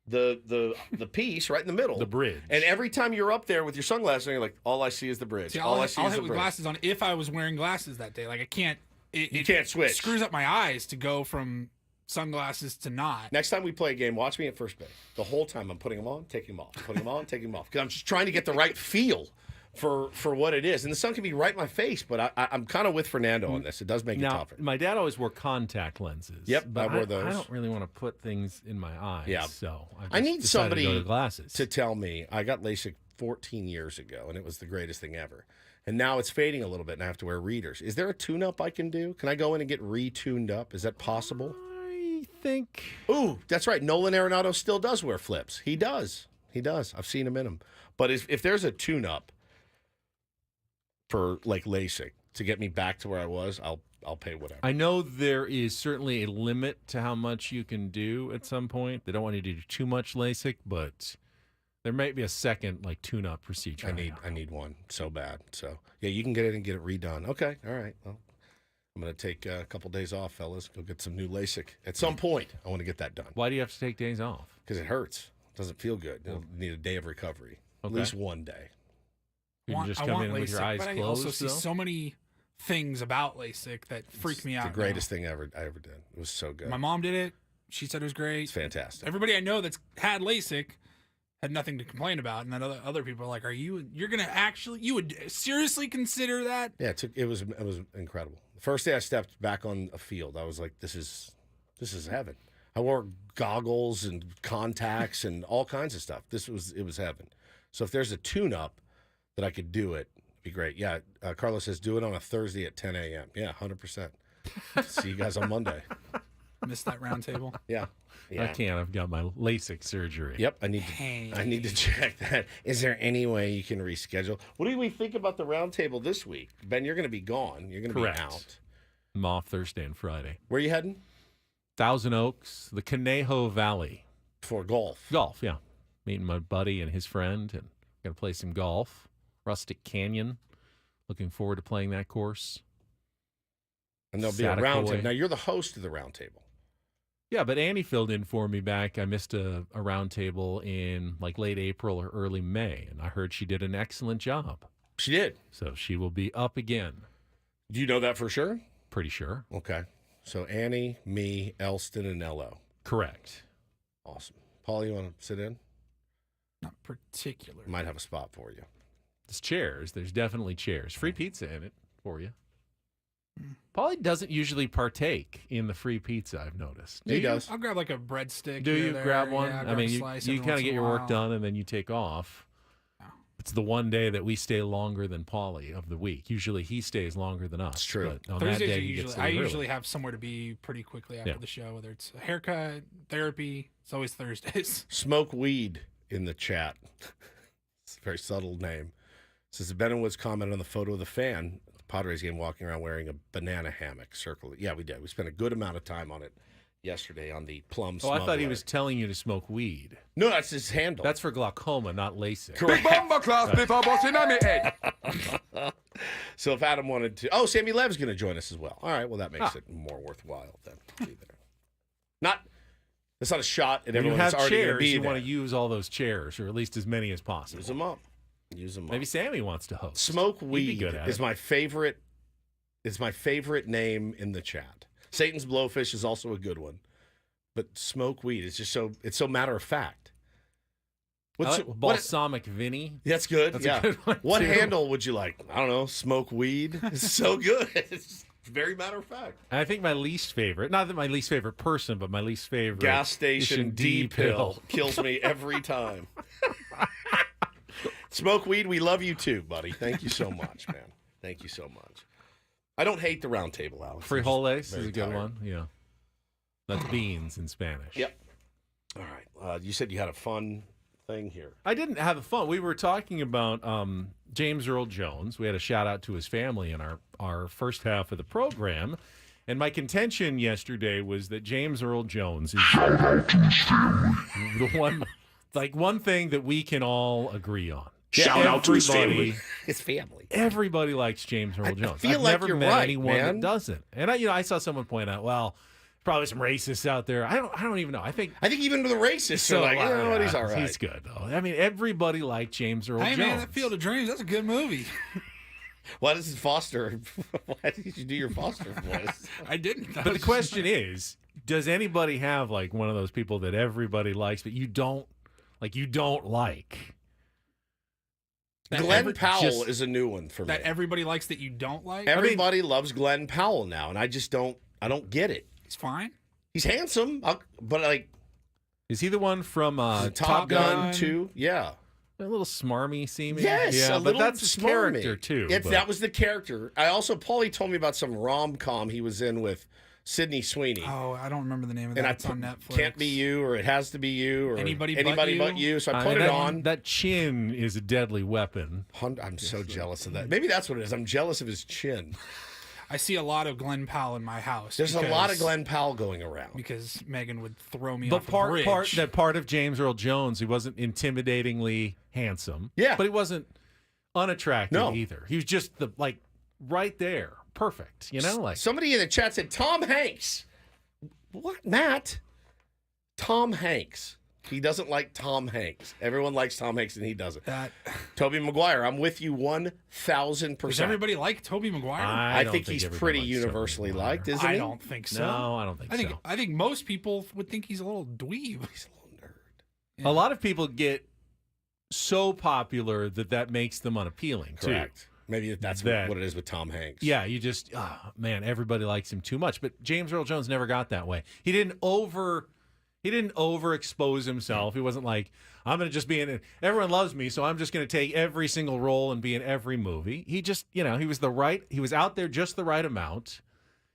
The piece right in the middle, the bridge, and every time you're up there with your sunglasses, on, you're like, all I see is the bridge. See, all I see I'll is hit the with bridge. glasses on if I was wearing glasses that day. Like I can't. You can't switch. It screws up my eyes to go from sunglasses to not. Next time we play a game, watch me at first base. The whole time I'm putting them on, taking them off, putting them on, taking them off, because I'm just trying to get the right feel for what it is. And the sun can be right in my face, but I'm kind of with Fernando on this. It does make it tougher. My dad always wore contact lenses. Yep, but I wore those. I don't really want to put things in my eyes. Yeah. So I need somebody to, go to glasses. to tell me. I got LASIK 14 years ago, and it was the greatest thing ever. And now it's fading a little bit, and I have to wear readers. Is there a tune-up I can do? Can I go in and get retuned up? Is that possible? I think. Ooh, that's right. Nolan Arenado still does wear flips. He does. I've seen him in them. But if there's a tune-up for like LASIK to get me back to where I was, I'll pay whatever. I know there is certainly a limit to how much you can do at some point. They don't want you to do too much LASIK, but there might be a second like tune-up procedure. I need one so bad. So yeah, you can get it and get it redone. Okay, all right. Well, I'm gonna take a couple days off, fellas. Go get some new LASIK at some point. I want to get that done. Why do you have to take days off? Because it hurts. It doesn't feel good. You'll need a day of recovery. At least one day. You can just come in with your eyes but closed. I also see though? so many things about LASIK that freak me out. The greatest thing I ever did. It was so good. My mom did it. She said it was great. It's fantastic. Everybody I know that's had LASIK had nothing to complain about, and then other people are like, you're gonna actually, you would seriously consider that? Yeah, it was incredible. The first day I stepped back on a field, I was like, this is heaven. I wore goggles and contacts and all kinds of stuff. It was heaven. So if there's a tune-up that I could do it, it'd be great. Yeah, Carlos says do it on a Thursday at 10 a.m. Yeah, 100%. See you guys on Monday. Missed that round table. Yeah. I can't. I've got my LASIK surgery. Yep, I need to check that. Is there any way you can reschedule? What do we think about the round table this week? Ben, you're going to be gone. You're going to be out. I'm off Thursday and Friday. Where are you heading? Thousand Oaks, the Conejo Valley. For golf. Golf, yeah. Meeting my buddy and his friend, and going to play some golf. Rustic Canyon. Looking forward to playing that course. And there'll be a round table. Now, you're the host of the round table. Yeah, but Annie filled in for me back. I missed a round table in like late April or early May, and I heard she did an excellent job. She did. So she will be up again. Do you know that for sure? Pretty sure. Okay. So Annie, me, Elston, and Ello. Correct. Awesome. Paul, you want to sit in? Not particular. Might have a spot for you. There's chairs. There's definitely chairs. Free pizza in it for you. Paulie doesn't usually partake in the free pizza, I've noticed. He does. I'll grab like a breadstick. Do you grab one? Yeah, I mean, you kind of get your work done and then you take off. Yeah. It's the one day that we stay longer than Paulie of the week. Usually he stays longer than us. It's true. But on Thursdays that day, are he gets to I leave early. usually have somewhere to be pretty quickly after Yeah. the show, whether it's a haircut, therapy. It's always Thursdays. Smoke weed in the chat. It's a very subtle name. It says Ben and Woods commented on the photo of the fan at the Padres game walking around wearing a banana hammock circle. Yeah, we did. We spent a good amount of time on it yesterday on the plum Oh, I thought he smuggler. was telling you to smoke weed. No, that's his handle. That's for glaucoma, not LASIK. correct. Bomber class before busting on me head. So if Adam wanted to... Oh, Sammy Lev's going to join us as well. All right, well, that makes it more worthwhile then to be there. That's not a shot at When you everyone have that's already going to chairs, be you there. want to use all those chairs, or at least as many as possible. Use them up. Use them. Maybe Sammy wants to host. Smoke He'd be weed good at is it. my favorite. Is my favorite name in the chat. Satan's Blowfish is also a good one, but smoke weed is just so it's so matter of fact. Balsamic Vinny. That's good. That's yeah. a good one, what too. handle would you like? I don't know. Smoke weed. It's so good. It's very matter of fact. And I think my least favorite, not that my least favorite person, but my least favorite Gas station D pill pill. kills me every time. Smoke weed. We love you too, buddy. Thank you so much, man. Thank you so much. I don't hate the round table, Alex. Frijoles Very is a good tired. one. Yeah. That's beans in Spanish. Yep. All right. You said you had a fun thing here. I didn't have a fun. We were talking about James Earl Jones. We had a shout out to his family in our first half of the program. And my contention yesterday was that James Earl Jones is the one thing that we can all agree on. Shout out to his Everybody- family. His family. Everybody likes James Earl Jones. feel I've like never you're met right, anyone man. that doesn't. And I saw someone point out, well, probably some racists out there. I don't even know. I think even the racists are like, you know what, he's all right. He's good though. I mean, everybody liked James Earl Hey Jones. man, that Field of Dreams, that's a good movie. Why does Foster? Why did you do your Foster voice? I didn't. But the question is, does anybody have like one of those people that everybody likes, but you don't like? Glenn Powell is a new one for me. That everybody likes that you don't like. Everybody loves Glenn Powell now, and I just don't. I don't get it. He's fine. He's handsome, but like, is he the one from Top Gun 2? Yeah. A little smarmy seeming. Yes, yeah, a but little that's his smarmy. character too. That was the character. Paulie told me about some rom-com he was in with Sydney Sweeney. Oh, I don't remember the name of And that. It's on Netflix. Can't Be You, or It Has to Be You, or Anybody but you. So I put it on. That chin is a deadly weapon. I'm so jealous of that. Maybe that's what it is. I'm jealous of his chin. I see a lot of Glenn Powell in my house. There's a lot of Glenn Powell going around. Because Megan would throw me But off a bridge. part of James Earl Jones, he wasn't intimidatingly handsome. Yeah. But he wasn't unattractive No. either. He was just right there. Perfect. You know, like somebody in the chat said Tom Hanks. What, Matt? Tom Hanks. He doesn't like Tom Hanks. Everyone likes Tom Hanks, and he doesn't. Tobey Maguire. I'm with you 1,000%. Does everybody like Tobey Maguire? I think he's pretty universally liked, isn't he? I don't think so. No, I don't think so. I think most people would think he's a little dweeb. He's a little nerd. Yeah. A lot of people get so popular that makes them unappealing. Correct. Too. Maybe that's what it is with Tom Hanks. Yeah, you just man, everybody likes him too much. But James Earl Jones never got that way. He didn't overexpose himself. He wasn't like, I'm going to just be in it. Everyone loves me, so I'm just going to take every single role and be in every movie. He just, he was out there just the right amount.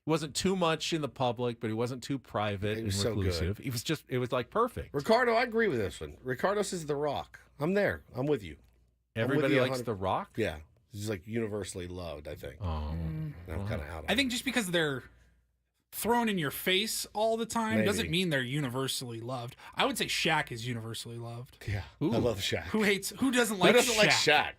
He wasn't too much in the public, but he wasn't too private and so reclusive. good. It was like perfect. Ricardo, I agree with this one. Ricardo says The Rock. I'm there. I'm with you. Everybody likes The Rock? Yeah. He's like universally loved, I think. Oh. I'm kind of out of I think just because they're thrown in your face all the time doesn't mean they're universally loved. I would say Shaq is universally loved. Yeah. Ooh. I love Shaq. Who doesn't like Shaq?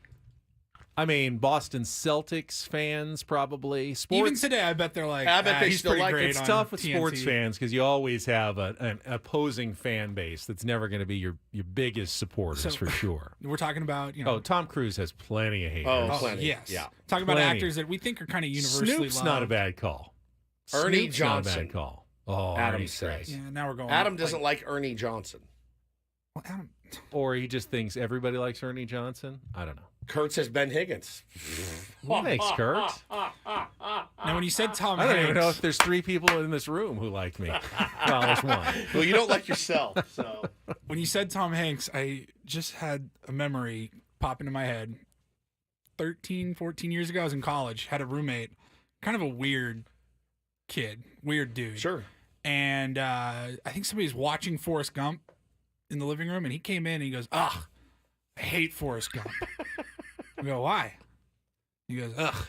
I mean, Boston Celtics fans probably. Sports, Even today, I bet they're like, I bet they he's still pretty like great it's on tough with TNT. sports fans because you always have an opposing fan base that's never going to be your biggest supporters for sure. We're talking about, Tom Cruise has plenty of haters. Oh, plenty. Yes. Yeah. Talking about Plenty. actors that we think are kind of universally Snoop's loved. not a bad call. Ernie Snoop's not a Johnson. bad call. Oh, Adam Ernie's great. says. Yeah, now we're going. Adam doesn't like Ernie Johnson. Well, Adam. Or he just thinks everybody likes Ernie Johnson. I don't know. Kurt says Ben Higgins. Thanks, Kurt. Now, when you said Tom I don't even know Hanks, if there's 3 people in this room who like me. Well, there's one. Well, you don't like yourself, so. when you said Tom Hanks, I just had a memory pop into my head. 13, 14 years ago, I was in college, had a roommate, kind of a weird kid, weird dude. Sure. And I think somebody was watching Forrest Gump in the living room, and he came in and he goes, "Ugh, I hate Forrest Gump." I go, "Why?" He goes, "Ugh,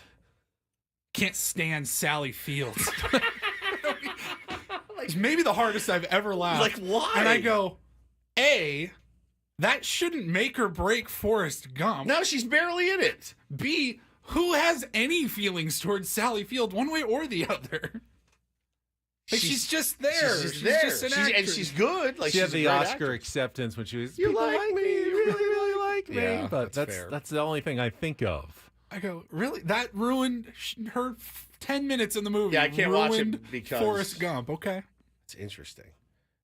can't stand Sally Fields." It's maybe the hardest I've ever laughed. Like, why? And I go, A, that shouldn't make or break Forrest Gump. No, she's barely in it. B, who has any feelings towards Sally Field one way or the other? Like, she's just there. She's there. Just an And actress. she's good. Like, She had she's a the great Oscar actress. acceptance when she was. You "People like me. You really, really like, maybe, Yeah, but that's fair. that's the only thing I think of. I go, really? That ruined her 10 minutes in the movie. Yeah, I can't watch Ruined it because Forrest Gump. Okay. it's interesting.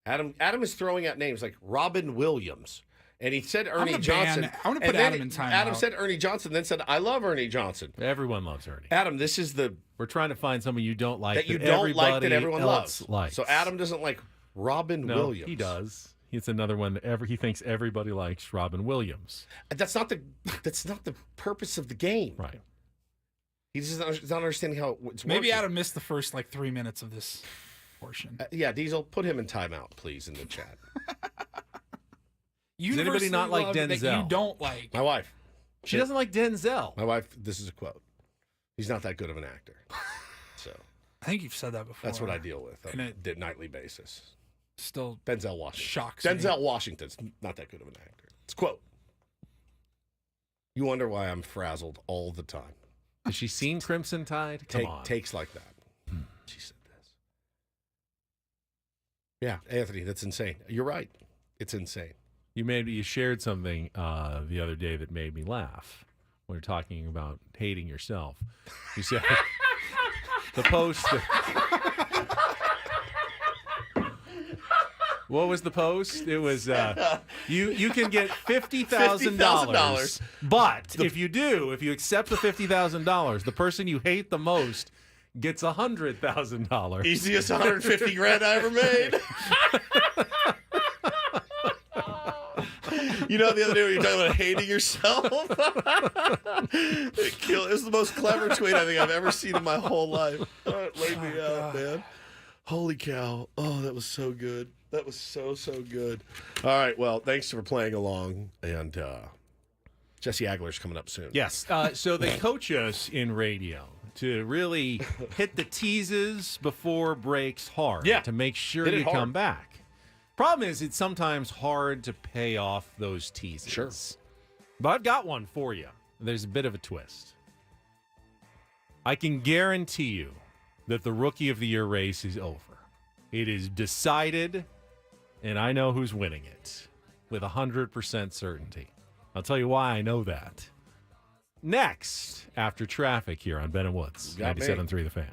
Adam is throwing out names like Robin Williams. And he said Ernie gonna Johnson. ban- I'm gonna put and then Adam in timeout. Adam said Ernie Johnson, then said, I love Ernie Johnson. Everyone loves Ernie. Adam, this is the We're trying to find someone you don't like that you don't like that everybody everyone else loves. likes. So Adam doesn't like Robin No, Williams. he does. It's another one that he thinks everybody likes Robin Williams. That's not the purpose of the game. Right. He's just not understanding how it's Maybe working. Adam missed the first 3 minutes of this portion. Yeah, Diesel, put him in timeout, please, in the chat. Does anybody not like Universally loved that Denzel? you don't like. My wife. She doesn't like Denzel. My wife, this is a quote. He's not that good of an actor. So I think you've said that before. that's what I deal with on And a nightly basis. Still Denzel Washington. shocks me. Denzel Washington's not that good of an actor. It's a quote. You wonder why I'm frazzled all the time. Has she seen Crimson Tide? Come on. Takes like that. She said this. Yeah, Anthony, that's insane. You're right. It's insane. You shared something the other day that made me laugh when you're talking about hating yourself. You said the post. What was the post? It was you can get $50,000, but if you accept the $50,000, the person you hate the most gets $100,000. Easiest 150 grand I ever made. You know, the other day when you were talking about hating yourself, it was the most clever tweet I think I've ever seen in my whole life. Oh, it laid me out, man. Holy cow. Oh, that was so good. That was so good. All right, well, thanks for playing along. And Jesse Agler's coming up soon. Yes. So they coach us in radio to really hit the teases before breaks hard. Yeah. To make sure Hit it you hard. come back. Problem is, it's sometimes hard to pay off those teases. Sure. But I've got one for you. There's a bit of a twist. I can guarantee you that the Rookie of the Year race is over. It is decided, and I know who's winning it with 100% certainty. I'll tell you why I know that. Next, after traffic here on Ben and Woods, Got me. 97.3 The Fan.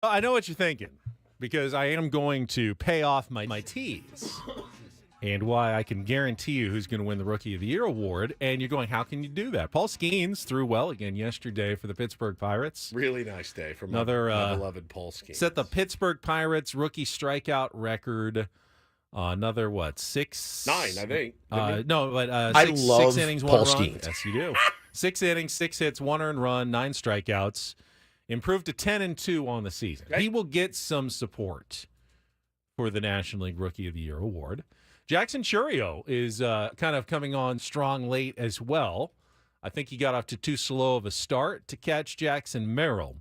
I know what you're thinking, because I am going to pay off my teas and why I can guarantee you who's going to win the Rookie of the Year award. And you're going, how can you do that? Paul Skeens threw well again yesterday for the Pittsburgh Pirates. Really nice day for Another, my beloved Paul Skeens. Set the Pittsburgh Pirates rookie strikeout record. Another, what, 6? 9, I think. No, but I love 6 innings, Paul 1 run. Skeens. Yes, you do. 6 innings, 6 hits, 1 earned run, 9 strikeouts. Improved to 10-2 on the season. Okay. He will get some support for the National League Rookie of the Year award. Jackson Chourio is kind of coming on strong late as well. I think he got off to too slow of a start to catch Jackson Merrill.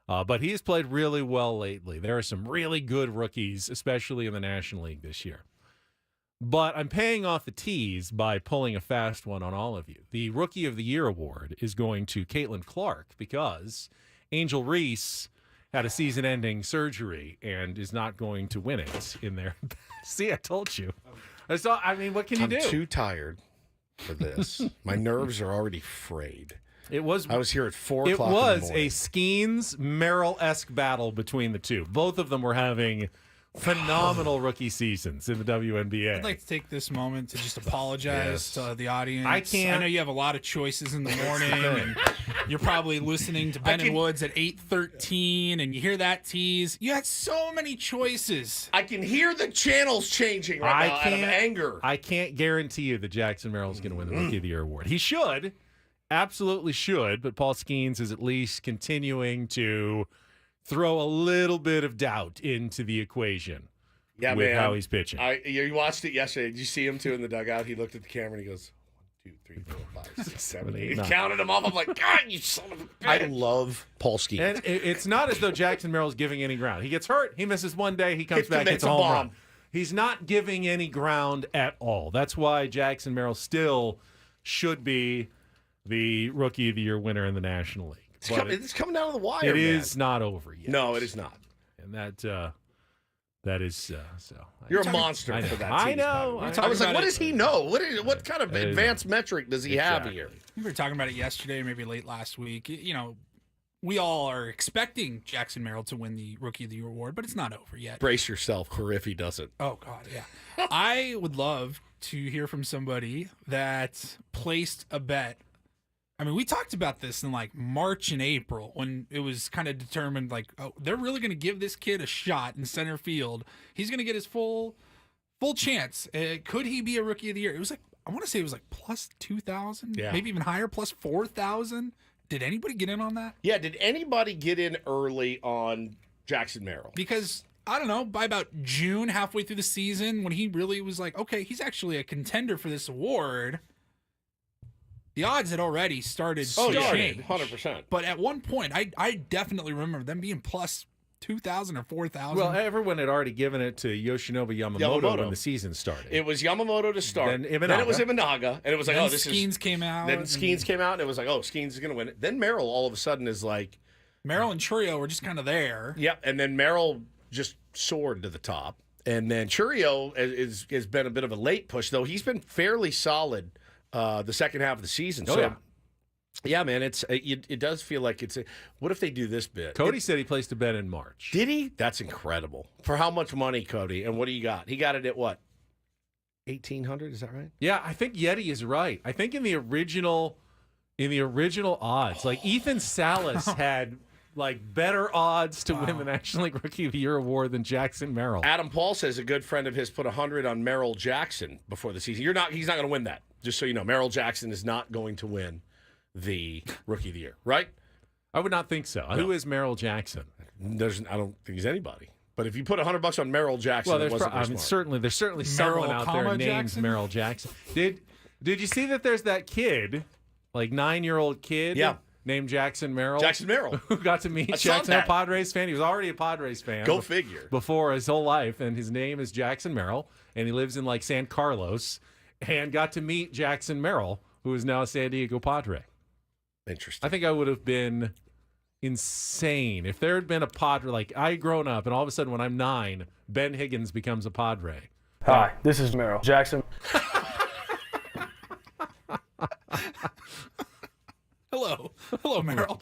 But he has played really well lately. There are some really good rookies, especially in the National League this year. But I'm paying off the tease by pulling a fast one on all of you. The Rookie of the Year award is going to Caitlin Clark because Angel Reese had a season-ending surgery and is not going to win it in there. See, I told you. I mean, what can you do? I'm too tired for this. My nerves are already frayed. I was here at 4 o'clock It in the was morning. a Skeens Merrill-esque battle between the two. Both of them were having phenomenal rookie seasons in the WNBA. I'd like to take this moment to just apologize to the audience. I can't. I know you have a lot of choices in the morning, and you're probably listening to Ben and Woods at 8:13, and you hear that tease. You had so many choices. I can hear the channels changing right now out of anger. I can't guarantee you that Jackson Merrill is going to win the Rookie of the Year award. He should. Absolutely should, but Paul Skeens is at least continuing to throw a little bit of doubt into the equation with how he's pitching. You watched it yesterday. Did you see him, too, in the dugout? He looked at the camera and he goes, 1, 2, 3, 4, 5, 6, 7, 8. He counted them off. I'm like, God, you son of a bitch. I love Paul Skeens. And it's not as though Jackson Merrill's giving any ground. He gets hurt. He misses one day. He comes back, hits a home run. He's not giving any ground at all. That's why Jackson Merrill still should be the Rookie of the Year winner in the National League. It's coming down to the wire, It is not over yet. No, it is not. And that is so. You're a monster for that. I know. I was like, what does he know? What kind of advanced metric does he have here? We were talking about it yesterday, maybe late last week. You know, we all are expecting Jackson Merrill to win the Rookie of the Year award, but it's not over yet. Brace yourself for if he doesn't. Oh, God, yeah. I would love to hear from somebody that placed a bet. I mean, we talked about this in like March and April when it was kind of determined like, oh, they're really going to give this kid a shot in center field. He's going to get his full chance. Could he be a Rookie of the Year? It was like, I want to say it was like plus 2,000, maybe even higher, plus 4,000. Did anybody get in on that? Yeah, did anybody get in early on Jackson Merrill? Because, I don't know, by about June, halfway through the season, when he really was like, okay, he's actually a contender for this award, the odds had already started to change. 100%. But at one point, I definitely remember them being plus 2,000 or 4,000. Well, everyone had already given it to Yoshinobu Yamamoto when the season started. It was Yamamoto to start. Then it was Imanaga. And it was like, then oh, this Skeens came out. Then Skeens came out, and it was like, oh, Skeens is going to win it. Then Merrill all of a sudden is like. Merrill and Chourio were just kind of there. Yep. And then Merrill just soared to the top. And then Chourio has been a bit of a late push, though. He's been fairly solid the second half of the season. Yeah, man, it does feel like it's what if they do this bit? Cody said he placed a bet in March. Did he? That's incredible. For how much money, Cody? And what do you got? He got it at what? 1,800, is that right? Yeah, I think Yeti is right. I think in the original odds, like Ethan Salas had like better odds to win the National League Rookie of the Year award than Jackson Merrill. Adam Paul says a good friend of his put 100 on Merrill Jackson before the season. He's not going to win that. Just so you know, Merrill Jackson is not going to win the Rookie of the Year, right? I would not think so. No. Who is Merrill Jackson? I don't think he's anybody. But if you put $100 on Merrill Jackson, well, there's certainly someone out there named Merrill Jackson. Did you see that there's that kid, like 9-year-old kid? Yeah. Named Jackson Merrill. Jackson Merrill. Who got to meet Jackson, a Padres fan. He was already a Padres fan. Go figure. Before his whole life. And his name is Jackson Merrill. And he lives in like San Carlos. And got to meet Jackson Merrill, who is now a San Diego Padre. Interesting. I think I would have been insane if there had been a Padre. Like, I had grown up, and all of a sudden when I'm 9, Ben Higgins becomes a Padre. Hi, this is Merrill Jackson. Hello, Merrill.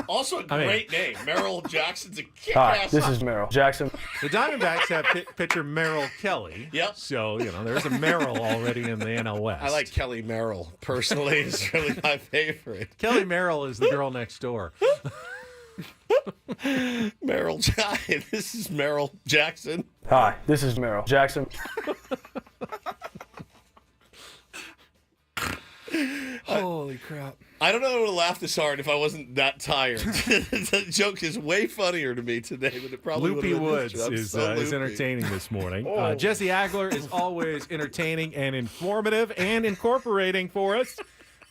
Also a great name. Merrill Jackson's a Hi, kick-ass. this is Merrill Jackson. The Diamondbacks have pitcher Merrill Kelly. Yep. So, there's a Merrill already in the NL West. I like Kelly Merrill, personally. It's really my favorite. Kelly Merrill is the girl next door. Merrill Jackson. This is Merrill Jackson. Hi, this is Merrill Jackson. Holy crap. I don't know how to laugh this hard if I wasn't that tired. The joke is way funnier to me today than it probably would Loopy have been. Woods This is loopy. entertaining this morning. Oh. Jesse Agler is always entertaining and informative and incorporating for us.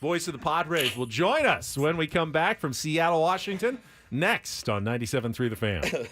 Voice of the Padres will join us when we come back from Seattle, Washington, next on 97.3 The Fan.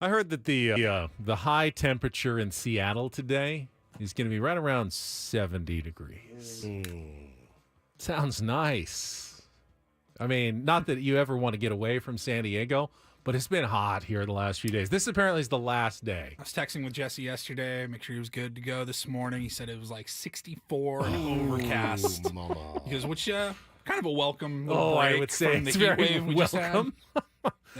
I heard that the high temperature in Seattle today is going to be right around 70 degrees. Sounds nice. I mean, not that you ever want to get away from San Diego, but it's been hot here the last few days. This apparently is the last day. I was texting with Jesse yesterday, make sure he was good to go this morning. He said it was like 64 and overcast. Mama. Because which kind of a welcome Oh, break I would say from the it's heat very wave we just had. welcome.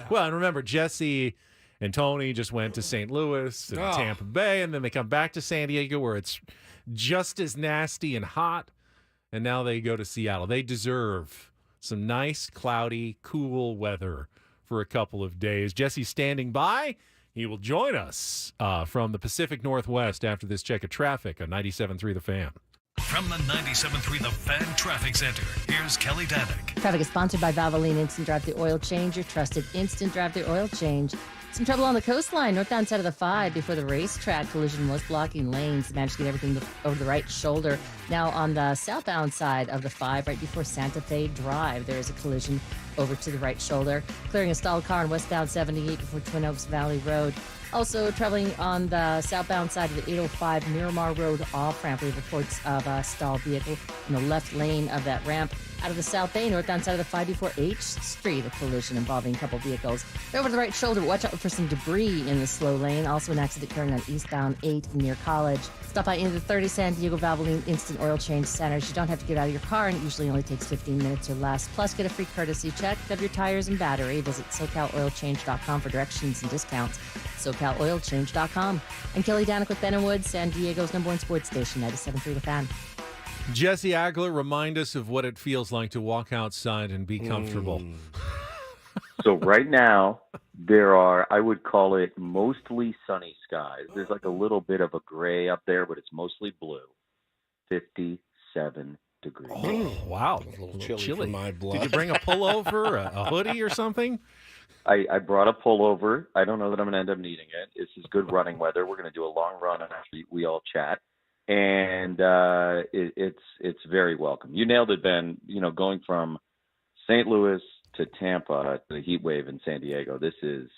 Well, and remember, Jesse and Tony just went to St. Louis and Tampa Bay, and then they come back to San Diego where it's just as nasty and hot, and now they go to Seattle. They deserve some nice, cloudy, cool weather for a couple of days. Jesse's standing by. He will join us from the Pacific Northwest after this check of traffic on 97.3 The Fan. From the 97.3 The Fan Traffic Center, here's Kelly Danick. Traffic is sponsored by Valvoline Instant Drive Thru Oil Change, your trusted instant drive thru oil change. Some trouble on the coastline, northbound side of the 5 before the racetrack. Collision was blocking lanes. Managed to get everything over the right shoulder. Now on the southbound side of the 5, right before Santa Fe Drive, there is a collision over to the right shoulder. Clearing a stalled car on westbound 78 before Twin Oaks Valley Road. Also traveling on the southbound side of the 805 Miramar Road off-ramp. We have reports of a stalled vehicle in the left lane of that ramp. Out of the South Bay, northbound side of the 5 before H Street, a collision involving a couple vehicles. They're over to the right shoulder, but watch out for some debris in the slow lane. Also an accident occurring on eastbound 8 near College. Stop by into the 30 San Diego Valvoline Instant Oil Change Centers. You don't have to get out of your car, and it usually only takes 15 minutes or less. Plus, get a free courtesy check of your tires and battery. Visit SoCalOilChange.com for directions and discounts. SoCalOilChange.com. I'm Kelly Danick with Ben & Woods, San Diego's #1 sports station, 97.3 The Fan. Jesse Agler, remind us of what it feels like to walk outside and be comfortable. So right now, there are, I would call it mostly sunny skies. There's like a little bit of a gray up there, but it's mostly blue. 57 degrees. Oh, wow. A little chilly for my blood. Did you bring a pullover, a hoodie or something? I brought a pullover. I don't know that I'm going to end up needing it. This is good running weather. We're going to do a long run after we all chat. And it's very welcome. You nailed it, Ben. You know, going from St. Louis to Tampa, to the heat wave in San Diego, this is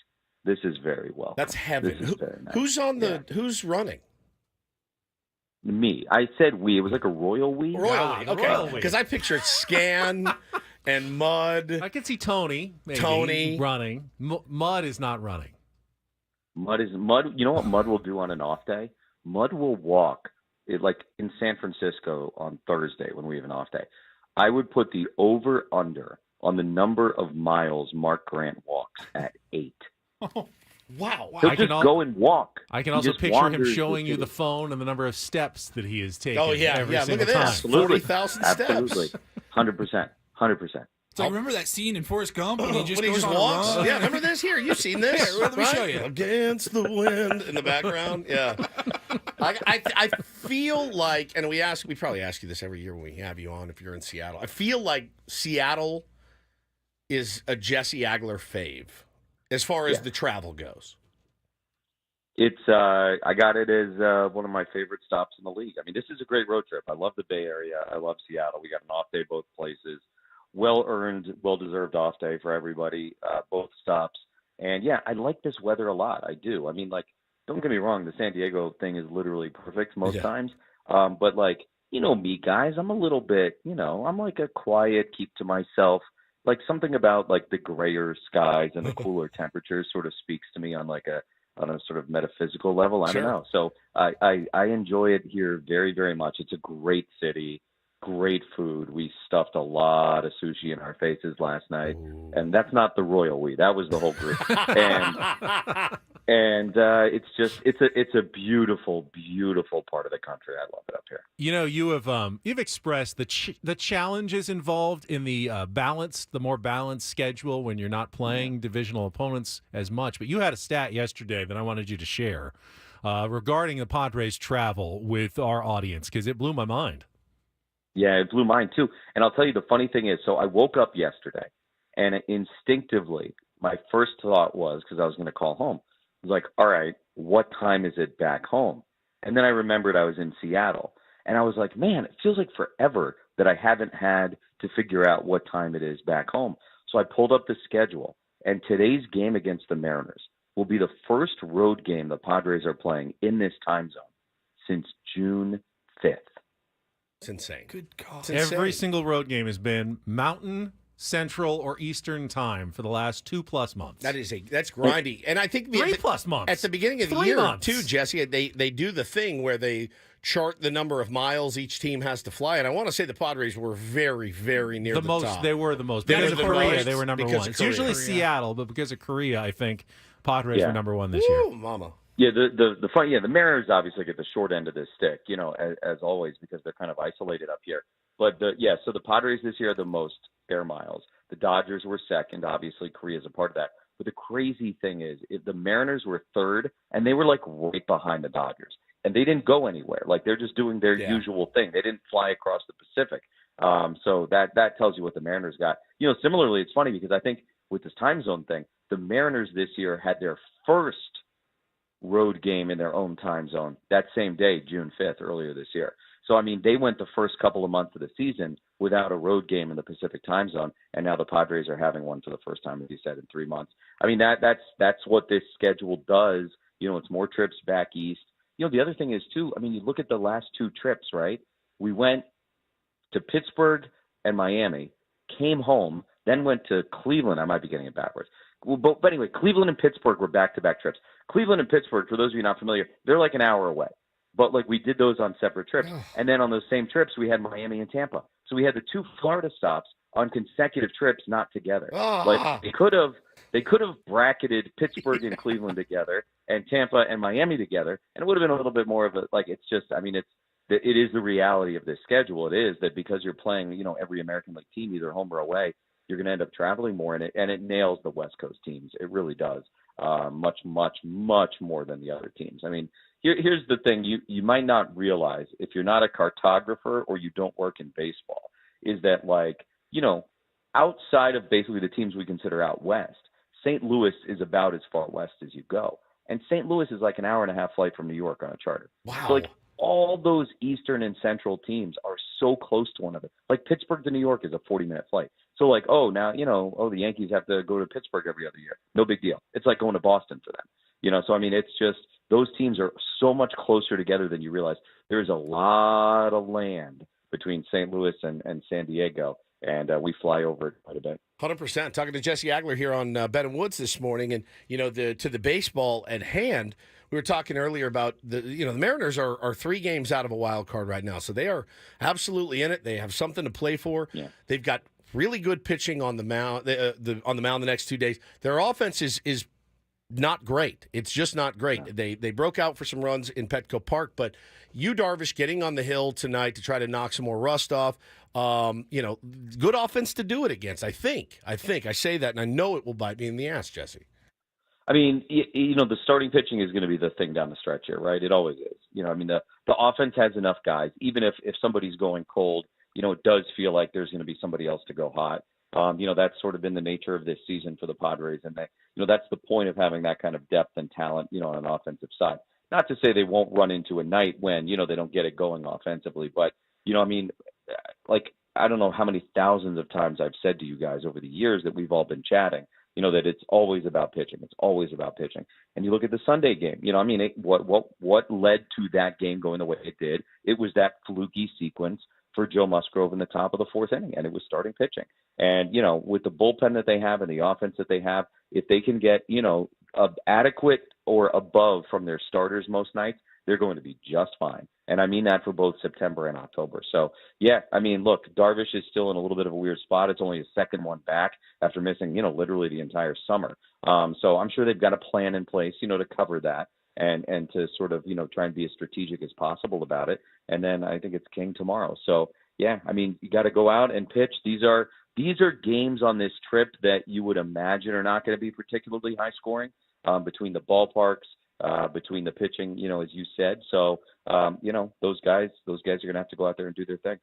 very welcome. That's heaven. This is very nice. Who's on the? Yeah. Who's running? Me. I said we. It was like a royal we. Royal we. Okay. Because I pictured Scan and Mud. I can see Tony. Maybe, Tony running. Mud is not running. Mud. You know what Mud will do on an off day? Mud will walk. Like in San Francisco on Thursday when we have an off day, I would put the over-under on the number of miles Mark Grant walks at 8. Oh, wow. He'll just go and walk. I can also picture him showing you the phone and the number of steps that he has taken. Oh, yeah. Every single Look at this. Time. 40,000 steps. Absolutely. 100%. 100%. So remember that scene in Forrest Gump when he just goes on walks? A run? Yeah, remember this? Here, you've seen this. Here, let me show you. Against the wind in the background. Yeah. I feel like, and we probably ask you this every year when we have you on if you're in Seattle. I feel like Seattle is a Jesse Agler fave as far as the travel goes. It's I got it as one of my favorite stops in the league. I mean, this is a great road trip. I love the Bay Area. I love Seattle. We got an off day both places. Well-earned, well-deserved off day for everybody, both stops. And, yeah, I like this weather a lot. I do. I mean, like, don't get me wrong. The San Diego thing is literally perfect most times. But, like, you know me, guys. I'm a little bit, I'm like a quiet, keep to myself. Like, something about, like, the grayer skies and the cooler temperatures sort of speaks to me on, on a sort of metaphysical level. I don't know. So I enjoy it here very, very much. It's a great city. Great food. We stuffed a lot of sushi in our faces last night. Ooh. And that's not the royal we. That was the whole group. and it's a beautiful, beautiful part of the country. I love it up here. You know, you've expressed the challenges involved in the more balanced schedule when you're not playing divisional opponents as much. But you had a stat yesterday that I wanted you to share regarding the Padres' travel with our audience because it blew my mind. Yeah, it blew mine too. And I'll tell you the funny thing is, so I woke up yesterday and instinctively my first thought was, because I was going to call home, I was like, all right, what time is it back home? And then I remembered I was in Seattle. And I was like, man, it feels like forever that I haven't had to figure out what time it is back home. So I pulled up the schedule. And today's game against the Mariners will be the first road game the Padres are playing in this time zone since June 5th. It's insane. Good God. Every single road game has been Mountain, Central, or Eastern time for the last 2+ months. That's grindy. And I think 3+ months. At the beginning of the 3 year, months. too, Jesse, they do the thing where they chart the number of miles each team has to fly. And I want to say the Padres were very, very near the top. They were the most. They Because were of the Korea, most they were number because one. of It's usually Korea. Seattle, but because of Korea, I think Padres were number one this Woo, year. mama. Yeah, the fun. Yeah, the Mariners obviously get the short end of this stick, as always, because they're kind of isolated up here. But so the Padres this year are the most air miles. The Dodgers were second. Obviously, Korea is a part of that. But the crazy thing is, if the Mariners were third, and they were like right behind the Dodgers, and they didn't go anywhere. Like they're just doing their usual thing. They didn't fly across the Pacific. So that tells you what the Mariners got. Similarly, it's funny because I think with this time zone thing, the Mariners this year had their first road game in their own time zone that same day, June 5th, earlier this year. So, I mean, they went the first couple of months of the season without a road game in the Pacific time zone, and now the Padres are having one for the first time, as you said, in 3 months. I mean, that's what this schedule does. It's more trips back east. The other thing is, too, I mean, you look at the last 2 trips, right? We went to Pittsburgh and Miami, came home, then went to Cleveland. I might be getting it backwards. Well, but anyway, Cleveland and Pittsburgh were back-to-back trips. Cleveland and Pittsburgh, for those of you not familiar, they're like an hour away. But, we did those on separate trips. And then on those same trips, we had Miami and Tampa. So we had the 2 Florida stops on consecutive trips, not together. They could have bracketed Pittsburgh and Cleveland together and Tampa and Miami together, and it would have been a little bit more of a, it's just, I mean, it is the reality of this schedule. It is that because you're playing, every American League team, either home or away, you're going to end up traveling more, and it nails the West Coast teams. It really does. Much, much, much more than the other teams. I mean, here's the thing you might not realize if you're not a cartographer or you don't work in baseball, is that outside of basically the teams we consider out west, St. Louis is about as far west as you go. And St. Louis is like an hour-and-a-half flight from New York on a charter. Wow. So all those Eastern and Central teams are so close to one another. Like Pittsburgh to New York is a 40-minute flight. So the Yankees have to go to Pittsburgh every other year. No big deal. It's like going to Boston for them. So I mean, it's just those teams are so much closer together than you realize. There's a lot of land between St. Louis and San Diego, and we fly over it quite a bit. 100%. Talking to Jesse Agler here on Ben and Woods this morning, and to the baseball at hand. We were talking earlier about the Mariners are 3 games out of a wild card right now, so they are absolutely in it. They have something to play for. Yeah. They've got really good pitching on the mound. On the mound the next 2 days. Their offense is not great. It's just not great. Yeah. They broke out for some runs in Petco Park, but Darvish getting on the hill tonight to try to knock some more rust off. Good offense to do it against. I think. I say that, and I know it will bite me in the ass, Jesse. I mean, the starting pitching is going to be the thing down the stretch here, right? It always is. The offense has enough guys. Even if somebody's going cold, it does feel like there's going to be somebody else to go hot. That's sort of been the nature of this season for the Padres, and that's the point of having that kind of depth and talent, on an offensive side. Not to say they won't run into a night when, they don't get it going offensively, but, I don't know how many thousands of times I've said to you guys over the years that we've all been chatting, that it's always about pitching. It's always about pitching. And you look at the Sunday game, what led to that game going the way it did? It was that fluky sequence for Joe Musgrove in the top of the 4th inning, and it was starting pitching. And, with the bullpen that they have and the offense that they have, if they can get, adequate or above from their starters most nights, they're going to be just fine. And I mean that for both September and October. So, yeah, I mean, look, Darvish is still in a little bit of a weird spot. It's only his second one back after missing, literally the entire summer. So I'm sure they've got a plan in place, to cover that and to sort of, try and be as strategic as possible about it. And then I think it's King tomorrow. So, yeah, I mean, you got to go out and pitch. These are games on this trip that you would imagine are not going to be particularly high scoring between the ballparks, between the pitching, as you said. So, those guys are going to have to go out there and do their thing.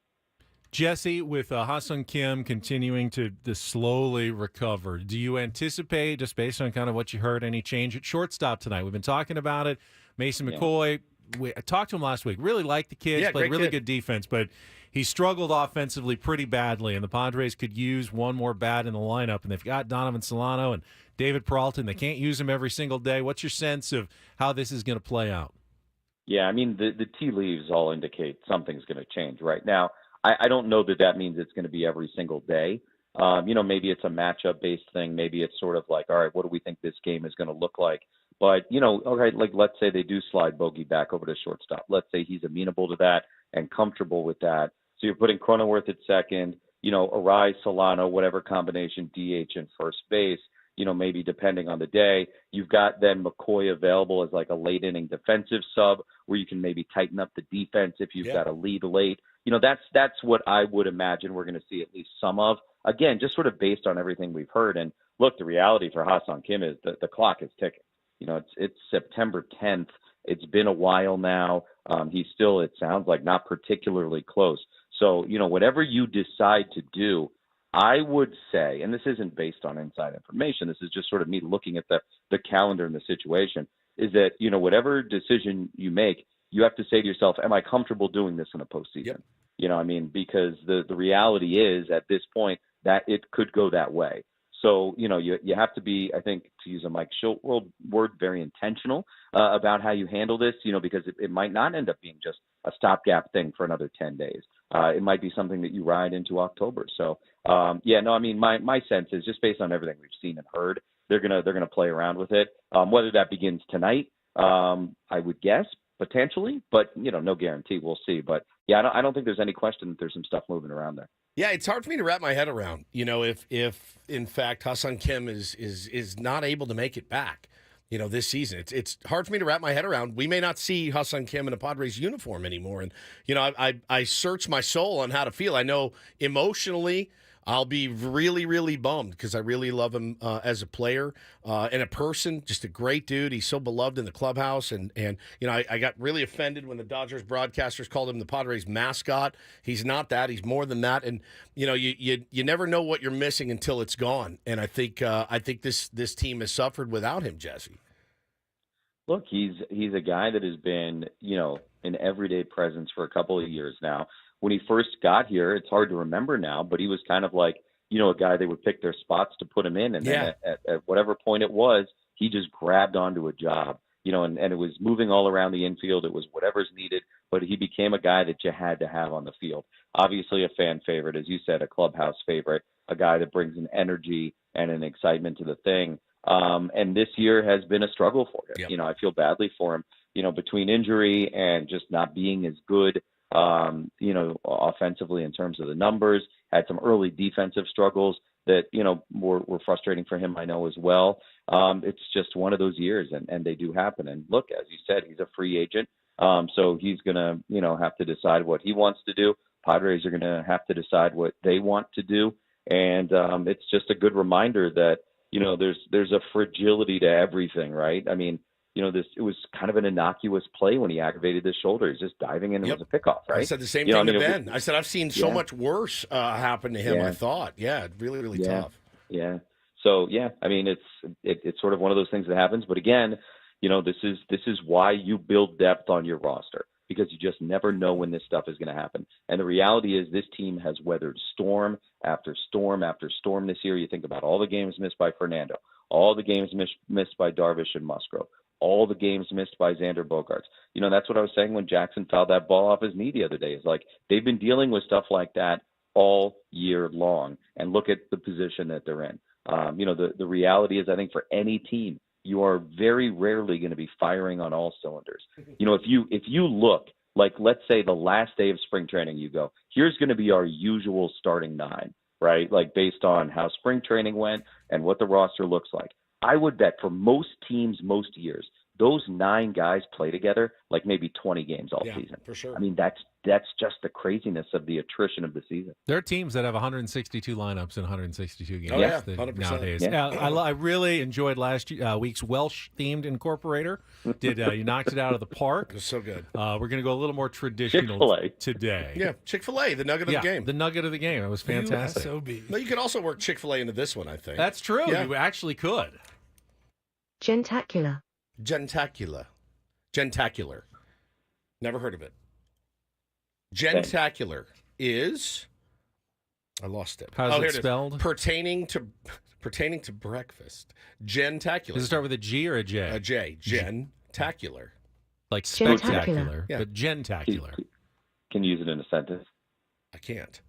Jesse, with Ha-Seong Kim continuing to slowly recover, do you anticipate, just based on kind of what you heard, any change at shortstop tonight? We've been talking about it. Mason McCoy I talked to him last week. Really liked the kid. Yeah, Played great really kid. good defense, but he struggled offensively pretty badly, and the Padres could use one more bat in the lineup, and they've got Donovan Solano and David Peralta. They can't use him every single day. What's your sense of how this is going to play out? Yeah, I mean, the tea leaves all indicate something's going to change right now. I don't know that means it's going to be every single day. Maybe it's a matchup-based thing. Maybe it's sort of like, all right, what do we think this game is going to look like? But, all right, like let's say they do slide Bogey back over to shortstop. Let's say he's amenable to that and comfortable with that. So you're putting Cronenworth at second, R.O.Y, Solano, whatever combination, DH and first base. Maybe depending on the day, you've got then McCoy available as like a late inning defensive sub where you can maybe tighten up the defense if you've got a lead late. That's what I would imagine we're going to see at least some of. Again, just sort of based on everything we've heard. And look, the reality for Ha-Seong Kim is the clock is ticking. It's September 10th. It's been a while now. He's still, it sounds like, not particularly close. So, whatever you decide to do, I would say, and this isn't based on inside information, this is just sort of me looking at the calendar and the situation, is that, whatever decision you make, you have to say to yourself, am I comfortable doing this in the postseason? Yep. Because the reality is at this point that it could go that way. So, you have to be, I think, to use a Mike Schultz word, very intentional about how you handle this, because it might not end up being just a stopgap thing for another 10 days. It might be something that you ride into October. So, my sense is just based on everything we've seen and heard, they're gonna play around with it. Whether that begins tonight, I would guess potentially, but no guarantee. We'll see. But yeah, I don't think there's any question that there's some stuff moving around there. Yeah, it's hard for me to wrap my head around. If in fact Ha-Seong Kim is not able to make it back, this season, it's hard for me to wrap my head around. We may not see Ha-Seong Kim in a Padres uniform anymore, and I search my soul on how to feel. I know emotionally, I'll be really, really bummed because I really love him as a player and a person, just a great dude. He's so beloved in the clubhouse. And I got really offended when the Dodgers broadcasters called him the Padres mascot. He's not that. He's more than that. And, you never know what you're missing until it's gone. And I think this team has suffered without him, Jesse. Look, he's a guy that has been, an everyday presence for a couple of years now. When he first got here, it's hard to remember now, but he was kind of like, a guy they would pick their spots to put him in. And then at whatever point it was, he just grabbed onto a job, and it was moving all around the infield. It was whatever's needed, but he became a guy that you had to have on the field. Obviously a fan favorite, as you said, a clubhouse favorite, a guy that brings an energy and an excitement to the thing. And this year has been a struggle for him. Yep. I feel badly for him, between injury and just not being as good, offensively in terms of the numbers, had some early defensive struggles that, were frustrating for him, I know as well. It's just one of those years and they do happen. And look, as you said, he's a free agent. So he's going to, have to decide what he wants to do. Padres are going to have to decide what they want to do. And it's just a good reminder that, there's a fragility to everything, right? I mean, it was kind of an innocuous play when he aggravated his shoulder. He's just diving in and it was a pickoff, right? I said the same thing to Ben. I said, I've seen so much worse happen to him, I thought. Yeah, really, really tough. Yeah. So, I mean, it's sort of one of those things that happens. But again, this is why you build depth on your roster, because you just never know when this stuff is going to happen. And the reality is this team has weathered storm after storm after storm this year. You think about all the games missed by Fernando, all the games missed by Darvish and Musgrove, all the games missed by Xander Bogaerts. That's what I was saying when Jackson fouled that ball off his knee the other day. It's like they've been dealing with stuff like that all year long. And look at the position that they're in. The reality is, I think for any team, you are very rarely going to be firing on all cylinders. If you look, like, let's say the last day of spring training, you go, here's going to be our usual starting nine, right? Like based on how spring training went and what the roster looks like. I would bet for most teams, most years, those 9 guys play together like maybe 20 games all season. For sure. I mean, that's just the craziness of the attrition of the season. There are teams that have 162 lineups in 162 games 100%. nowadays. Yeah. I really enjoyed last week's Welsh-themed Incorporator. You knocked it out of the park. It was so good. We're going to go a little more traditional Chick-fil-A. today. Yeah, Chick-fil-A, the nugget of the game. The nugget of the game. It was fantastic. USOB. No, you could also work Chick-fil-A into this one, I think. That's true. Yeah. You actually could. Gentacular. Gentacular. Never heard of it. Gentacular is. I lost it. How's here it spelled? Pertaining to breakfast. Gentacular. Does it start with a G or a J? A J. Gentacular. Like spectacular, but gentacular. Can you use it in a sentence? I can't.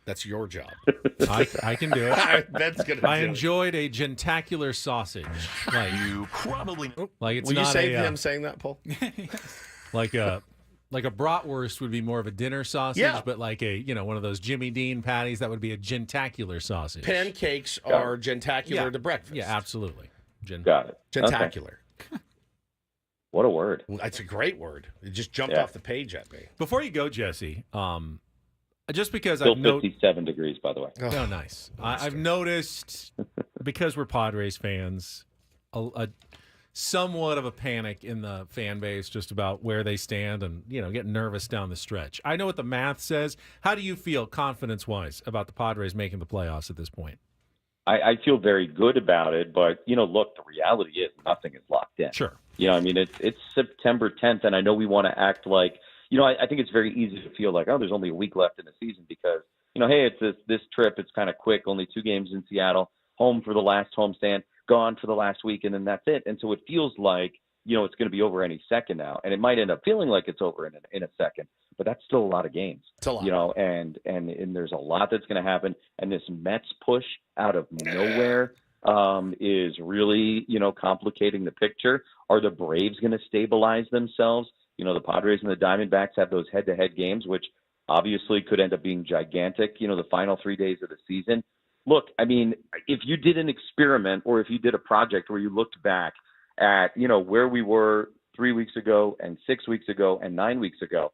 That's your job. I can do it. That's gonna. I enjoyed a gentacular sausage. Like You probably. like it's Will you not save a him saying that, Paul? like a bratwurst would be more of a dinner sausage, Yeah. but like a one of those Jimmy Dean patties that would be a gentacular sausage. Pancakes are gentacular Yeah. to breakfast. Yeah, absolutely. Got it. Gentacular. Okay. What a word. That's a great word. It just jumped Yeah. off the page at me. Before you go, Jesse, just because Still I've noticed. 57 degrees, by the way. Oh, nice. I've noticed, because we're Padres fans, a somewhat of a panic in the fan base just about where they stand and, getting nervous down the stretch. I know what the math says. How do you feel confidence-wise about the Padres making the playoffs at this point? I feel very good about it, but, look, the reality is nothing is locked in. Sure. It's September 10th, and I know we want to act like, I think it's very easy to feel like, there's only a week left in the season because, hey, it's this trip. It's kind of quick, only 2 games in Seattle, home for the last homestand, gone for the last week, and then that's it. And so it feels like, it's going to be over any second now. And it might end up feeling like it's over in a second, but that's still a lot of games. It's a lot. And there's a lot that's going to happen. And this Mets push out of nowhere is really, complicating the picture. Are the Braves going to stabilize themselves? The Padres and the Diamondbacks have those head-to-head games, which obviously could end up being gigantic, the final 3 days of the season. Look, if you did an experiment or if you did a project where you looked back at, where we were 3 weeks ago and 6 weeks ago and 9 weeks ago,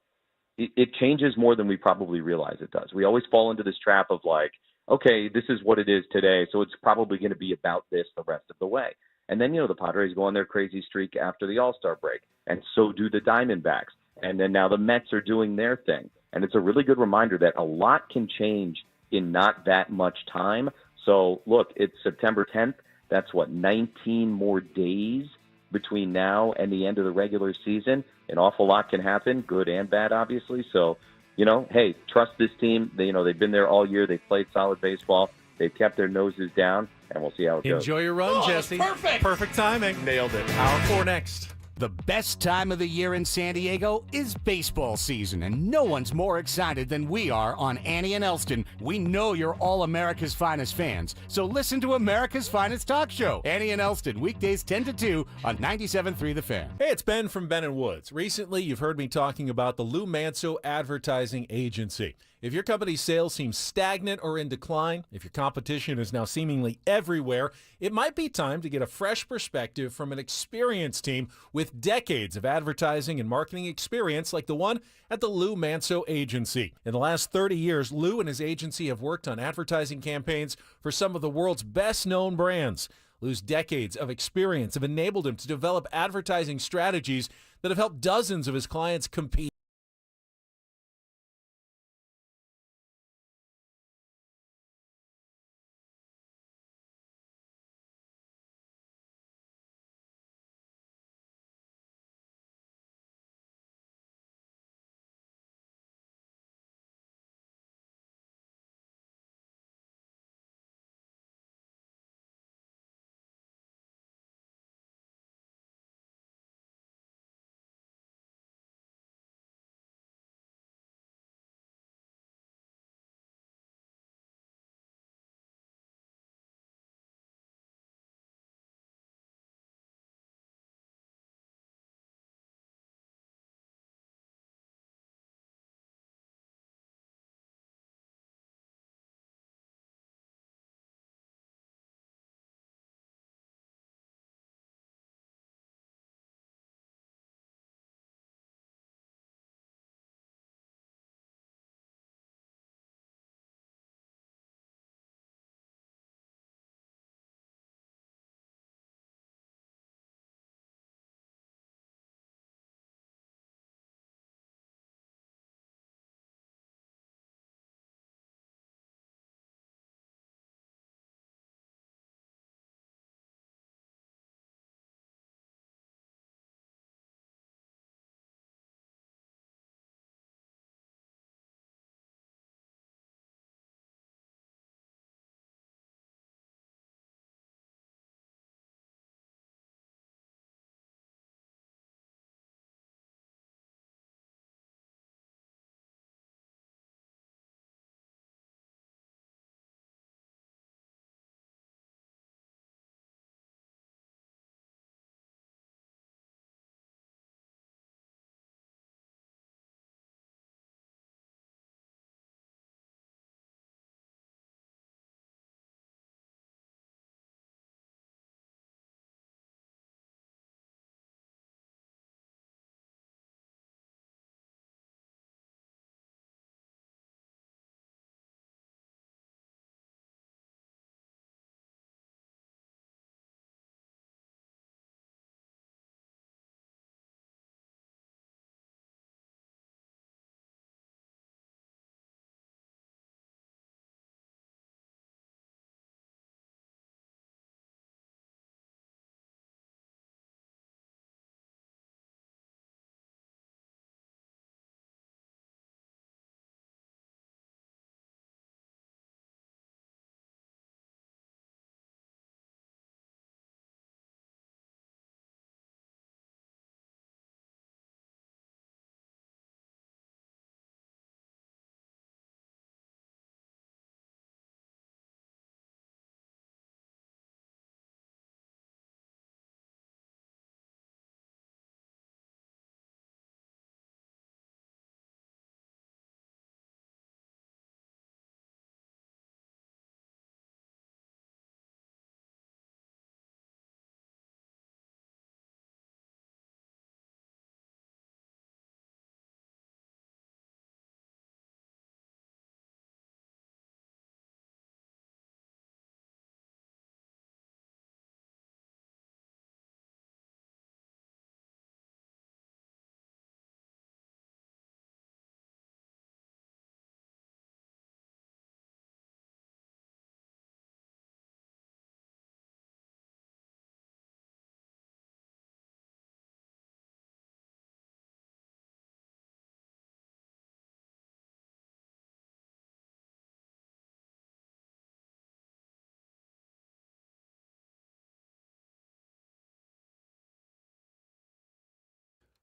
it changes more than we probably realize it does. We always fall into this trap of like, okay, this is what it is today, so it's probably going to be about this the rest of the way. And then, the Padres go on their crazy streak after the All-Star break, and so do the Diamondbacks. And then now the Mets are doing their thing. And it's a really good reminder that a lot can change in not that much time. So, look, it's September 10th. That's, 19 more days between now and the end of the regular season. An awful lot can happen, good and bad, obviously. So, hey, trust this team. They've been there all year. They've played solid baseball. They've kept their noses down, and we'll see how it goes. Enjoy your run, Jesse. Perfect. Perfect timing. Nailed it. Hour 4 next. The best time of the year in San Diego is baseball season, and no one's more excited than we are on Annie and Elston. We know you're all America's Finest fans, so listen to America's Finest Talk Show. Annie and Elston, weekdays 10 to 2 on 97.3 The Fan. Hey, it's Ben from Ben & Woods. Recently, you've heard me talking about the Lou Manso Advertising Agency. If your company's sales seem stagnant or in decline, if your competition is now seemingly everywhere, it might be time to get a fresh perspective from an experienced team with decades of advertising and marketing experience like the one at the Lou Manso Agency. In the last 30 years, Lou and his agency have worked on advertising campaigns for some of the world's best-known brands. Lou's decades of experience have enabled him to develop advertising strategies that have helped dozens of his clients compete.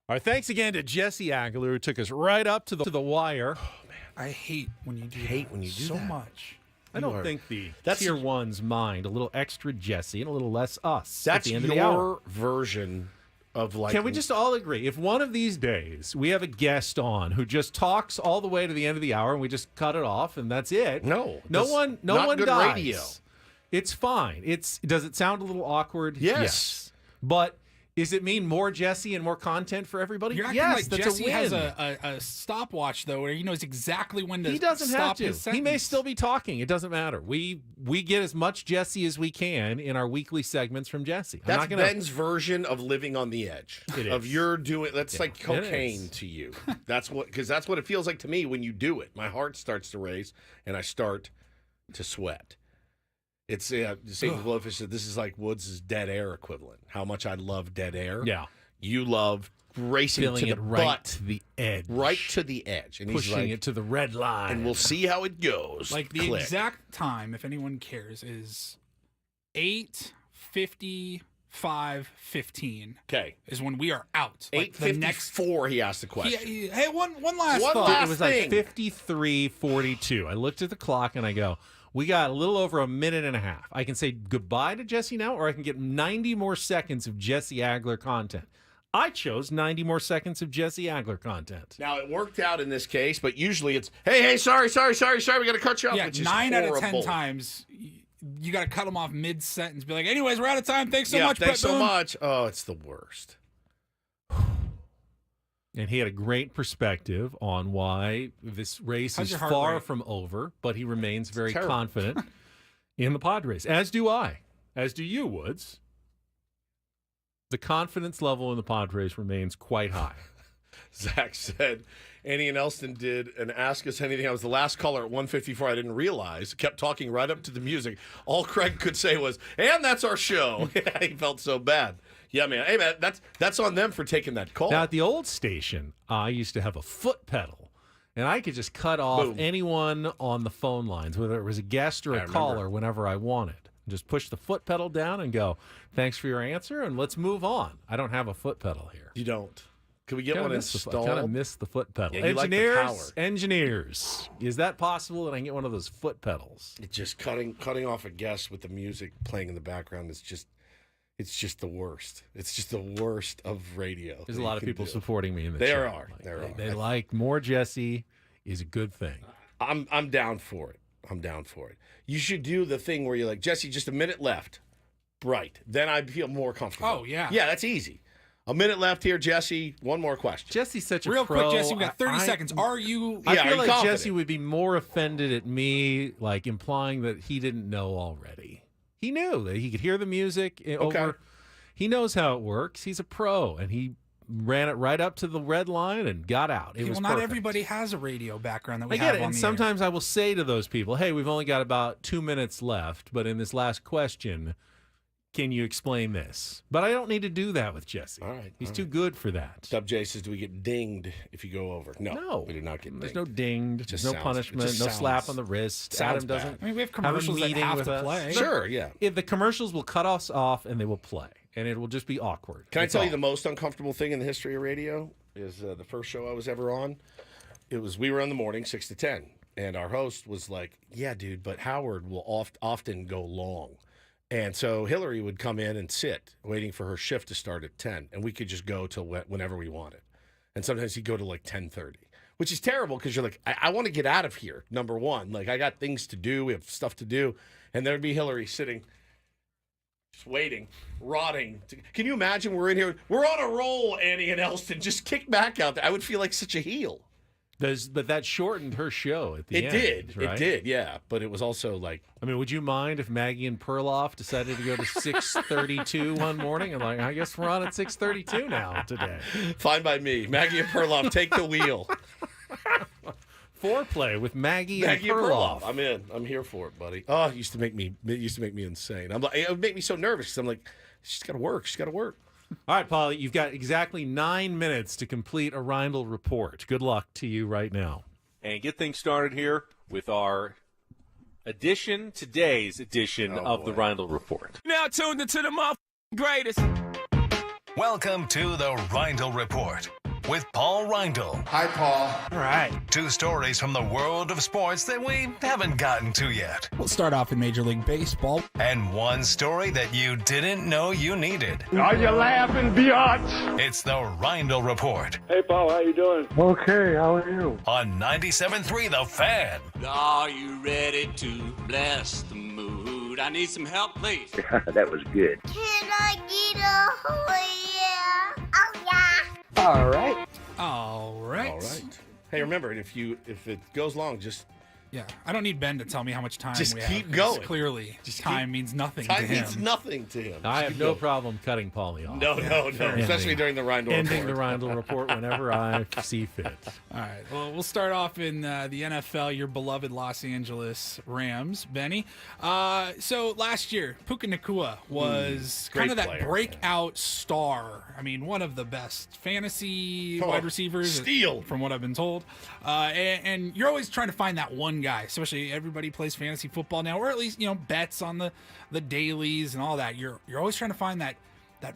All right, thanks again to Jesse Agler, who took us right up to the wire. Oh, man. I hate when you do so that. Much. I don't think that's Tier 1's mind. A little extra Jesse and a little less us. That's at the end of the hour. your version of like. Can we just all agree? If one of these days we have a guest on who just talks all the way to the end of the hour and we just cut it off and that's it? No one good dies. radio. It's fine. Does it sound a little awkward? Yes. But does it mean more Jesse and more content for everybody? You're acting yes, like that's Jesse a win. has a stopwatch though, where he knows exactly when to. He doesn't stop have to. His sentence. He may still be talking. It doesn't matter. We get as much Jesse as we can in our weekly segments from Jesse. That's Ben's version of living on the edge. It of is. you're doing. That's like cocaine to you. That's what it feels like to me when you do it. My heart starts to race and I start to sweat. It's St. Blowfish said this is like Woods' dead air equivalent. How much I love dead air. Yeah. You love racing Feeling to it the right butt. to the edge. Right to the edge. And pushing he's like, it to the red line. and we'll see how it goes. Like the exact time, if anyone cares, is 8:55:15. Okay. Is when we are out. Like 8:54 he asked the question. Hey, one last thought. It was like 53:42. I looked at the clock and I go, we got a little over a minute and a half. I can say goodbye to Jesse now, or I can get 90 more seconds of Jesse Agler content. I chose 90 more seconds of Jesse Agler content. Now, it worked out in this case, but usually it's, hey, sorry, we got to cut you off. Yeah, which is 9 out of 10 horrible. times, you got to cut them off mid-sentence. Be like, anyways, we're out of time. Thanks so much, thanks Brett so Boone. much. Oh, it's the worst. And he had a great perspective on why this race How's is your heart far rate? from over, but he remains very terrible. confident in the Padres, as do I, as do you, Woods. The confidence level in the Padres remains quite high. Zach said, Annie and Elston did an Ask Us Anything. I was the last caller at 1:54. I didn't realize. Kept talking right up to the music. All Craig could say was, and that's our show. He felt so bad. Yeah, man. Hey, man, that's on them for taking that call. Now, at the old station, I used to have a foot pedal, and I could just cut off Boom. anyone on the phone lines, whether it was a guest or a caller, whenever I wanted. Just push the foot pedal down and go, thanks for your answer, and let's move on. I don't have a foot pedal here. You don't. Can we get one installed? I kind of miss the foot pedal. Yeah, you like the power. Engineers, is that possible that I can get one of those foot pedals? It's just cutting off a guest with the music playing in the background is just. It's just the worst. It's just the worst of radio. There's a lot of people supporting me in the There chat. are. They like more Jesse is a good thing. I'm down for it. You should do the thing where you're like, Jesse, just a minute left. Right. Then I feel more comfortable. Oh, yeah. Yeah, that's easy. A minute left here, Jesse. One more question. Jesse's such a Real pro. quick, Jesse, we got 30 seconds. Are you... I feel like confident? Jesse would be more offended at me, like implying that he didn't know already. He knew that he could hear the music over. He knows how it works. He's a pro, and he ran it right up to the red line and got out. It was not perfect. everybody has a radio background that we I get have it, on and the sometimes I will say to those people, hey, we've only got about 2 minutes left, but in this last question, can you explain this? But I don't need to do that with Jesse. All right. He's too good for that. Sub J says, do we get dinged if you go over? No. We do not get dinged. There's no dinged. It just There's no sounds- punishment. it just No sounds- slap on the wrist. sounds Adam doesn't. bad. I mean, we have have a commercials that meeting have with to us. play. Sure, yeah. If the commercials will cut us off and they will play, and it will just be awkward. Can I That's tell all. you the most uncomfortable thing in the history of radio is the first show I was ever on. We were in the morning, 6 to 10, and our host was like, yeah, dude, but Howard will often go long. And so Hillary would come in and sit, waiting for her shift to start at 10, and we could just go till whenever we wanted. And sometimes he'd go to like 10:30, which is terrible because you're like, I want to get out of here, number one. Like, I got things to do. We have stuff to do. And there'd be Hillary sitting, just waiting, rotting. Can you imagine we're in here? We're on a roll, Annie and Elston. Just kick back out there. I would feel like such a heel. But that shortened her show at the end. It did. Right? It did, yeah. But it was also like... I mean, would you mind if Maggie and Perloff decided to go to 6:32 one morning? And like, I guess we're on at 6:32 now today. Fine by me. Maggie and Perloff, take the wheel. Foreplay with Maggie and Maggie and Perloff. I'm in. I'm here for it, buddy. Oh, it used to make me insane. I'm like, it would make me so nervous because I'm like, she's got to work. She's got to work. All right, Paulie, you've got exactly 9 minutes to complete a Reindl Report. Good luck to you right now. And get things started here with our today's edition of the Reindl Report. Now tuned into the greatest. Welcome to the Reindl Report with Paul Reindl. Hi, Paul. All right. 2 stories from the world of sports that we haven't gotten to yet. We'll start off in Major League Baseball. And 1 story that you didn't know you needed. Are you laughing, biatch? It's the Reindl Report Hey, Paul, how you doing? Okay, how are you? on 97.3 The Fan. Are you ready to bless the mood? I need some help, please. That was good. Can I get a oh yeah? Oh yeah. All right. All right. All right. Hey, remember, if it goes long, just Yeah, I don't need Ben to tell me how much time Just we keep have. 'cause going. Clearly, Just time means nothing to time him. means nothing to him. I Just have keep no going. problem cutting Paulie off. No, especially during the Reindl Ending Report. the Reindl Report whenever I see fit. All right. Well, we'll start off in the NFL, your beloved Los Angeles Rams, Benny. So last year, Puka Nacua was great kind of that player. breakout star. I mean, one of the best fantasy Oh, wide receivers, steal. from what I've been told. And you're always trying to find that one guy, especially everybody plays fantasy football now, or at least, bets on the dailies and all that. You're always trying to find that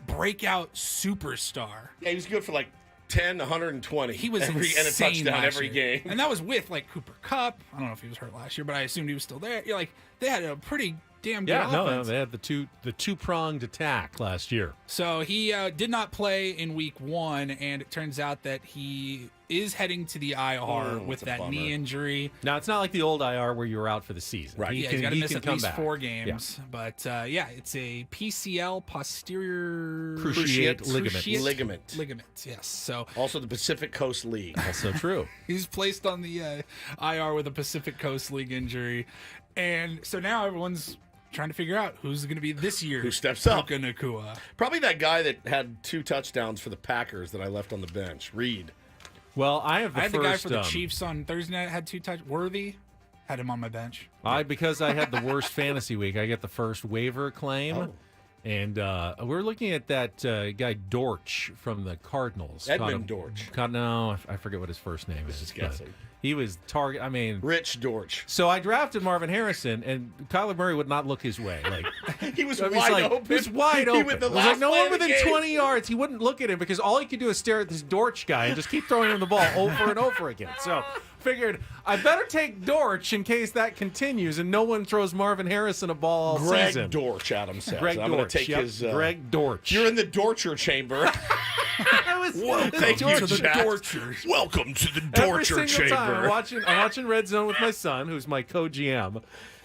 breakout superstar. Yeah, he was good for like 10, 120. He was and a insane touchdown last every year. game. And that was with like Cooper Kupp. I don't know if he was hurt last year, but I assumed he was still there. You're like, they had a pretty damn good offense. they had the two-pronged attack last year. So he did not play in week 1, and it turns out that he is heading to the IR with that's a that bummer. knee injury. Now, it's not like the old IR where you were out for the season. Right. He's got to miss can at come least back. 4 games. But it's a PCL posterior Cruciate ligament. Ligament, yes. So Also, the Pacific Coast League. Also true. he's placed on the IR with a Pacific Coast League injury. And so now everyone's trying to figure out who's going to be this year. Who steps up? Puka Nacua. Probably that guy that had 2 touchdowns for the Packers that I left on the bench, Reed. Well, I have the I had first. the guy for the Chiefs on Thursday night had 2 touch. Worthy had him on my bench. Because I had the worst fantasy week, I get the first waiver claim. Oh. And we're looking at that guy Dortch from the Cardinals. Edmund Dortch. No, I forget what his first name is. Just but guessing. He was target. I mean, Rich Dortch. so I drafted Marvin Harrison, and Kyler Murray would not look his way. Like He was I mean, wide like, open. He was wide He open. went the It was last like no play one of the within game. 20 yards. He wouldn't look at him because all he could do is stare at this Dortch guy and just keep throwing him the ball over and over again. So figured I better take Dortch in case that continues and no one throws Marvin Harrison a ball all Greg season. Dortch, Adam says. Greg I'm going Dortch. to take Yep, his. Greg Dortch. You're in the Dorcher chamber. Thank you, Jack. Welcome to the Every Dorcher single time chamber. I'm watching Red Zone with my son, who's my co-GM,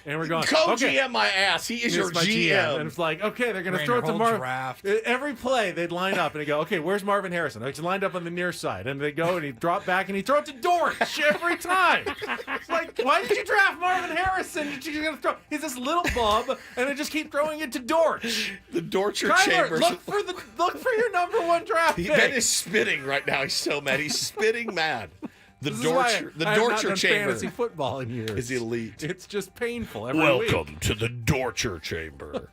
and we're going, Co-GM my ass. He is your my GM. And it's like, okay, they're going to Ran throw your it to whole Marvin. draft. Every play, they'd line up and they go, okay, where's Marvin Harrison? He's lined up on the near side. And they go and he drop back and he throw it to Dortch every time. It's like, why did you draft Marvin Harrison? You're gonna throw. He's this little bub, and they just keep throwing it to Dortch. The Dorcher Kyler, chamber. look for your number 1 draft pick. Ben is spitting right now. He's so mad. He's spitting mad. The This is why Dorcher, the I have not Dorcher done chamber fantasy football in years. is elite. It's just painful every week. Welcome to the Dorcher chamber.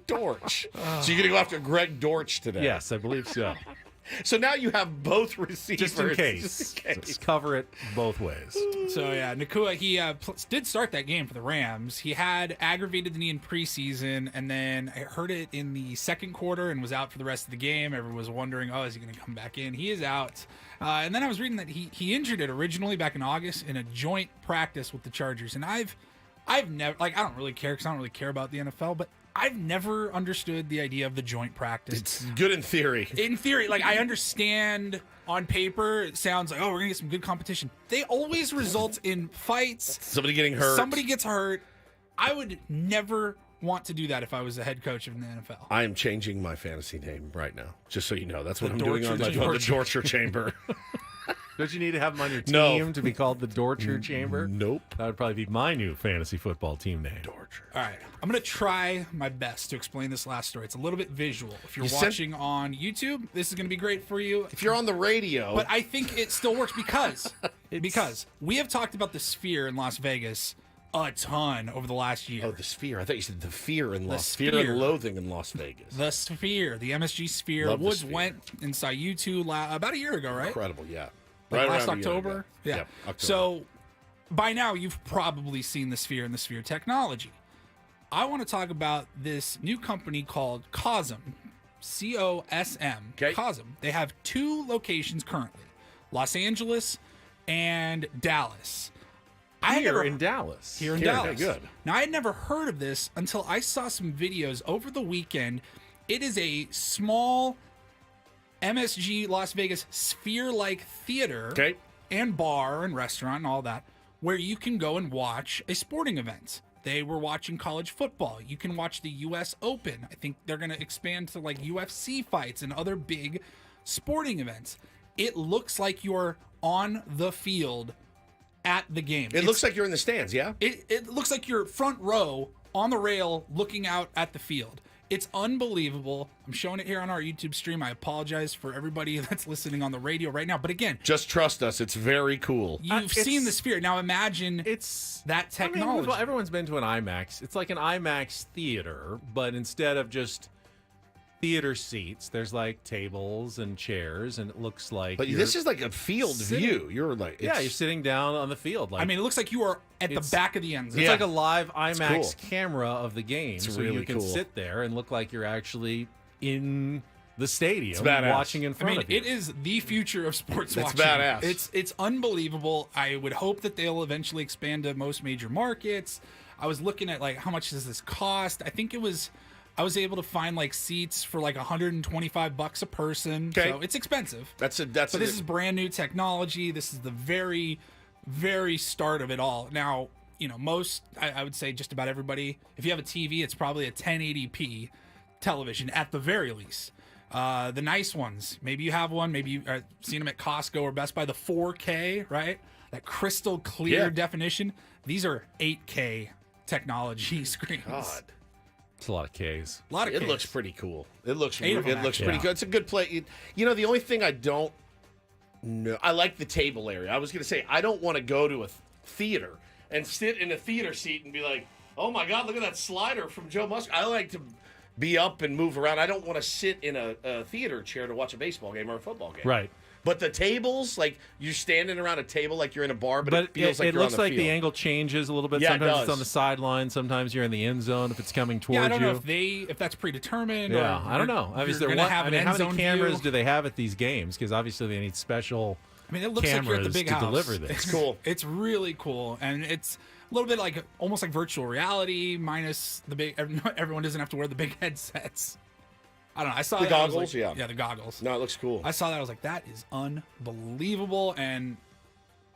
Dorch. So you're going to go after Greg Dorch today? Yes, I believe so. So now you have both receivers. Just in case. Let's cover it both ways. So yeah, Nacua, he did start that game for the Rams. He had aggravated the knee in preseason, and then hurt it in the second quarter and was out for the rest of the game. Everyone was wondering, is he going to come back in? He is out. And then I was reading that he injured it originally back in August in a joint practice with the Chargers. And I've never, I don't really care because I don't really care about the NFL, but I've never understood the idea of the joint practice. It's good in theory. In theory, I understand on paper, it sounds like, we're going to get some good competition. They always result in fights. Somebody getting hurt. Somebody gets hurt. I would never want to do that if I was the head coach of the NFL. I am changing my fantasy name right now, just so you know. That's what I'm Dorcher doing on the Dorcher chamber. Don't you need to have him on your No. team to be called the Dorcher Chamber? Nope. That would probably be my new fantasy football team name. Dorcher. All right. I'm going to try my best to explain this last story. It's a little bit visual. If you're You sent- watching on YouTube, this is going to be great for you. If you're on the radio. But I think it still works because we have talked about the Sphere in Las Vegas a ton over the last year. Oh, the Sphere. I thought you said the Fear in Las Sphere. Fear and Loathing in Las Vegas. The Sphere, the MSG Sphere. Love the Woods Sphere. went inside U2 about a year ago, right? Incredible, yeah. Like last around a year October? ago. Yeah. Yep, October. So by now, you've probably seen the Sphere and the Sphere technology. I want to talk about this new company called Cosm, COSM. COSM. They have 2 locations currently, Los Angeles and Dallas. Here in Dallas. Here in Dallas. Good. Now, I had never heard of this until I saw some videos over the weekend. It is a small MSG Las Vegas sphere-like theater and bar and restaurant and all that, where you can go and watch a sporting event. They were watching college football. You can watch the U.S. Open. I think they're going to expand to like UFC fights and other big sporting events. It looks like you're on the field at the game. It looks like you're in the stands, yeah? It looks like you're front row on the rail looking out at the field. It's unbelievable. I'm showing it here on our YouTube stream. I apologize for everybody that's listening on the radio right now. But again, just trust us. It's very cool. You've seen the sphere. Now imagine that technology. I mean, everyone's been to an IMAX. It's like an IMAX theater, but instead of just theater seats, there's like tables and chairs, and it looks like. But this is like a field view. You're like, you're sitting down on the field. Like, I mean, it looks like you are at the back of the end zone. It's like a live IMAX camera of the game, It's so really you can cool. sit there and look like you're actually in the stadium It's badass. watching in front of you. It is the future of sports It's watching. badass. It's unbelievable. I would hope that they'll eventually expand to most major markets. I was looking at like how much does this cost? I think I was able to find like seats for like $125 a person. So it's expensive. But this is brand new technology. This is the very, very start of it all. Now, you know, I would say just about everybody, if you have a TV, it's probably a 1080p television at the very least. The nice ones, maybe you have one, maybe you've seen them at Costco or Best Buy, the 4K, right? That crystal clear definition. These are 8K technology screens. God. It's a lot of Ks. It looks pretty cool. It looks Eight of them, pretty actually. good. It's a good play. You know, the only thing I don't know, I like the table area. I was going to say, I don't want to go to a theater and sit in a theater seat and be like, oh my God, look at that slider from Joe Musk. I like to be up and move around. I don't want to sit in a theater chair to watch a baseball game or a football game. Right. But the tables, like you're standing around a table like you're in a bar, but it feels like it you're looks on the like field. the angle changes a little bit. Yeah, it Sometimes it's does. on the sideline. Sometimes you're in the end zone if it's coming towards you. I don't know if that's predetermined. Yeah, or I don't know. You're Is there gonna one? have I an mean, end how many zone cameras view. do they have at these games? Because obviously they need special. I mean, it looks like you're at the big to house. deliver this. It's cool. It's really cool, and it's a little bit like almost like virtual reality minus the big. Everyone doesn't have to wear the big headsets. I don't know. I saw The that, I was goggles, like, yeah, the goggles. No, it looks cool. I saw that. I was like, that is unbelievable. And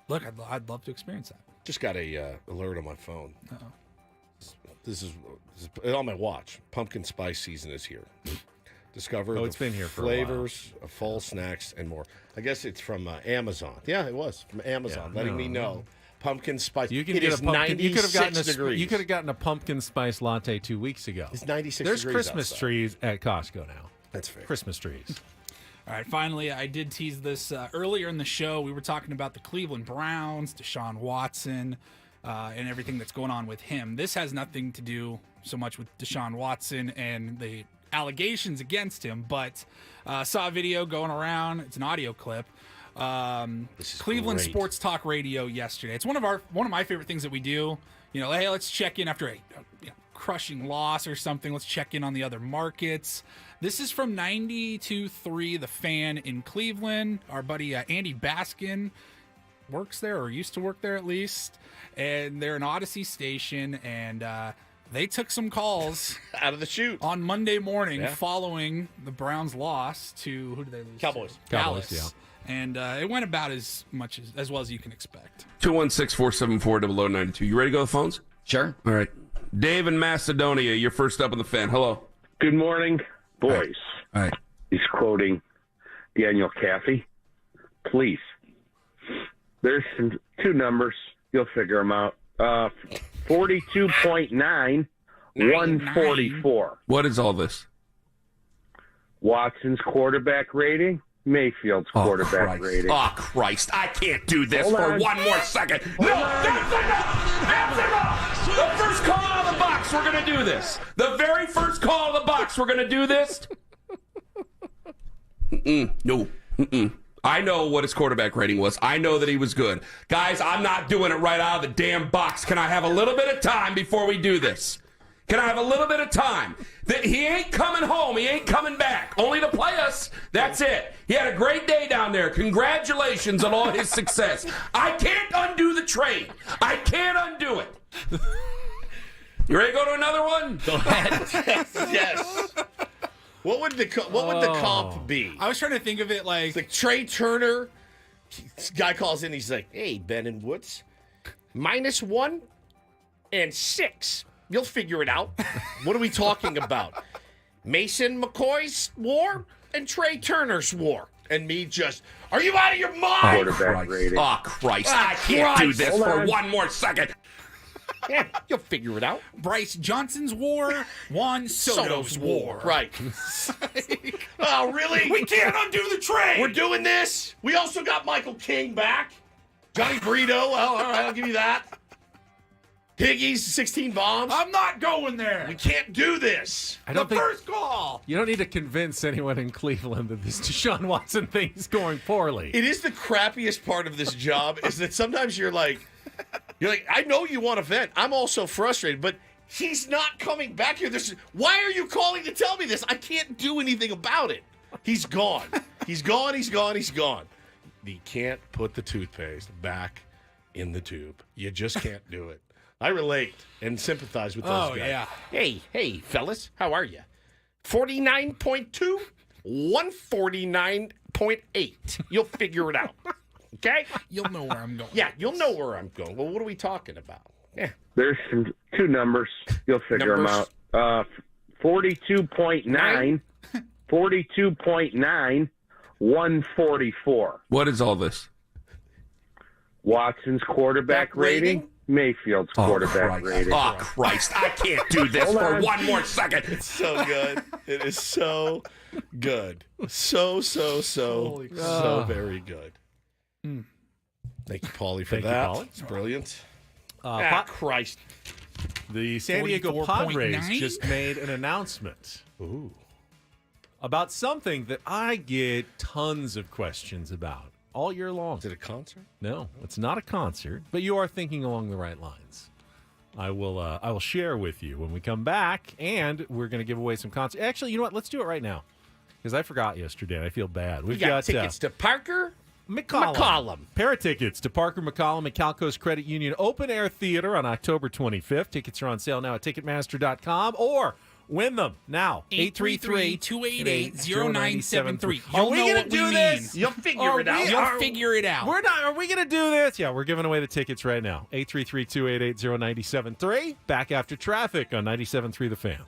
look, I'd love to experience that. Just got a alert on my phone. Uh-oh. This is on my watch. Pumpkin spice season is here. Discover it's been here for a flavors of fall snacks and more. I guess it's from Amazon. Yeah, it was from Amazon, letting me know. Pumpkin spice. You can it get is a pumpkin. You could have gotten 96 degrees. You could have gotten a pumpkin spice latte 2 weeks ago. It's 96 There's degrees Christmas outside. trees at Costco now. That's fair. Christmas trees. All right, finally, I did tease this earlier in the show. We were talking about the Cleveland Browns, Deshaun Watson, and everything that's going on with him. This has nothing to do so much with Deshaun Watson and the allegations against him, but saw a video going around. It's an audio clip. Cleveland great. Sports Talk Radio yesterday. It's one of my favorite things that we do. You know, hey, let's check in after a crushing loss or something. Let's check in on the other markets. This is from 92.3 The Fan in Cleveland. Our buddy Andy Baskin works there, or used to work there at least. And they're an Odyssey station, and they took some calls out of the chute on Monday morning following the Browns' loss to, who did they lose Cowboys. to? Dallas. And it went about as well as you can expect. 216-474-0092. You ready to go to the phones? Sure. All right. Dave in Macedonia, you're first up on the Fan. Hello. Good morning, boys. All right. He's quoting Daniel Caffey. Please. There's two numbers. You'll figure them out. 42.9, 144. What is all this? Watson's quarterback rating, Mayfield's quarterback rating. Oh, Christ. I can't do this Hold for on. one more second. No, that's enough. That's enough. The first call out of the box, we're going to do this. The very first call out of the box, we're going to do this. No. I know what his quarterback rating was. I know that he was good. Guys, I'm not doing it right out of the damn box. Can I have a little bit of time before we do this? Can I have a little bit of time? That he ain't coming home. He ain't coming back. Only to play us. That's it. He had a great day down there. Congratulations on all his success. I can't undo the trade. I can't undo it. You ready to go to another one? Go ahead. Yes. What would the comp be? I was trying to think of it like It's like Trey Turner. This guy calls in. He's like, "Hey, Ben and Woods, -1 and 6. You'll figure it out. What are we talking about? Mason McCoy's war and Trey Turner's war." And me just, are you out of your mind? Quarterback rating. Oh, Christ. I can't do this for one more second. Yeah, you'll figure it out. Bryce Johnson's war, Juan Soto's war. Right. Oh, really? We can't undo the trade. We're doing this. We also got Michael King back. Johnny Burrito. Well, all right, I'll give you that. Piggies, 16 bombs. I'm not going there. We can't do this. I don't think First call. you don't need to convince anyone in Cleveland that this Deshaun Watson thing is going poorly. It is the crappiest part of this job is that sometimes you're like, I know you want to vent. I'm also frustrated, but he's not coming back here. Why are you calling to tell me this? I can't do anything about it. He's gone. He's gone. He's gone. He's gone. You can't put the toothpaste back in the tube. You just can't do it. I relate and sympathize with those guys. Yeah. Hey, fellas, how are you? 49.2, 149.8. You'll figure it out. Okay? You'll know where I'm going. Yeah, you'll know where I'm going. Well, what are we talking about? Yeah. There's two numbers. You'll figure them out. 42.9, 42.9, 144. What is all this? Watson's quarterback rating. Mayfield's quarterback rating. Oh, Christ. I can't do this for one more second. It's so good. It is so good. So very good. Thank you, Paulie, for that. Paulie. It's brilliant. Christ. The San Diego Padres just made an announcement. Ooh. About something that I get tons of questions about all year long. Is it a concert? No, it's not a concert, but you are thinking along the right lines. I will share with you when we come back, and we're going to give away some concerts. Actually, you know what? Let's do it right now because I forgot yesterday. I feel bad. We've got tickets to Parker McCollum. Pair of tickets to Parker McCollum at Calco's Credit Union Open Air Theater on October 25th. Tickets are on sale now at Ticketmaster.com or win them now. 833-288-0973. Are we going to do this? You'll figure it out. You'll figure it out. Are we going to do this? Yeah, we're giving away the tickets right now. 833-288-0973. Back after traffic on 97.3 The Fan.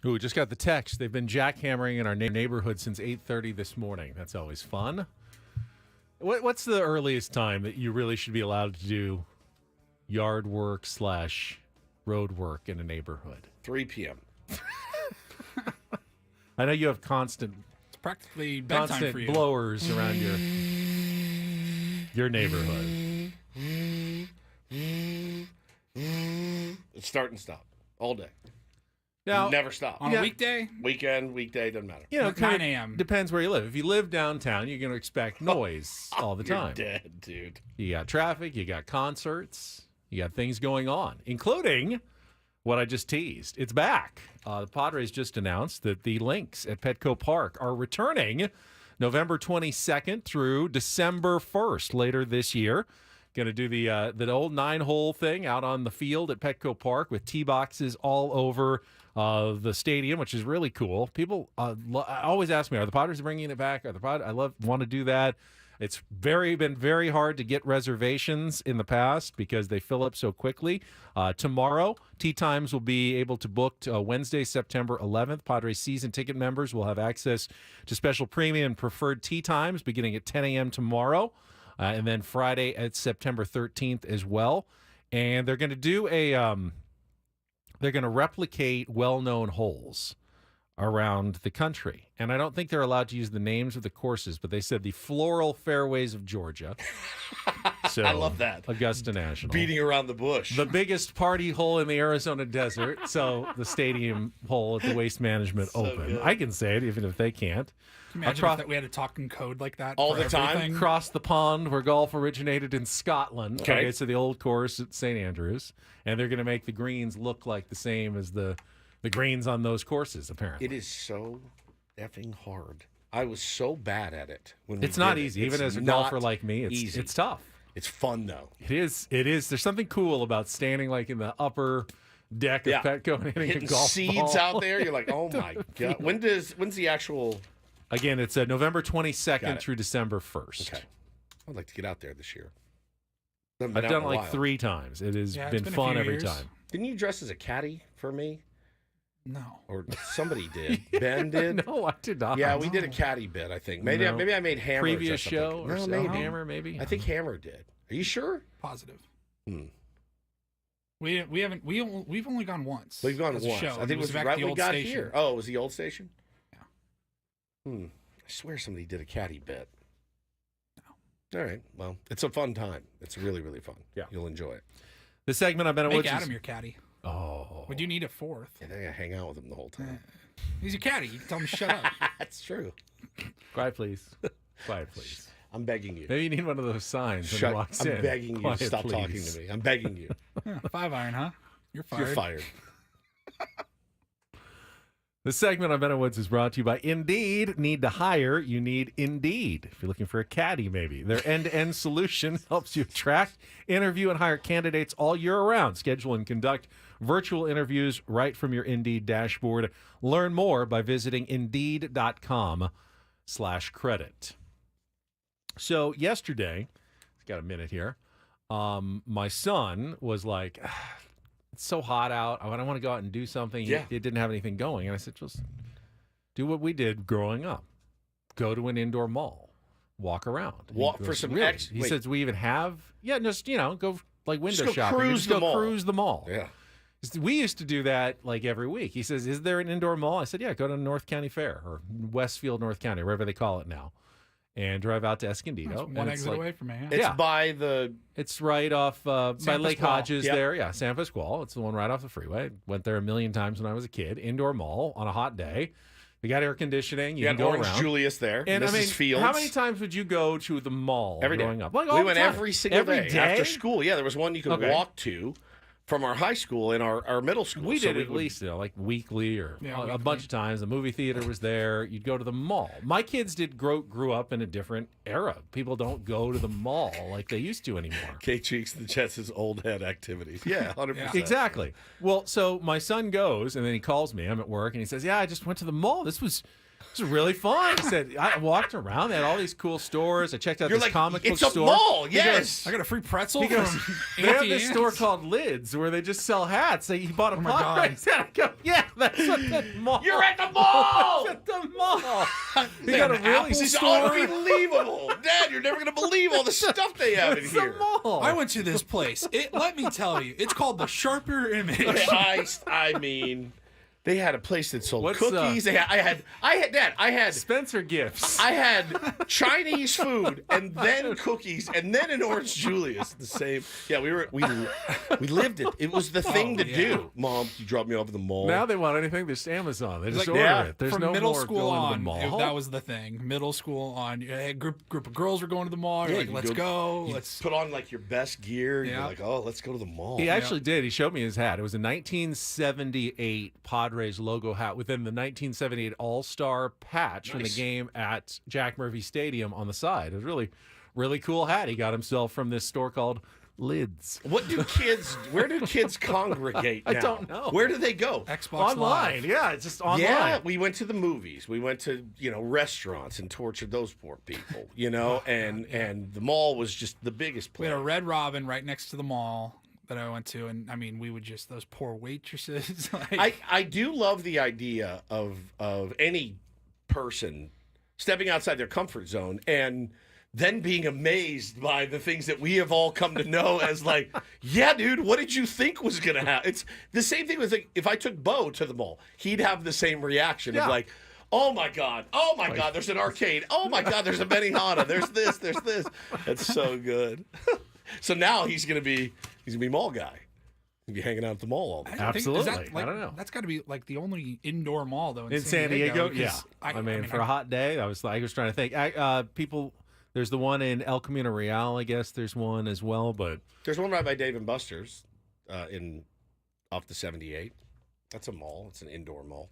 Ooh, just got the text. They've been jackhammering in our neighborhood since 8:30 this morning. That's always fun. What's the earliest time that you really should be allowed to do yard work / road work in a neighborhood? 3 p.m. I know you have constant practically bedtime for you. Blowers around your neighborhood. It's start and stop all day. Now, never stop. On a weekday? Weekend, weekday, doesn't matter. You know, 9 a.m. Depends where you live. If you live downtown, you're going to expect noise all the time. You're dead, dude. You got traffic, you got concerts, you got things going on, including what I just teased. It's back. The Padres just announced that the Lynx at Petco Park are returning November 22nd through December 1st later this year. Going to do the old 9-hole thing out on the field at Petco Park with tee boxes all over the stadium, which is really cool. People always ask me, "Are the Padres bringing it back? Are the Padres?" I want to do that. It's been very hard to get reservations in the past because they fill up so quickly. Tomorrow, tee times will be able to book Wednesday, September 11th. Padres season ticket members will have access to special premium and preferred tee times beginning at 10 a.m. tomorrow. And then Friday at September 13th as well. And they're going to do they're going to replicate well-known holes around the country. And I don't think they're allowed to use the names of the courses, but they said the Floral Fairways of Georgia. So, I love that. Augusta National. Beating around the bush. The biggest party hole in the Arizona desert. So the stadium hole at the Waste Management Open. good. I can say it even if they can't. Can you imagine if we had to talk in code like that all for the time? everything? Across the pond where golf originated in Scotland. Okay. So the old course at St. Andrews. And they're going to make the greens look like the same as the greens on those courses, apparently. It is so effing hard. I was so bad at it. When It's we not did it. easy. Even It's as a not golfer like me, it's tough. It's fun, though. It is. There's something cool about standing like in the upper deck of Petco and hitting a golf seeds ball. out there. You're like, oh my God. When's the actual... Again, it's November 22nd through December 1st. Okay. I'd like to get out there this year. I've done it like 3 times. It has been a fun few every years. time. Didn't you dress as a caddy for me? No. Or somebody did. Ben did? No, I did not. Yeah, we did a caddy bit, I think. Maybe No. maybe I made Hammer. Previous dress up show like- or No, so? maybe. Hammer, maybe? I think Hammer did. Are you sure? Positive. Hmm. We've only gone once. We've gone as a once. show, I think it was back right at the when we old got station. here. Oh, it was the old station? Yeah. I swear somebody did a caddy bit. No. All right. Well, it's a fun time. It's really, really fun. Yeah. You'll enjoy it. The segment I've been Make Woods is- Adam your caddy. Oh. Would you need a fourth? Yeah, I hang out with him the whole time. He's your caddy. You can tell him to shut up. That's true. Quiet, please. Quiet, please. I'm begging you. Maybe you need one of those signs when Shut, he walks I'm in. begging you Quiet, to stop talking please. to me. I'm begging you. Yeah, 5-iron, huh? You're fired. You're fired. The segment on Ben and Woods is brought to you by Indeed. Need to hire? You need Indeed. If you're looking for a caddy, maybe. Their end-to-end solution helps you attract, interview, and hire candidates all year round. Schedule and conduct virtual interviews right from your Indeed dashboard. Learn more by visiting Indeed.com/credit. So yesterday, got a minute here, my son was like, it's so hot out. I want to go out and do something. Yeah. It didn't have anything going. And I said, just do what we did growing up. Go to an indoor mall. Walk around. Walk He for goes, some really? ex- He wait. says, we even have, just, go like window Just go shopping. cruise Just the go mall. cruise the mall. Yeah. We used to do that like every week. He says, is there an indoor mall? I said, yeah, go to North County Fair or Westfield, North County, wherever they call it now. And drive out to Escondido. It's one exit away from me. Yeah. It's by the... It's right off by San Lake Pasquale. Hodges Yep. there. Yeah, San Pasquale. It's the one right off the freeway. Went there a million times when I was a kid. Indoor mall on a hot day. They got air conditioning. You You can got go Orange around. Julius there. And Mrs. I mean, Fields. how many times would you go to the mall Every day. growing up? Like all We the went time. every single Every day after day? school. Yeah, there was one you could Okay. walk to from our high school and our middle school. We So did at would- least like weekly or Yeah, a weekly. bunch of times. The movie theater was there. You'd go to the mall. My kids grew up in a different era. People don't go to the mall like they used to anymore. K Cheeks, the Jets' old head activities. Yeah, 100%. Exactly. Well, so my son goes and then he calls me. I'm at work and he says, "Yeah, I just went to the mall. This was It was really fun. He said, I walked around. They had all these cool stores. I checked out You're this like, comic book it's a store. mall, He yes. goes, I got a free pretzel He goes, from they have Auntie this Anne's. store called Lids where they just sell hats. So he bought a Oh my Padres hat. I go, yeah, that's at the mall. You're at the mall. At the mall. He They got a have really apples. It's store. unbelievable. Dad, you're never going to believe all the stuff they have in It's here. the mall. I went to this place. Let me tell you, it's called the Sharper Image. I mean, they had a place that sold What's, cookies. I had Spencer Gifts. I had Chinese food and then cookies and then an orange Julius. The same. Yeah, we lived it. It was the thing to do. Mom, you dropped me off at the mall. Now they want anything. There's Amazon. They just Like, order yeah. it. There's From no middle more school going on, to the mall. that was the thing. Middle school on, a group of girls were going to the mall. You're Yeah, like, you let's go. You Let's. put on like your best gear. Yeah. You're like, oh, let's go to the mall. He actually did. He showed me his hat. It was a 1978 Padres logo hat within the 1978 All-Star patch from the Nice. game at Jack Murphy Stadium on the side. It was really, really cool hat he got himself from this store called Lids. Where do kids congregate now? I don't know. Where do they go? Xbox Online. Live. Yeah, it's just online. Yeah, we went to the movies. We went to, restaurants and tortured those poor people, and the mall was just the biggest We place. had a Red Robin right next to the mall that I went to, and I mean, we would just those poor waitresses. I do love the idea of any person stepping outside their comfort zone and then being amazed by the things that we have all come to know as like, yeah, dude, what did you think was going to happen? It's the same thing with like, if I took Bo to the mall, he'd have the same reaction of like, oh my God, there's an arcade. Oh my God, there's a Benihana. There's this. That's so good. So now he's gonna be mall guy. He'll be hanging out at the mall all the time. Absolutely. I don't know. That's got to be like the only indoor mall though In San Diego, 'cause yeah. I mean, for a hot day, I was trying to think. People, there's the one in El Camino Real. I guess there's one as well, but There's one right by Dave and Buster's off the 78. That's a mall. It's an indoor mall.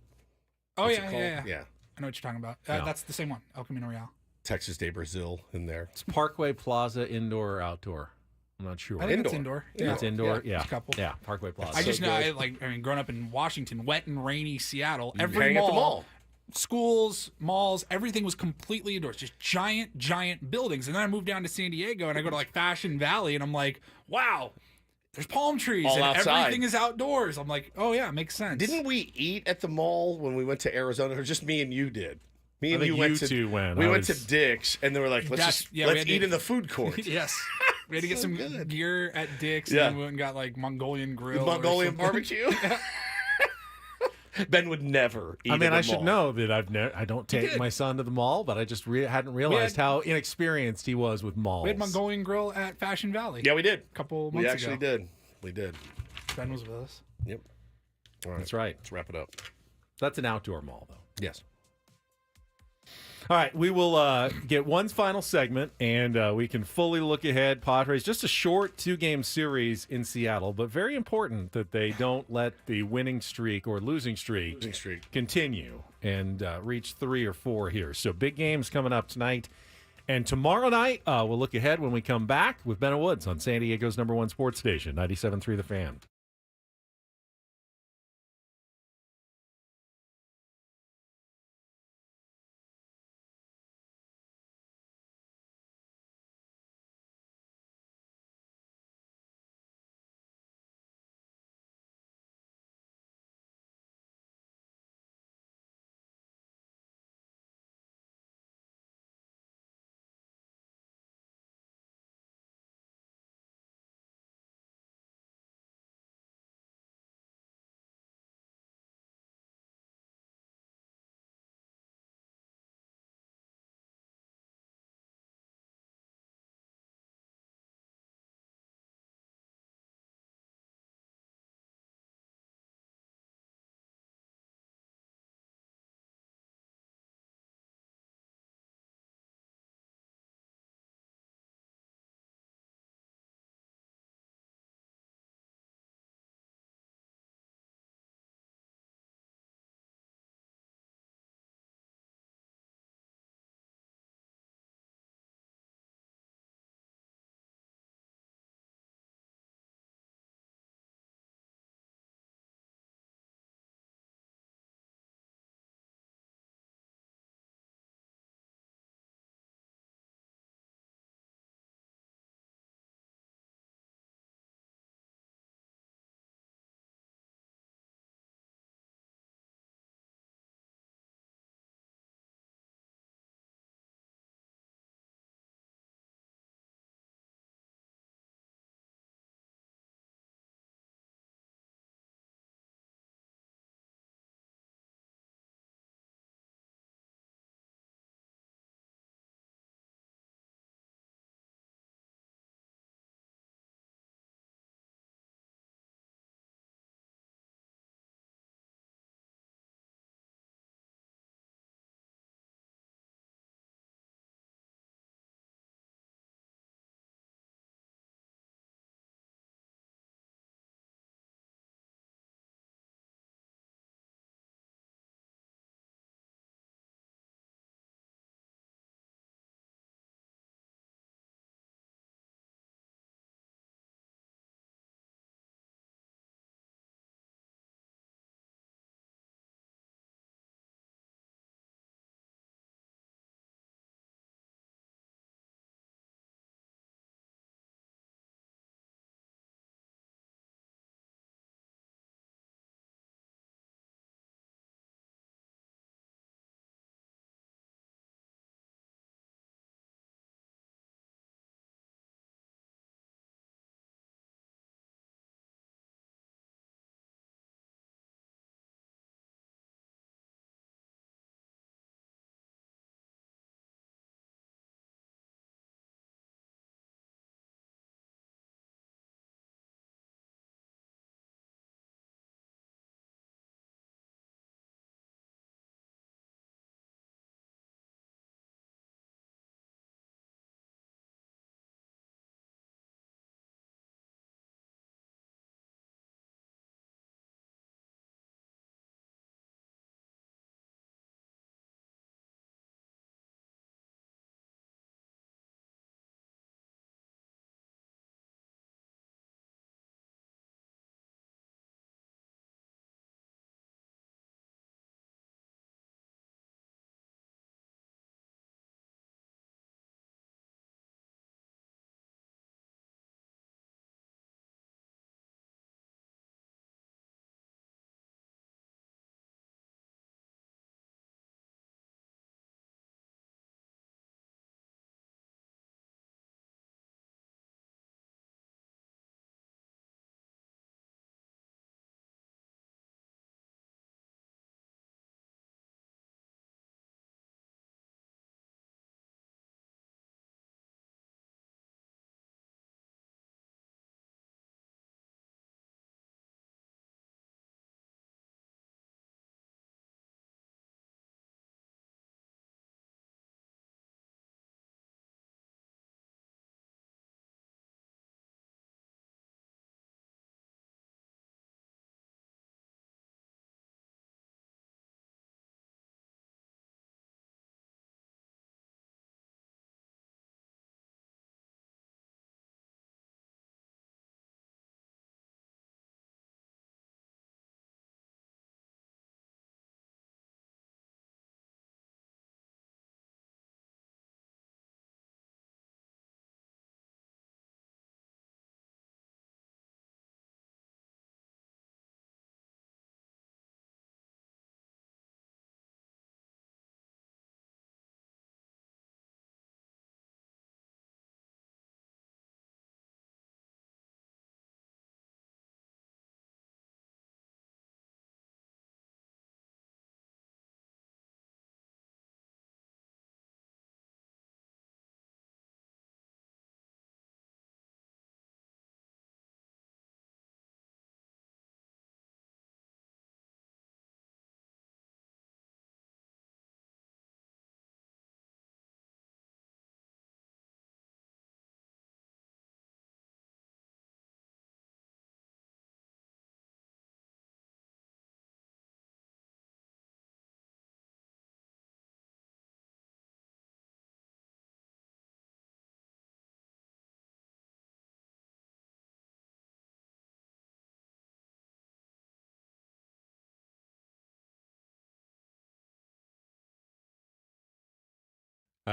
Oh What's it yeah, called? yeah. Yeah. I know what you're talking about. Yeah. That's the same one, El Camino Real. Texas de Brazil in there. it's Parkway Plaza, indoor or outdoor. I'm not sure. I think it's indoor. Yeah. It's indoor. Yeah, Yeah, it's a couple. yeah. Parkway Plaza. I just so know, good. growing up in Washington, wet and rainy Seattle, You every hang at the mall. schools, malls, everything was completely indoors, just giant buildings. And then I moved down to San Diego and I go to like Fashion Valley and I'm like, wow, there's palm trees All and outside. everything is outdoors. I'm like, oh yeah, it makes sense. Didn't we eat at the mall when we went to Arizona, or just me and you did? Me I and think you went you to two went. We I went to was- Dick's, and they were like, let's We had eat to- in the food court. Yes. We had to get So some good. gear at Dick's Yeah. and then we went and got like Mongolian grill. or Mongolian something. barbecue. Ben would never eat I mean, at the I should mall. know that I don't take my son to the mall, but I just hadn't realized how inexperienced he was with malls. We had Mongolian grill at Fashion Valley. Yeah, we did. A couple months We ago. actually did. We did. Ben was with us. Yep. All right. That's right. Let's wrap it up. That's an outdoor mall, though. Yes. All right, we will get one final segment, and we can fully look ahead. Padres, just a short 2-game series in Seattle, but very important that they don't let the winning streak or losing streak continue and reach 3 or 4 here. So big games coming up tonight. And tomorrow night, we'll look ahead when we come back with Ben and Woods on San Diego's #1 sports station, 97.3 The Fan.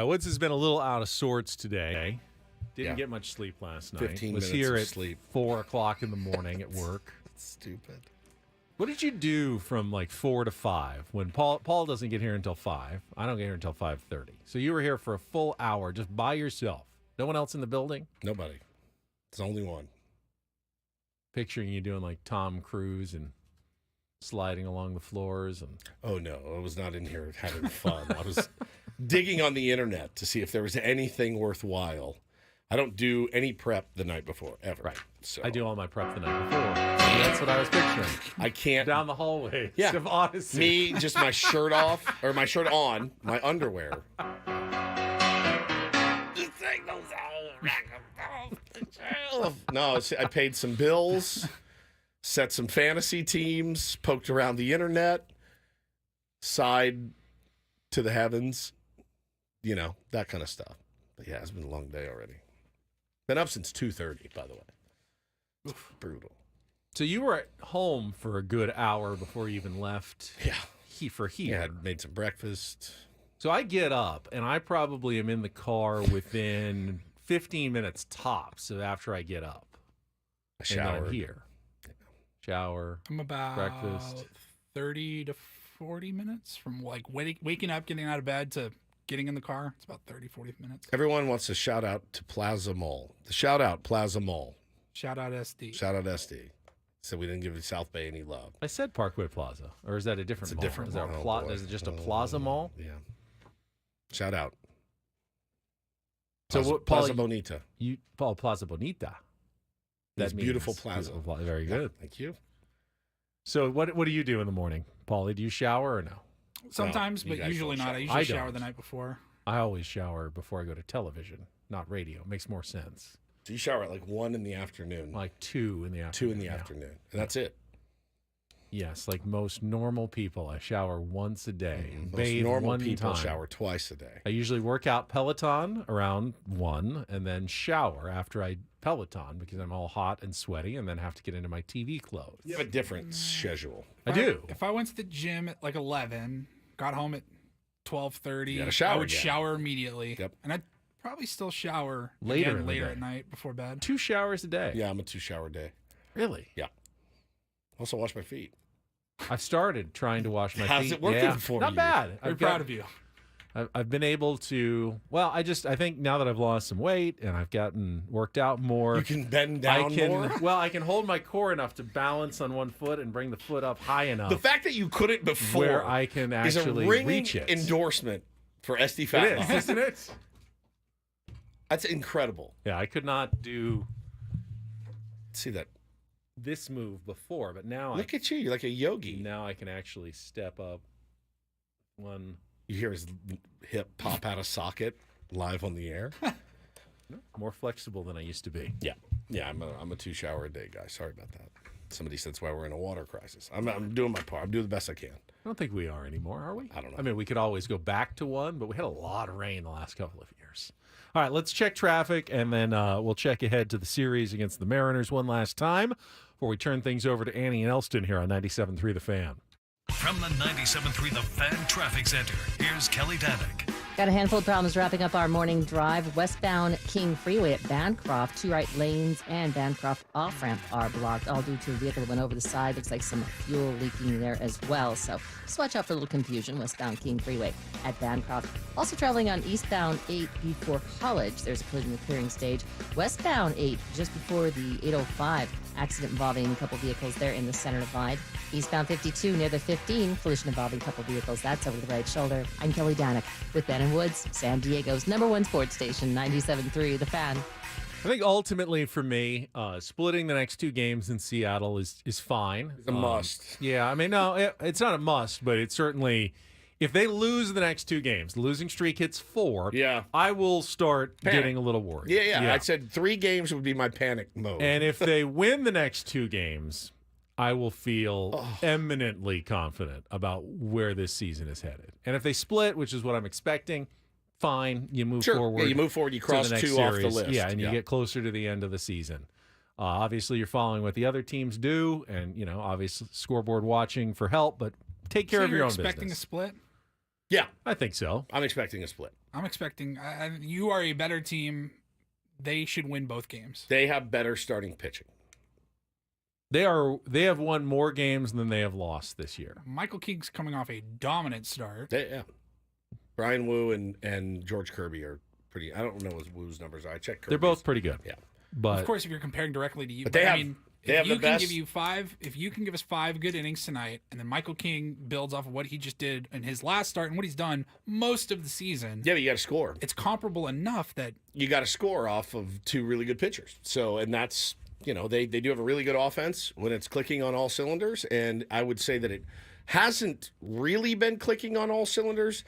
Woods has been a little out of sorts today. Didn't get much sleep last night. 15 Was minutes here of at sleep. 4 o'clock in the morning at work. Stupid. What did you do from like 4 to 5 when Paul doesn't get here until 5? I don't get here until 5:30. So you were here for a full hour just by yourself. No one else in the building? Nobody. There's only one. Picturing you doing like Tom Cruise and sliding along the floors and Oh no, I was not in here having fun. I was digging on the internet to see if there was anything worthwhile. I don't do any prep the night before ever. Right. So I do all my prep the night before. And that's what I was picturing. I can't Down the hallway. Yeah. Of Odyssey. Me, just my shirt off or my shirt on, my underwear. No, I paid some bills, set some fantasy teams, poked around the internet, sighed to the heavens, that kind of stuff. But yeah, it's been a long day already. Been up since 2:30, by the way. Oof, brutal. So you were at home for a good hour before you even left. Yeah. For here. Yeah, I'd made some breakfast. So I get up, and I probably am in the car within 15 minutes tops. So after I get up, I showered. And I'm here. Shower. I'm about breakfast. 30 to 40 minutes from like waking up, getting out of bed to getting in the car. It's about 30, 40 minutes. Everyone wants to shout out to Plaza Mall. The shout out, Plaza Mall. Shout out SD. Shout out SD. So we didn't give South Bay any love. I said Parkway Plaza, or is that a different It's a mall? different is there a mall, boy. Is it just a Plaza Mall? Yeah. Shout out. So Plaza, what, Paul, Plaza Bonita. Plaza Bonita. That's That beautiful means plaza. beautiful plaza. Very Yeah, good. thank you. So what do you do in the morning, Paulie? Do you shower or no? Sometimes, No, you but guys usually don't not. I shower. usually I shower don't. the night before. I always shower before I go to television, not radio. It makes more sense. So you shower at like 1 in the afternoon. Like 2 in the afternoon. 2 in the yeah. afternoon. And that's it. Yes, like most normal people, I shower once a day. Most Bathe normal one people time. shower twice a day. I usually work out Peloton around 1 and then shower after I Peloton because I'm all hot and sweaty and then have to get into my TV clothes. You have a different schedule. I do. If I went to the gym at like 11, got home at 12:30, You gotta shower I would again. shower immediately. Yep. And I'd probably still shower Later again in the later day. at night before bed. 2 showers a day. Yeah, I'm a 2-shower day. Really? Yeah. Also wash my feet. I've started trying to wash my How's feet. it working Yeah. for Not you? bad. Very proud of you. I've been able to. Well, I think now that I've lost some weight and I've gotten worked out more, You can bend down more? Well, I can hold my core enough to balance on one foot and bring the foot up high enough. The fact that you couldn't before where I can is a actually ringing reach it. endorsement for SD Fat It is, Loss. isn't it? That's incredible. Yeah, I could not do See that? this move before, but now Look at you. You're like a yogi. now I can actually step up one. You hear his hip pop out of socket live on the air. More flexible than I used to be. Yeah. Yeah, I'm a 2-shower a day guy. Sorry about that. Somebody said that's why we're in a water crisis. I'm doing my part. I'm doing the best I can. I don't think we are anymore, are we? I don't know. I mean, we could always go back to one, but we had a lot of rain the last couple of years. All right, let's check traffic, and then we'll check ahead to the series against the Mariners one last time before we turn things over to Annie and Elston here on 97.3 The Fan. From the 97.3 The Fan Traffic Center, here's Kelly Danick. Got a handful of problems wrapping up our morning drive. Westbound King Freeway at Bancroft, 2 right lanes and Bancroft off-ramp are blocked, all due to a vehicle that went over the side. Looks like some fuel leaking there as well. So just watch out for a little confusion. Westbound King Freeway at Bancroft. Also traveling on eastbound 8 before College. There's a collision with clearing stage. Westbound 8 just before the 805. Accident involving a couple vehicles there in the center divide. Eastbound 52 near the 15. Collision involving a couple vehicles. That's over the right shoulder. I'm Kelly Danick with Ben and Woods, San Diego's #1 sports station, 97.3 The Fan. I think ultimately for me, splitting the next 2 games in Seattle is fine. It's a must. Yeah, I mean, no, it's not a must, but it's certainly, if they lose the next 2 games, the losing streak hits 4, Yeah. I will start Panic. getting a little worried. Yeah. I said 3 games would be my panic mode. And if they win the next 2 games, I will feel eminently confident about where this season is headed. And if they split, which is what I'm expecting, fine, you move Sure. forward. Yeah, you move forward, you to cross the next 2 off the series. list. Yeah, and you Yeah. get closer to the end of the season. Obviously, you're following what the other teams do, and obviously scoreboard watching for help. But take care So of your you're own expecting business. a split? Yeah, I think so. I'm expecting a split. I'm expecting you are a better team. They should win both games. They have better starting pitching. They have won more games than they have lost this year. Michael King's coming off a dominant start. Yeah. Brian Wu and George Kirby are pretty. I don't know what Wu's numbers are. I checked Kirby's. They're both pretty good. Yeah. But of course, if you're comparing directly to you, But they have- they have the can best- give you if you can give us 5 good innings tonight, and then Michael King builds off of what he just did in his last start and what he's done most of the season. Yeah, but you got to score. It's comparable enough that You got to score off of 2 really good pitchers. So, and that's, they do have a really good offense when it's clicking on all cylinders. And I would say that it hasn't really been clicking on all cylinders,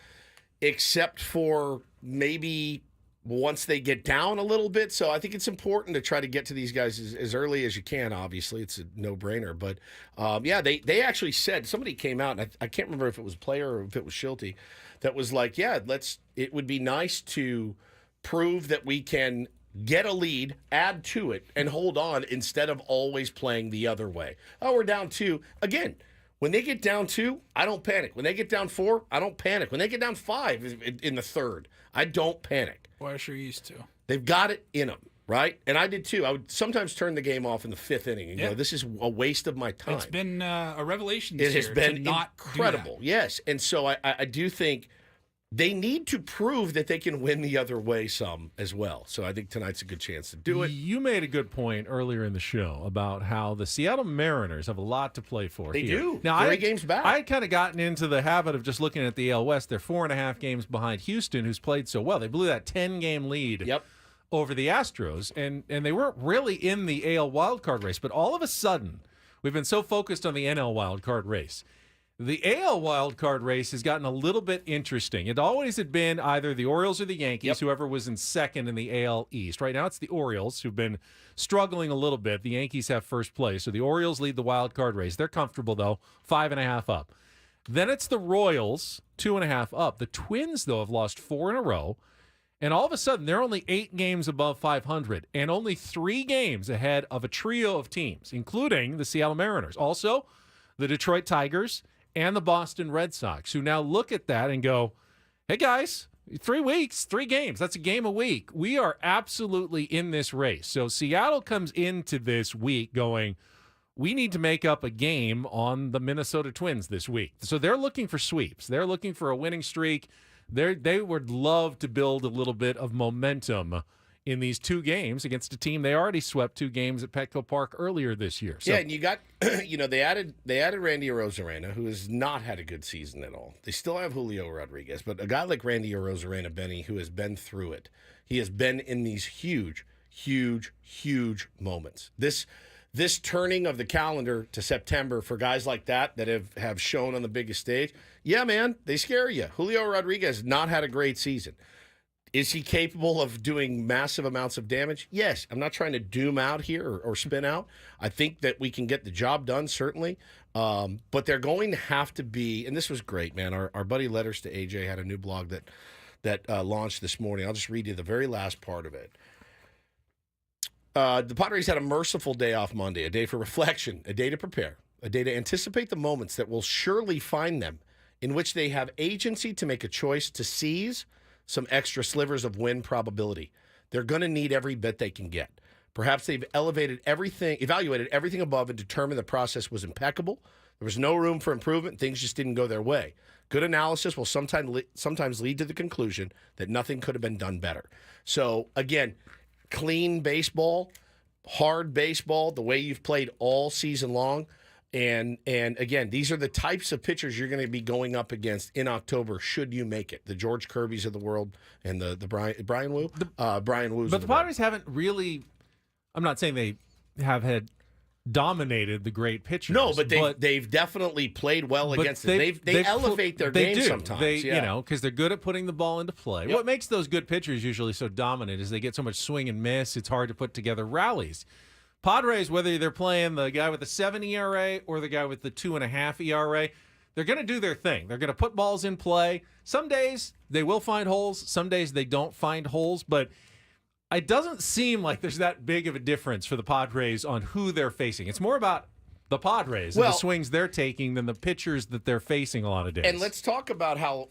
except for maybe once they get down a little bit. So I think it's important to try to get to these guys as early as you can. Obviously, it's a no-brainer. But, they actually said, somebody came out, and I can't remember if it was Player or if it was Schulte, that was like, it would be nice to prove that we can get a lead, add to it, and hold on instead of always playing the other way. Oh, we're down 2. Again, when they get down 2, I don't panic. When they get down 4, I don't panic. When they get down 5 in the third, I don't panic. Boy, I sure used to. They've got it in them, right? And I did too. I would sometimes turn the game off in the 5th inning and go, this is a waste of my time. It's been a revelation this It has year been to not incredible, yes. And so I do think they need to prove that they can win the other way some as well. So I think tonight's a good chance to do it. You made a good point earlier in the show about how the Seattle Mariners have a lot to play for. They here. do. Now, 3 games back. I had kind of gotten into the habit of just looking at the AL West. They're 4.5 games behind Houston, who's played so well. They blew that 10-game lead over the Astros, and they weren't really in the AL wildcard race. But all of a sudden, we've been so focused on the NL wildcard race. The AL wildcard race has gotten a little bit interesting. It always had been either the Orioles or the Yankees, whoever was in second in the AL East. Right now it's the Orioles who've been struggling a little bit. The Yankees have first place. So the Orioles lead the wildcard race. They're comfortable, though, 5.5 up. Then it's the Royals, 2.5 up. The Twins, though, have lost 4 in a row. And all of a sudden, they're only 8 games above 500 and only 3 games ahead of a trio of teams, including the Seattle Mariners. Also, the Detroit Tigers and the Boston Red Sox, who now look at that and go, hey, guys, 3 weeks, 3 games. That's a game a week. We are absolutely in this race. So Seattle comes into this week going, we need to make up a game on the Minnesota Twins this week. So they're looking for sweeps. They're looking for a winning streak. They would love to build a little bit of momentum in these 2 games against a team they already swept 2 games at Petco Park earlier this year. So, yeah, and you got, they added Randy Arozarena, who has not had a good season at all. They still have Julio Rodriguez, but a guy like Randy Arozarena, Benny, who has been through it, he has been in these huge, huge, huge moments. This turning of the calendar to September for guys like that have shown on the biggest stage, yeah, man, they scare you. Julio Rodriguez has not had a great season. Is he capable of doing massive amounts of damage? Yes. I'm not trying to doom out here or spin out. I think that we can get the job done, certainly. But they're going to have to be, and this was great, man. Our buddy Letters to AJ had a new blog that launched this morning. I'll just read you the very last part of it. The Padres had a merciful day off Monday, a day for reflection, a day to prepare, a day to anticipate the moments that will surely find them, in which they have agency to make a choice to seize some extra slivers of win probability. They're going to need every bit they can get. Perhaps they've evaluated everything above and determined the process was impeccable. There was no room for improvement. Things just didn't go their way. Good analysis will sometimes lead to the conclusion that nothing could have been done better. So, again, clean baseball, hard baseball, the way you've played all season long. And again, these are the types of pitchers you're going to be going up against in October should you make it. The George Kirbys of the world and the Brian Wu. Brian Wu's. But the Padres haven't really, I'm not saying they have had dominated the great pitchers. No, but they've definitely played well against them. They elevate their game sometimes. Because they're good at putting the ball into play. Yep. What makes those good pitchers usually so dominant is they get so much swing and miss, it's hard to put together rallies. Padres, whether they're playing the guy with the 7 ERA or the guy with the 2.5 ERA, they're going to do their thing. They're going to put balls in play. Some days they will find holes. Some days they don't find holes. But it doesn't seem like there's that big of a difference for the Padres on who they're facing. It's more about the Padres and the swings they're taking than the pitchers that they're facing a lot of days. And let's talk about how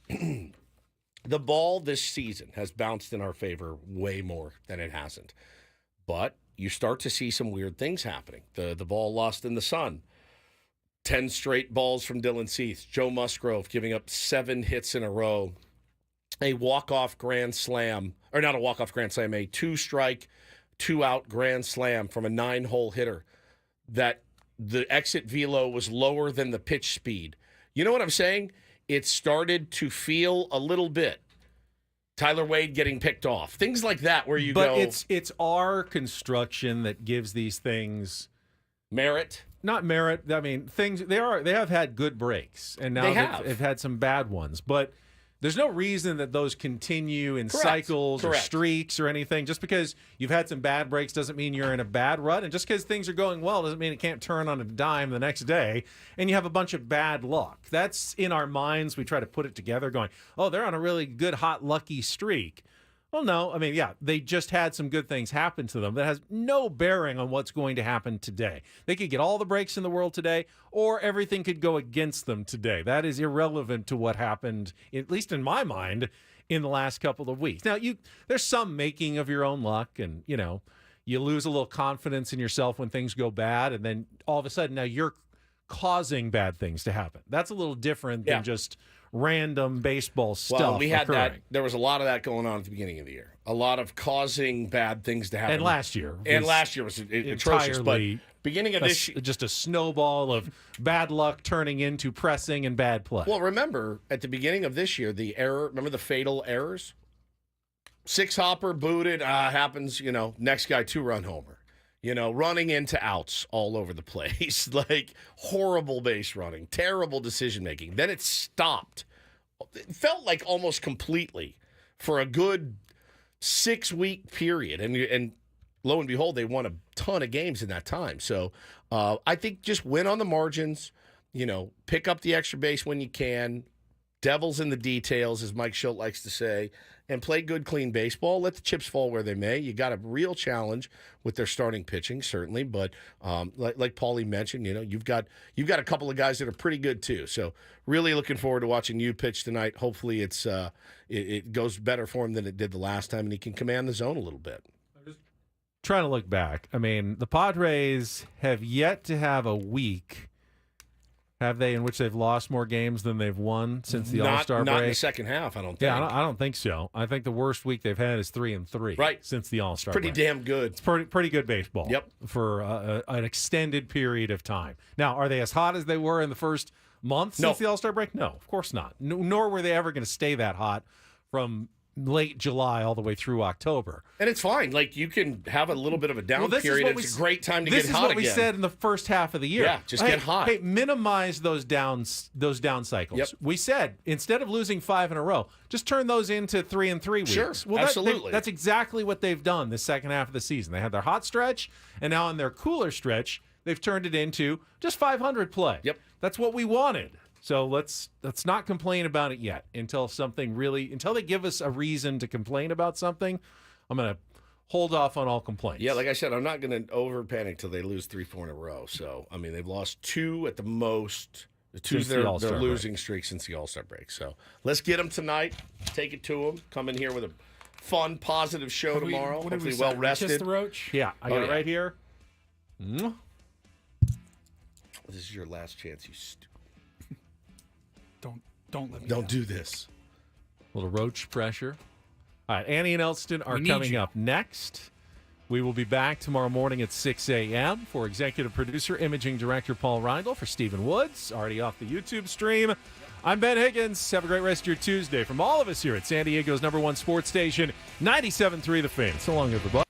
the ball this season has bounced in our favor way more than it hasn't. But you start to see some weird things happening. The ball lost in the sun. 10 straight balls from Dylan Cease. Joe Musgrove giving up 7 hits in a row. A walk-off grand slam, or not a walk-off grand slam, a 2-strike, 2-out grand slam from a 9-hole hitter that the exit velo was lower than the pitch speed. You know what I'm saying? It started to feel a little bit. Tyler Wade getting picked off. Things like that where you go. But it's our construction that gives these things merit. Not merit. I mean, they have had good breaks, and now they've had some bad ones. But there's no reason that those continue in cycles or streaks or anything. Just because you've had some bad breaks doesn't mean you're in a bad rut. And just because things are going well doesn't mean it can't turn on a dime the next day and you have a bunch of bad luck. That's in our minds. We try to put it together going, oh, they're on a really good, hot, lucky streak. Well, no. I mean, yeah, they just had some good things happen to them. That has no bearing on what's going to happen today. They could get all the breaks in the world today, or everything could go against them today. That is irrelevant to what happened, at least in my mind, in the last couple of weeks. Now, there's some making of your own luck, and, you lose a little confidence in yourself when things go bad, and then all of a sudden now you're causing bad things to happen. That's a little different than just random baseball stuff. Well, we had occurring. that. There was a lot of that going on at the beginning of the year. A lot of causing bad things to happen. And last year was atrocious. But beginning of this year, just a snowball of bad luck turning into pressing and bad play. Well, remember at the beginning of this year, remember the fatal errors? 6-hopper booted, happens, next guy 2-run homer. Running into outs all over the place, like horrible base running, terrible decision making. Then it stopped. It felt like almost completely for a good 6-week period. And lo and behold, they won a ton of games in that time. So I think just win on the margins, pick up the extra base when you can. Devil's in the details, as Mike Schilt likes to say, and play good, clean baseball. Let the chips fall where they may. You got a real challenge with their starting pitching, certainly, but like Paulie mentioned, you've got a couple of guys that are pretty good too. So really looking forward to watching you pitch tonight. Hopefully, it goes better for him than it did the last time, and he can command the zone a little bit. Trying to look back, I mean, the Padres have yet to have a week. Have they, in which they've lost more games than they've won since the All-Star break? Not in the second half, I don't think. Yeah, I don't think so. I think the worst week they've had is 3-3. Right. Since the All-Star break. Pretty damn good. It's pretty good baseball. Yep. For an extended period of time. Now, are they as hot as they were in the first month since the All-Star break? No, of course not. Nor were they ever going to stay that hot from late July all the way through October. And it's fine. Like, you can have a little bit of a down period. It's a great time to get hot again. This is what we said in the first half of the year. Yeah, just get hot. Hey, minimize those down cycles. Yep. We said, instead of losing 5 in a row, just turn those into 3-3 weeks. Sure, well, absolutely. That's exactly what they've done this second half of the season. They had their hot stretch, and now in their cooler stretch, they've turned it into just 500 play. Yep. That's what we wanted. So let's not complain about it yet until they give us a reason to complain about something. I'm going to hold off on all complaints. Yeah, like I said, I'm not going to over panic till they lose 3-4 in a row. So, I mean, they've lost 2 at the most. The 2's their losing streak since the All-Star break. So let's get them tonight. Take it to them. Come in here with a fun, positive show tomorrow. Hopefully well rested. Kiss the roach? Yeah, I got it right here. This is your last chance, you stupid. Don't let me Don't do this. A little roach pressure. All right, Annie and Elston are coming up next. We will be back tomorrow morning at 6 a.m. for executive producer, imaging director Paul Reindl, for Stephen Woods, already off the YouTube stream. I'm Ben Higgins. Have a great rest of your Tuesday. From all of us here at San Diego's #1 sports station, 97.3 The Fan. So long, everybody.